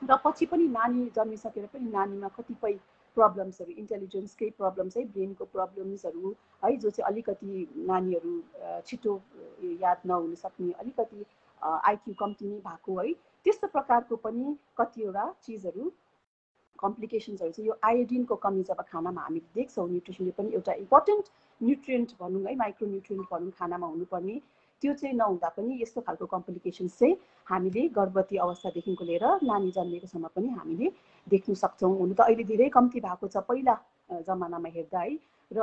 [SPEAKER 4] र पछि पनि नानी जन्मिसकेर पनि नानीमा कतिपय प्रब्लम्सहरू, इन्टेलिजेन्सकै प्रब्लम्स है, ब्रेनको प्रब्लम्सहरू है, जो चाहिँ अलिकति नानीहरू छिटो याद नहुन सक्ने, अलिकति आइक्यू कम्ती नै भएको है, त्यस्तो प्रकारको पनि कतिवटा चिजहरू कम्प्लिकेसन्सहरू चाहिँ यो आयोडिनको कमी जब खानामा हामीले देख्छौँ, न्युट्रिसनले पनि एउटा इम्पोर्टेन्ट न्युट्रिएन्ट भनौँ है, माइक्रो न्युट्रिएन्ट भनौँ खानामा हुनुपर्ने, त्यो चाहिँ नहुँदा पनि यस्तो खालको कम्प्लिकेसन्स चाहिँ हामीले गर्भवती अवस्थादेखिको लिएर नानी जन्मेकोसम्म पनि हामीले देख्न सक्छौँ। हुनु त अहिले धेरै कम्ती भएको छ पहिला जमानामा हेर्दा है। र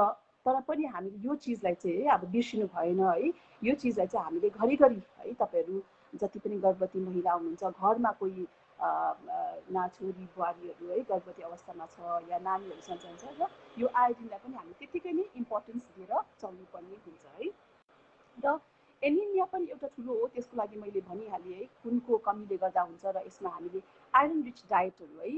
[SPEAKER 4] तर पनि हामीले यो चिजलाई चाहिँ अब बिर्सिनु भएन है। यो चिजलाई चाहिँ हामीले घरिघरि है तपाईँहरू जति पनि गर्भवती महिला हुनुहुन्छ, घरमा कोही छोरी बुहारीहरू है गर्भवती अवस्थामा छ या नानीहरू सानसानो छ, र यो आयोडिनलाई पनि हामी त्यतिकै नै इम्पोर्टेन्स दिएर चल्नुपर्ने हुन्छ है। र एनिमिया पनि एउटा ठुलो हो, त्यसको लागि मैले भनिहालेँ है, खुनको कमीले गर्दा हुन्छ र यसमा हामीले आइरन रिच डायटहरू है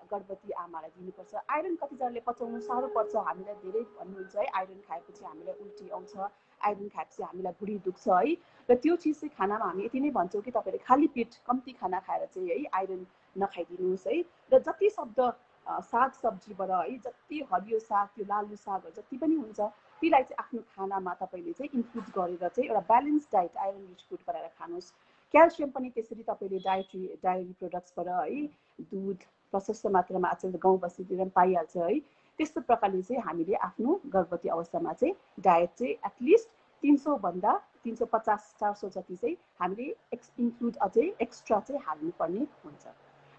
[SPEAKER 4] गर्भवती आमालाई दिनुपर्छ। आइरन कतिजनाले पचाउनु साह्रो पर्छ, हामीलाई धेरै भन्नुहुन्छ है आइरन खाएपछि हामीलाई उल्टी आउँछ, आइरन खाएपछि हामीलाई भुँडी दुख्छ है। र त्यो चिज चाहिँ खानामा हामी यति नै भन्छौँ कि तपाईँले खाली पेट कम्ती खाना खाएर चाहिँ है आइरन नखाइदिनुहोस् है। र जति सक्दो साग सब्जीबाट है, जति हरियो साग, त्यो लालु सागहरू जति पनि हुन्छ तीलाई चाहिँ आफ्नो खानामा तपाईँले चाहिँ इन्क्लुड गरेर चाहिँ एउटा balance diet iron rich food बनाएर खानुहोस्। क्याल्सियम पनि त्यसरी तपाईँले डायरी प्रोडक्ट्सबाट है, दुध प्रशस्त मात्रामा आजकल गाउँ बस्तीतिर पनि पाइहाल्छ है। त्यस्तो प्रकारले चाहिँ हामीले आफ्नो गर्भवती अवस्थामा चाहिँ डायट चाहिँ एटलिस्ट 300 भन्दा 350-400 जति चाहिँ हामीले इन्क्लुड अझै एक्स्ट्रा चाहिँ हाल्नुपर्ने हुन्छ।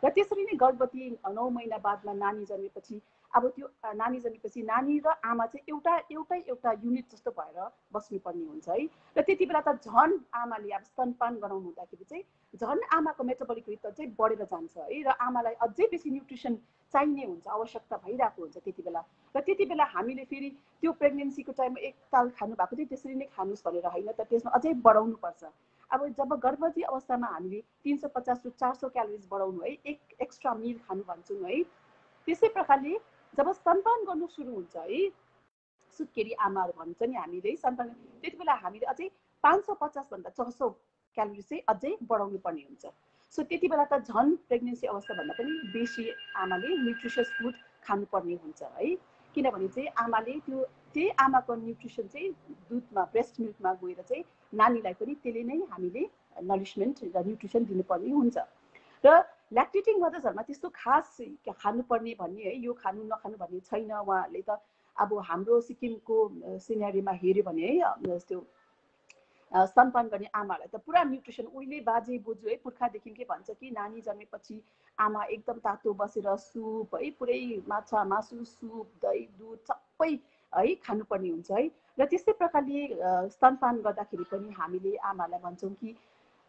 [SPEAKER 4] र त्यसरी नै गर्भवती 9 महिना बादमा नानी जन्मेपछि अब त्यो नानी जन्मेपछि नानी र आमा चाहिँ एउटा युनिट जस्तो भएर बस्नुपर्ने हुन्छ है। र त्यति बेला त झन् आमाले अब स्तनपान गराउनु हुँदाखेरि चाहिँ झन् आमाको मेटाबोलिक रेट चाहिँ बढेर जान्छ है। र आमालाई अझै बेसी न्युट्रिसन चाहिने हुन्छ, आवश्यकता भइरहेको हुन्छ त्यति बेला। र त्यति बेला हामीले फेरि त्यो प्रेग्नेन्सीको टाइममा एक ताल खानु भएको चाहिँ त्यसरी नै खानुहोस् भनेर होइन, त त्यसमा अझै बढाउनु पर्छ। अब जब गर्भवती अवस्थामा हामीले 350 to 400 क्यालोरिज बढाउनु है, एक एक्स्ट्रा मिल खानु भन्छौँ है। त्यसै प्रकारले जब स्तनपान गर्नु सुरु हुन्छ है, सुत्केरी आमाहरू भन्छ नि हामीले स्तनपान, त्यति बेला हामीले अझै 550 भन्दा 600 क्यालोरी चाहिँ अझै बढाउनु पर्ने हुन्छ। सो त्यति बेला त झन् प्रेग्नेन्सी अवस्थाभन्दा पनि बेसी आमाले न्युट्रिसियस फुड खानुपर्ने हुन्छ है। किनभने चाहिँ आमाले त्यही आमाको न्युट्रिसन चाहिँ दुधमा ब्रेस्ट मिल्कमा गएर चाहिँ नानीलाई पनि त्यसले नै हामीले नरिसमेन्ट र न्युट्रिसन दिनुपर्ने हुन्छ। र ल्याक्टेटिङ मदर्सहरूमा त्यस्तो खास खानुपर्ने भन्ने है, यो खानु नखानु भन्ने छैन। उहाँहरूले त अब हाम्रो सिक्किमको सिनेरीमा हेऱ्यो भने है, त्यो स्तनपान गर्ने आमालाई त पुरा न्युट्रिसन उहिले बाजे बोजू है पुर्खादेखि के भन्छ कि नानी जन्मेपछि आमा एकदम तातो बसेर सुप है, पुरै माछा मासु सुप दही दुध सबै है खानुपर्ने हुन्छ है। र त्यस्तै प्रकारले स्तनपान गर्दाखेरि पनि हामीले आमालाई भन्छौँ कि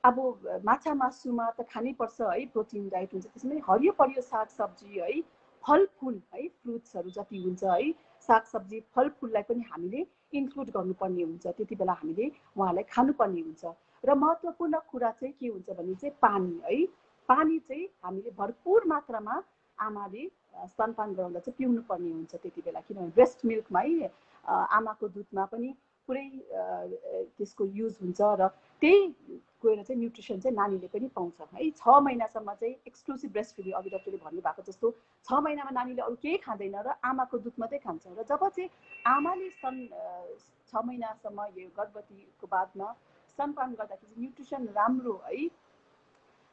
[SPEAKER 4] अब माछा मासुमा त खानैपर्छ है, प्रोटिन डाइट हुन्छ, त्यसमै हरियो परियो साग सब्जी है, फलफुल है, फ्रुट्सहरू जति हुन्छ है, साग सब्जी फलफुललाई पनि हामीले इन्क्लुड गर्नुपर्ने हुन्छ। त्यति बेला हामीले उहाँलाई खानुपर्ने हुन्छ। र महत्त्वपूर्ण कुरा चाहिँ के हुन्छ भने चाहिँ पानी है, पानी चाहिँ हामीले भरपुर मात्रामा आमाले स्तनपान गराउँदा चाहिँ पिउनु पर्ने हुन्छ त्यति बेला। किनभने ब्रेस्ट मिल्कमा है, आमाको दुधमा पनि पुरै त्यसको युज हुन्छ र त्यही गएर चाहिँ न्युट्रिसन चाहिँ नानीले पनि पाउँछ है। 6 महिनासम्म चाहिँ एक्सक्लुसिभ ब्रेस्ट फिडिङ, अघि डक्टरले भन्नुभएको जस्तो 6 महिनामा नानीले अरू केही खाँदैन र आमाको दुध मात्रै खान्छ। र जब चाहिँ आमाले 6 महिनासम्म यो गर्भवतीको बादमा स्तनपान गर्दाखेरि न्युट्रिसन राम्रो है,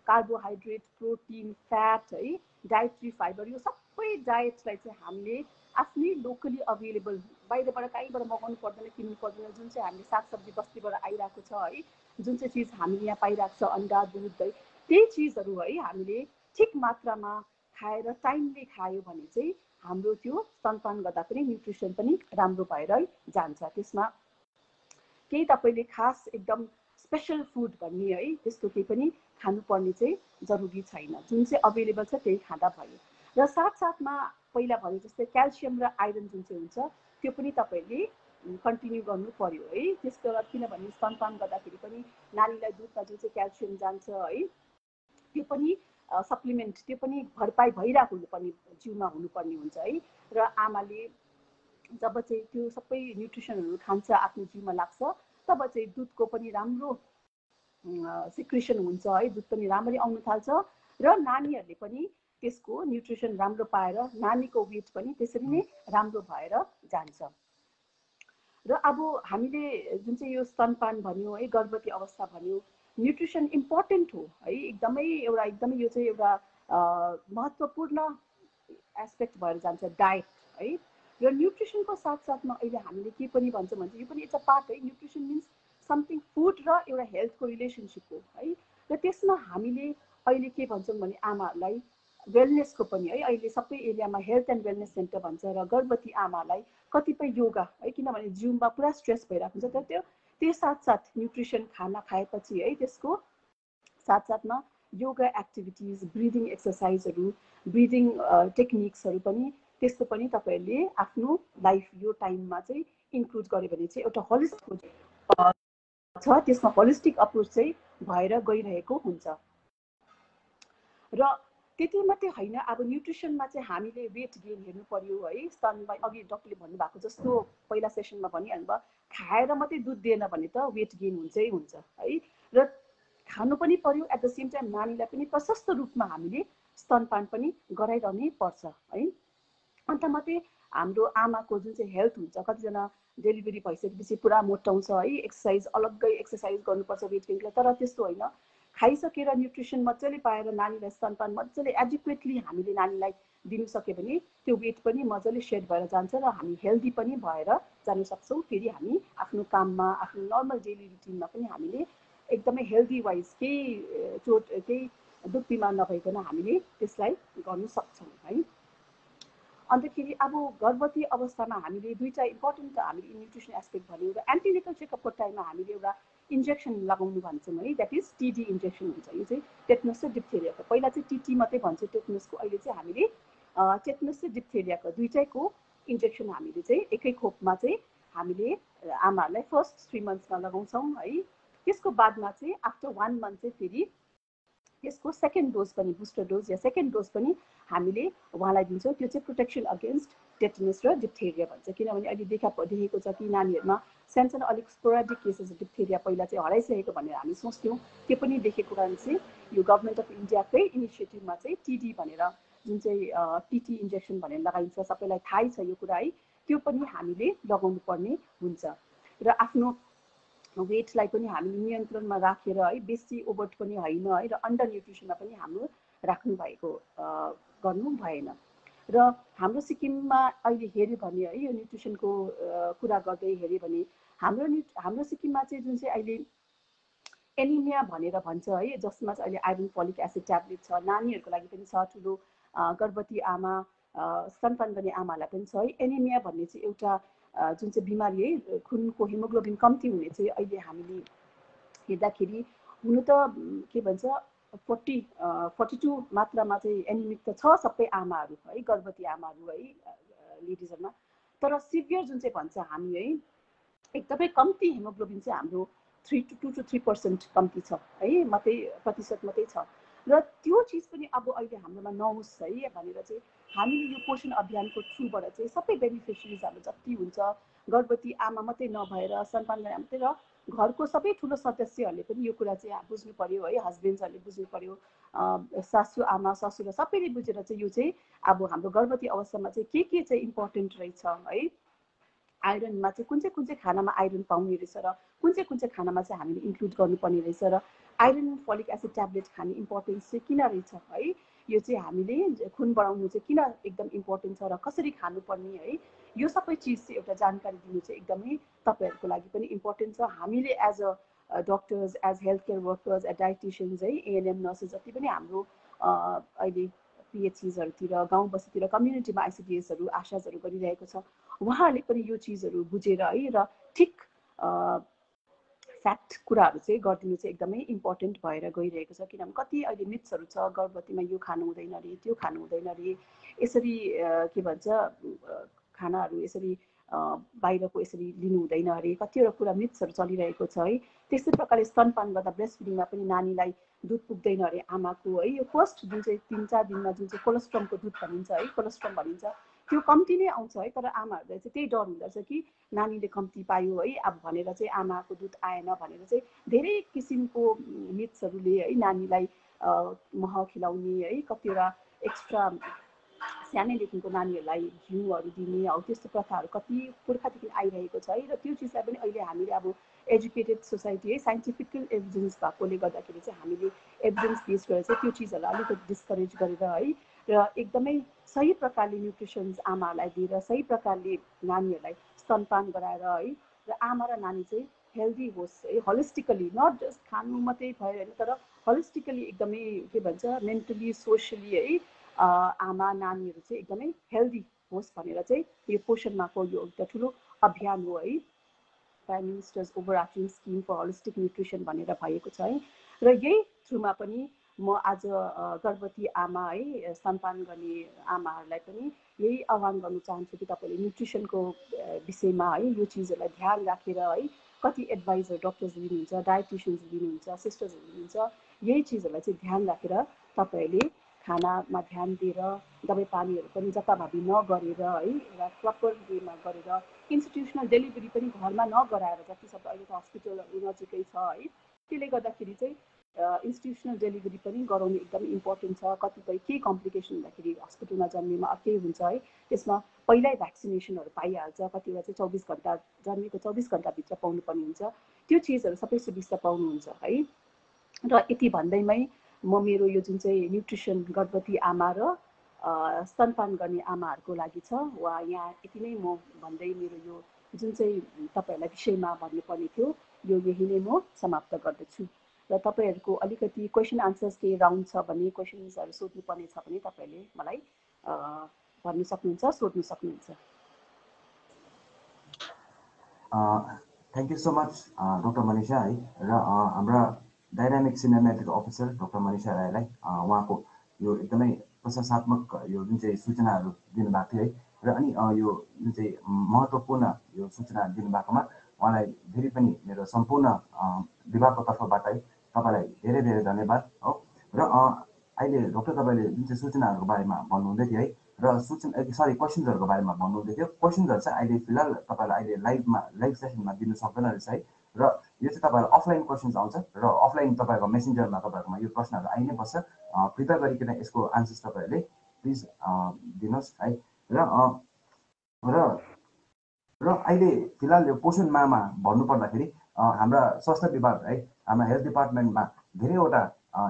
[SPEAKER 4] कार्बोहाइड्रेट प्रोटिन फ्याट है, डाइट्री फाइबर, यो सबै डाइटलाई चाहिँ हामीले आफ्नै लोकली अभाइलेबल बाहिरबाट कहीँबाट मगाउनु पर्दैन, किन्नु पर्दैन, जुन चाहिँ हामीले सागसब्जी बस्तीबाट आइरहेको छ है, जुन चाहिँ चिज हामीले यहाँ पाइरहेको छ अन्डा दुध दही, त्यही चिजहरू है हामीले ठिक मात्रामा खाएर टाइमले खायो भने चाहिँ हाम्रो त्यो स्तनपान गर्दा पनि न्युट्रिसन पनि राम्रो भएर जान्छ। त्यसमा केही तपाईँले खास एकदम स्पेसल फुड भन्ने है त्यस्तो केही पनि खानुपर्ने चाहिँ जरुरी छैन, जुन चाहिँ अभाइलेबल छ त्यही खाँदा भयो। र साथसाथमा पहिला भने जस्तै क्याल्सियम र आइरन जुन चाहिँ हुन्छ त्यो पनि तपाईँले कन्टिन्यू गर्नु पर्यो है। त्यसको किनभने स्तनपान गर्दाखेरि पनि नानीलाई दुधमा जुन चाहिँ क्याल्सियम जान्छ है, त्यो पनि सप्लिमेन्ट, त्यो पनि भरपाई भइरहेको हुनुपर्ने जिउमा हुनुपर्ने हुन्छ है। र आमाले जब चाहिँ त्यो सबै न्युट्रिसनहरू खान्छ आफ्नो जिउमा लाग्छ, तब चाहिँ दुधको पनि राम्रो सिक्रेसन हुन्छ है, दुध पनि राम्ररी आउन थाल्छ र नानीहरूले पनि त्यसको न्युट्रिसन राम्रो पाएर नानीको वेट पनि त्यसरी नै राम्रो भएर जान्छ। र अब हामीले जुन चाहिँ यो स्तनपान भन्यो है, गर्भवती अवस्था भन्यो, न्युट्रिसन इम्पोर्टेन्ट हो है, एकदमै यो चाहिँ एउटा महत्त्वपूर्ण एस्पेक्ट भएर जान्छ डाइट है। र न्युट्रिसनको साथसाथमा अहिले हामीले के पनि भन्छौँ भने यो पनि इट्स अ पार्ट है, न्युट्रिसन मिन्स समथिङ फुड र एउटा हेल्थको रिलेसनसिप हो है। र त्यसमा हामीले अहिले के भन्छौँ भने आमाहरूलाई वेलनेसको पनि है अहिले सबै एरियामा हेल्थ एन्ड वेलनेस सेन्टर भन्छ र गर्भवती आमालाई कतिपय योगा है किनभने जिउमा पुरा स्ट्रेस भइरहेको हुन्छ तर त्यो साथसाथ न्युट्रिसन खाना खाएपछि है त्यसको साथसाथमा योगा एक्टिभिटिज ब्रिदिङ एक्सर्साइजहरू ब्रिदिङ टेक्निक्सहरू पनि त्यस्तो पनि तपाईँहरूले आफ्नो लाइफ यो टाइममा चाहिँ इन्क्लुड गर्यो भने चाहिँ एउटा होलिस्टिक छ त्यसमा होलिस्टिक अप्रोच चाहिँ भएर गइरहेको हुन्छ र त्यति मात्रै होइन अब न्युट्रिसनमा चाहिँ हामीले वेट गेन हेर्नु पर्यो है स्तनबाई अघि डक्टरले भन्नुभएको जस्तो पहिला सेसनमा भनिहाल्नुभयो खाएर मात्रै दुध दिएन भने त वेट गेन हुन्छै हुन्छ है र खानु पनि पर्यो एट द सेम टाइम नानीलाई पनि प्रशस्त रूपमा हामीले स्तनपान पनि गराइरहनै पर्छ है अन्त मात्रै हाम्रो आमाको जुन चाहिँ हेल्थ हुन्छ कतिजना डेलिभरी भइसकेपछि पुरा मोटाउँछ है एक्सर्साइज अलग्गै एक्सर्साइज गर्नुपर्छ वेट गेनको तर त्यस्तो होइन खाइसकेर न्युट्रिसन मजाले पाएर नानीलाई स्तनपान मजाले एडिक्वेटली हामीले नानीलाई दिनु सक्यो भने त्यो वेट पनि मजाले सेट भएर जान्छ र हामी हेल्दी पनि भएर जान सक्छौँ फेरि हामी आफ्नो काममा आफ्नो नर्मल डेली रुटिनमा पनि हामीले एकदमै हेल्दी वाइज केही दुख बिमार नभइकन हामीले त्यसलाई गर्न सक्छौँ है अन्तखेरि अब गर्भवती अवस्थामा हामीले दुईटा इम्पोर्टेन्ट हामीले न्युट्रिसन एस्पेक्ट भन्यो र एन्टिनेटल चेकअपको टाइममा हामीले एउटा इन्जेक्सन लगाउनु भन्छौँ है द्याट इज टिडी इन्जेक्सन हुन्छ यो चाहिँ टेटनस र डिप्थेरियाको पहिला चाहिँ टिटी मात्रै भन्छ टेटनसको अहिले चाहिँ हामीले टेटनस र डिप्थेरियाको दुईटैको इन्जेक्सन हामीले चाहिँ एकै खोपमा चाहिँ हामीले आमाहरूलाई फर्स्ट 3 मन्थ्समा लगाउँछौँ है त्यसको बादमा चाहिँ आफ्टर 1 मन्थ चाहिँ फेरि त्यसको सेकेन्ड डोज पनि बुस्टर डोज या सेकेन्ड डोज पनि हामीले उहाँलाई दिन्छौँ त्यो चाहिँ प्रोटेक्सन अगेन्स्ट टेटनस र डिप्थेरिया भन्छ किनभने अहिले देखेको छ कि नानीहरूमा सानसानो अलिक स्पोराडिक केसेस डिप्थेरिया पहिला चाहिँ हराइसकेको भनेर हामी सोच्थ्यौँ त्यो पनि देखेको कारण चाहिँ यो गभर्मेन्ट अफ इन्डियाकै इनिसिएटिभमा चाहिँ टिडी भनेर जुन चाहिँ टिटी इन्जेक्सन भनेर लगाइन्छ सबैलाई थाहै छ यो कुरा है त्यो पनि हामीले लगाउनु पर्ने हुन्छ र आफ्नो वेटलाई पनि हामीले नियन्त्रणमा राखेर है बेसी ओभर पनि होइन है र अन्डर न्युट्रिसनमा पनि हाम्रो राख्नु भएको गर्नु भएन र हाम्रो सिक्किममा अहिले हेऱ्यो भने है यो न्युट्रिसनको कुरा गर्दै हेऱ्यो भने हाम्रो सिक्किममा चाहिँ जुन चाहिँ अहिले एनिमिया भनेर भन्छ है जसमा चाहिँ अहिले आइरन फोलिक एसिड ट्याब्लेट छ नानीहरूको लागि पनि छ ठुलो गर्भवती आमा स्तनपान गर्ने आमालाई पनि छ है एनिमिया भन्ने चाहिँ एउटा जुन चाहिँ बिमारी है खुनको हिमोग्लोबिन कम्ती हुने चाहिँ अहिले हामीले हेर्दाखेरि हुनु त के भन्छ 42 मात्रामा चाहिँ एनिमिक त छ सबै आमाहरू है गर्भवती आमाहरू है लेडिजहरूमा तर सिभियर जुन चाहिँ भन्छ हामी है एकदमै कम्ती हिमोग्लोबिन चाहिँ हाम्रो 2 to 3% कम्ती छ है मात्रै प्रतिशत मात्रै छ र त्यो चिज पनि अब अहिले हाम्रोमा नहोस् है भनेर चाहिँ हामीले यो पोषण अभियानको थ्रुबाट चाहिँ सबै बेनिफिसियरिजहरू जति हुन्छ गर्भवती आमा मात्रै नभएर स्तनपान गर्ने मात्रै र घरको सबै ठुलो सदस्यहरूले पनि यो कुरा चाहिँ बुझ्नु पर्यो है हस्बेन्ड्सहरूले बुझ्नु पर्यो सासू आमा ससुरा सबैले बुझेर चाहिँ यो चाहिँ अब हाम्रो गर्भवती अवस्थामा चाहिँ के चाहिँ इम्पोर्टेन्ट रहेछ है आइरनमा चाहिँ कुन चाहिँ खानामा आइरन पाउने रहेछ र कुन चाहिँ खानामा चाहिँ हामीले इन्क्लुड गर्नुपर्ने रहेछ र आइरन फोलिक एसिड ट्याब्लेट खाने इम्पोर्टेन्स चाहिँ किन रहेछ है यो चाहिँ हामीले खुन बढाउनु चाहिँ किन एकदम इम्पोर्टेन्ट छ र कसरी खानुपर्ने है यो सबै चिज चाहिँ एउटा जानकारी दिनु चाहिँ एकदमै तपाईँहरूको लागि पनि इम्पोर्टेन्ट छ हामीले as a doctors as health care workers as dietitians है एएनएम नर्सेस जति पनि हाम्रो अहिले पिएचसीजहरूतिर गाउँ बस्तीतिर कम्युनिटीमा आइसिडिएसहरू आशाजहरू गरिरहेको छ उहाँहरूले पनि यो चिजहरू बुझेर है र ठिक फ्याक्ट कुराहरू चाहिँ गरिदिनु चाहिँ एकदमै इम्पोर्टेन्ट भएर गइरहेको छ किनभने कति अहिले मिथ्सहरू छ गर्भवतीमा यो खानु हुँदैन अरे त्यो खानु हुँदैन अरे यसरी के भन्छ खानाहरू यसरी बाहिरको यसरी लिनु हुँदैन अरे कतिवटा कुरा मिथ्सहरू चलिरहेको छ है त्यस्तै प्रकारले स्तनपान गर्दा ब्रेस्ट फिडिङमा पनि नानीलाई दुध पुग्दैन अरे आमाको है यो फर्स्ट जुन चाहिँ 3-4 दिनमा जुन चाहिँ कोलेस्ट्रमको दुध भनिन्छ है कोलेस्ट्रम भनिन्छ त्यो कम्ती नै आउँछ है तर आमाहरूलाई चाहिँ त्यही डर हुँदो रहेछ कि नानीले कम्ती पायो है अब भनेर चाहिँ आमाको दुध आएन भनेर चाहिँ धेरै किसिमको मिथ्सहरूले है नानीलाई मह खिलाउने है कतिवटा एक्स्ट्रा सानैदेखिको नानीहरूलाई घिउहरू दिने हौ त्यस्तो प्रथाहरू कति पुर्खादेखि आइरहेको छ है र त्यो चिजलाई पनि अहिले हामीले अब एजुकेटेड सोसाइटी है साइन्टिफिकल एभिडेन्स भएकोले गर्दाखेरि चाहिँ हामीले एभिडेन्स बेस गरेर चाहिँ त्यो चिजहरूलाई अलिकति डिस्करेज गरेर है र एकदमै सही प्रकारले न्युट्रिसन्स आमाहरूलाई दिएर सही प्रकारले नानीहरूलाई स्तनपान गराएर है र आमा र नानी चाहिँ हेल्दी होस् है होलिस्टिकली नट जस्ट खानु मात्रै भएर होइन तर होलिस्टिकली एकदमै के भन्छ मेन्टली सोसियली है आमा नानीहरू चाहिँ एकदमै हेल्दी होस् भनेर चाहिँ यो पोषण माहको यो एउटा ठुलो अभियान हो है, prime minister's overarching scheme for holistic nutrition भनेर भएको छ है। र यही थ्रुमा पनि म आज गर्भवती आमा है, स्तनपान गर्ने आमाहरूलाई पनि यही आह्वान गर्न चाहन्छु कि तपाईँले न्युट्रिसनको विषयमा है यो चिजहरूलाई ध्यान राखेर है, कति एडभाइजर डक्टर्स लिनुहुन्छ, डायटिसियन्स लिनुहुन्छ, सिस्टर्सहरू लिनुहुन्छ, यही चिजहरूलाई चाहिँ ध्यान राखेर तपाईँहरूले खानामा ध्यान दिएर दबाई पानीहरू पनि जताभावी नगरेर है, र प्रपर वेमा गरेर इन्स्टिट्युसनल डेलिभरी पनि घरमा नगराएर, जति सक्दो अहिले त हस्पिटलहरू नजिकै छ है, त्यसले गर्दाखेरि चाहिँ इन्स्टिट्युसनल डेलिभरी पनि गराउनु एकदमै इम्पोर्टेन्ट छ। कतिपय केही कम्प्लिकेसन हुँदाखेरि हस्पिटलमा जन्मेमा अर्कै हुन्छ है, त्यसमा पहिल्यै भ्याक्सिनेसनहरू पाइहाल्छ, कतिवटा चाहिँ 24 घन्टा जन्मेको 24 घन्टाभित्र पाउनुपर्ने हुन्छ, त्यो चिजहरू सबै सुविस्ता पाउनुहुन्छ है। र यति भन्दैमै म मेरो यो जुन चाहिँ न्युट्रिसन गर्भवती आमा र स्तनपान गर्ने आमाहरूको लागि छ, वा यहाँ यति नै म भन्दै मेरो यो जुन चाहिँ तपाईँहरूलाई विषयमा भन्नुपर्ने थियो यो यही नै म समाप्त गर्दछु। र तपाईँहरूको अलिकति क्वेसन आन्सर्स केही राउन्ड छ भने, क्वेसन्सहरू सोध्नुपर्ने छ भने तपाईँहरूले मलाई भन्नु सक्नुहुन्छ, सोध्नु सक्नुहुन्छ।
[SPEAKER 1] Thank you so much doctor Manisha है, र हाम्रा dynamic senior medical officer doctor Manisha राईलाई उहाँको यो एकदमै प्रशंसात्मक यो जुन चाहिँ सूचनाहरू दिनुभएको थियो है, र अनि यो जुन चाहिँ महत्त्वपूर्ण यो सूचनाहरू दिनुभएकोमा उहाँलाई फेरि पनि मेरो सम्पूर्ण विभागको तर्फबाट है तपाईँलाई धेरै धेरै धन्यवाद हो। र अहिले डक्टर तपाईँले जुन चाहिँ सूचनाहरूको बारेमा भन्नुहुँदै थियो है, र क्वेसन्सहरूको बारेमा भन्नुहुँदै थियो, क्वेसन्सहरू चाहिँ अहिले फिलहाल तपाईँलाई अहिले लाइभ सेसनमा दिनु सक्दैन रहेछ है, र यो चाहिँ तपाईँहरू अफलाइन क्वेसन्स आउँछ, र अफलाइन तपाईँहरूको मेसेन्जरमा तपाईँहरूकोमा यो प्रश्नहरू आइ नै बस्छ, कृपया गरिकन यसको आन्सर्स तपाईँहरूले प्लिज दिनुहोस् है। र अहिले फिलहाल यो पोषण माहमा भन्नुपर्दाखेरि हाम्रा स्वास्थ्य विभाग है, हाम्रा हेल्थ डिपार्टमेन्टमा धेरैवटा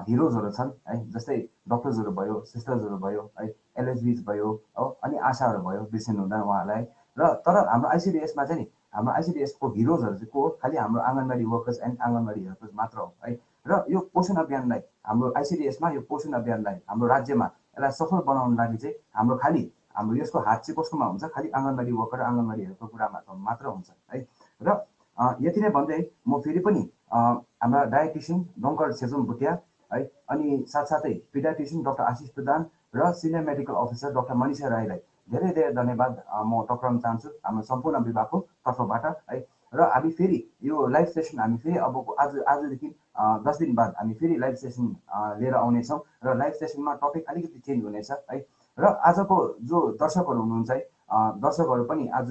[SPEAKER 1] हिरोजहरू छन् है, जस्तै डक्टर्सहरू भयो, सिस्टर्सहरू भयो है, एलएचबीज भयो हो, अनि आशाहरू भयो, बिर्सिनु हुँदैन उहाँहरूलाई। र तर हाम्रो आइसिडिएसमा चाहिँ नि हाम्रो आइसिडिएसको हिरोजहरू चाहिँ को हो, खालि हाम्रो anganwadi workers and anganwadi helpers मात्र हो है। र यो पोषण अभियानलाई हाम्रो आइसिडिएसमा यो पोषण अभियानलाई हाम्रो राज्यमा यसलाई सफल बनाउनु लागि चाहिँ हाम्रो यसको हात चाहिँ कसकोमा हुन्छ, खालि आँगनबाडी वर्कर र आँगनबाडी हेल्परको कुरामा मात्र हुन्छ है। र यति नै भन्दै म फेरि पनि हाम्रा डायटिसियन डङ्कर छेजुम भुटिया है, अनि साथसाथै पिडियाट्रिसियन डाक्टर आशिष प्रधान र senior medical officer doctor Manisha राईलाई धेरै धेरै धन्यवाद म टक्राउन चाहन्छु हाम्रो सम्पूर्ण विभागको तर्फबाट है। र हामी फेरि यो लाइभ सेसन हामी फेरि आजदेखि 10 दिन बाद हामी फेरि लाइभ सेसन लिएर आउनेछौँ, र लाइभ सेसनमा टपिक अलिकति चेन्ज हुनेछ है। र आजको जो दर्शकहरू हुनुहुन्छ है, दर्शकहरू पनि आज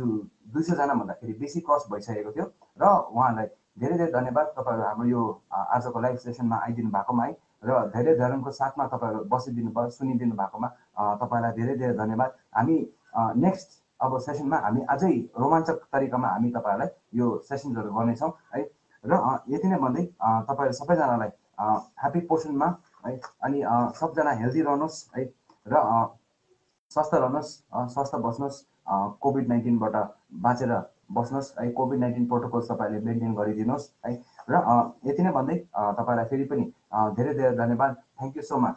[SPEAKER 1] 200 जना भन्दाखेरि बेसी क्रस भइसकेको थियो, र उहाँलाई धेरै धेरै धन्यवाद तपाईँहरू हाम्रो यो आजको लाइभ सेसनमा आइदिनु भएकोमा है, र धेरै धैर्यको साथमा तपाईँहरू बसिदिनु भयो, सुनिदिनु भएकोमा तपाईँलाई धेरै धेरै धन्यवाद। हामी नेक्स्ट अब सेसनमा हामी अझै रोमाञ्चक तरिकामा हामी तपाईँहरूलाई यो सेसन्सहरू गर्नेछौँ है। र यति नै भन्दै तपाईँहरू सबैजनालाई ह्याप्पी पोषणमा है, अनि सबजना हेल्दी रहनुहोस् है, र स्वस्थ रहनुहोस्, स्वस्थ बस्नुहोस्, कोभिड-19बाट बाँचेर बस्नुहोस् है, कोभिड-19 प्रोटोकल तपाईँले मेन्टेन गरिदिनुहोस् है। र यति नै भन्दै तपाईँलाई फेरि पनि धेरै धेरै धन्यवाद। Thank you so much.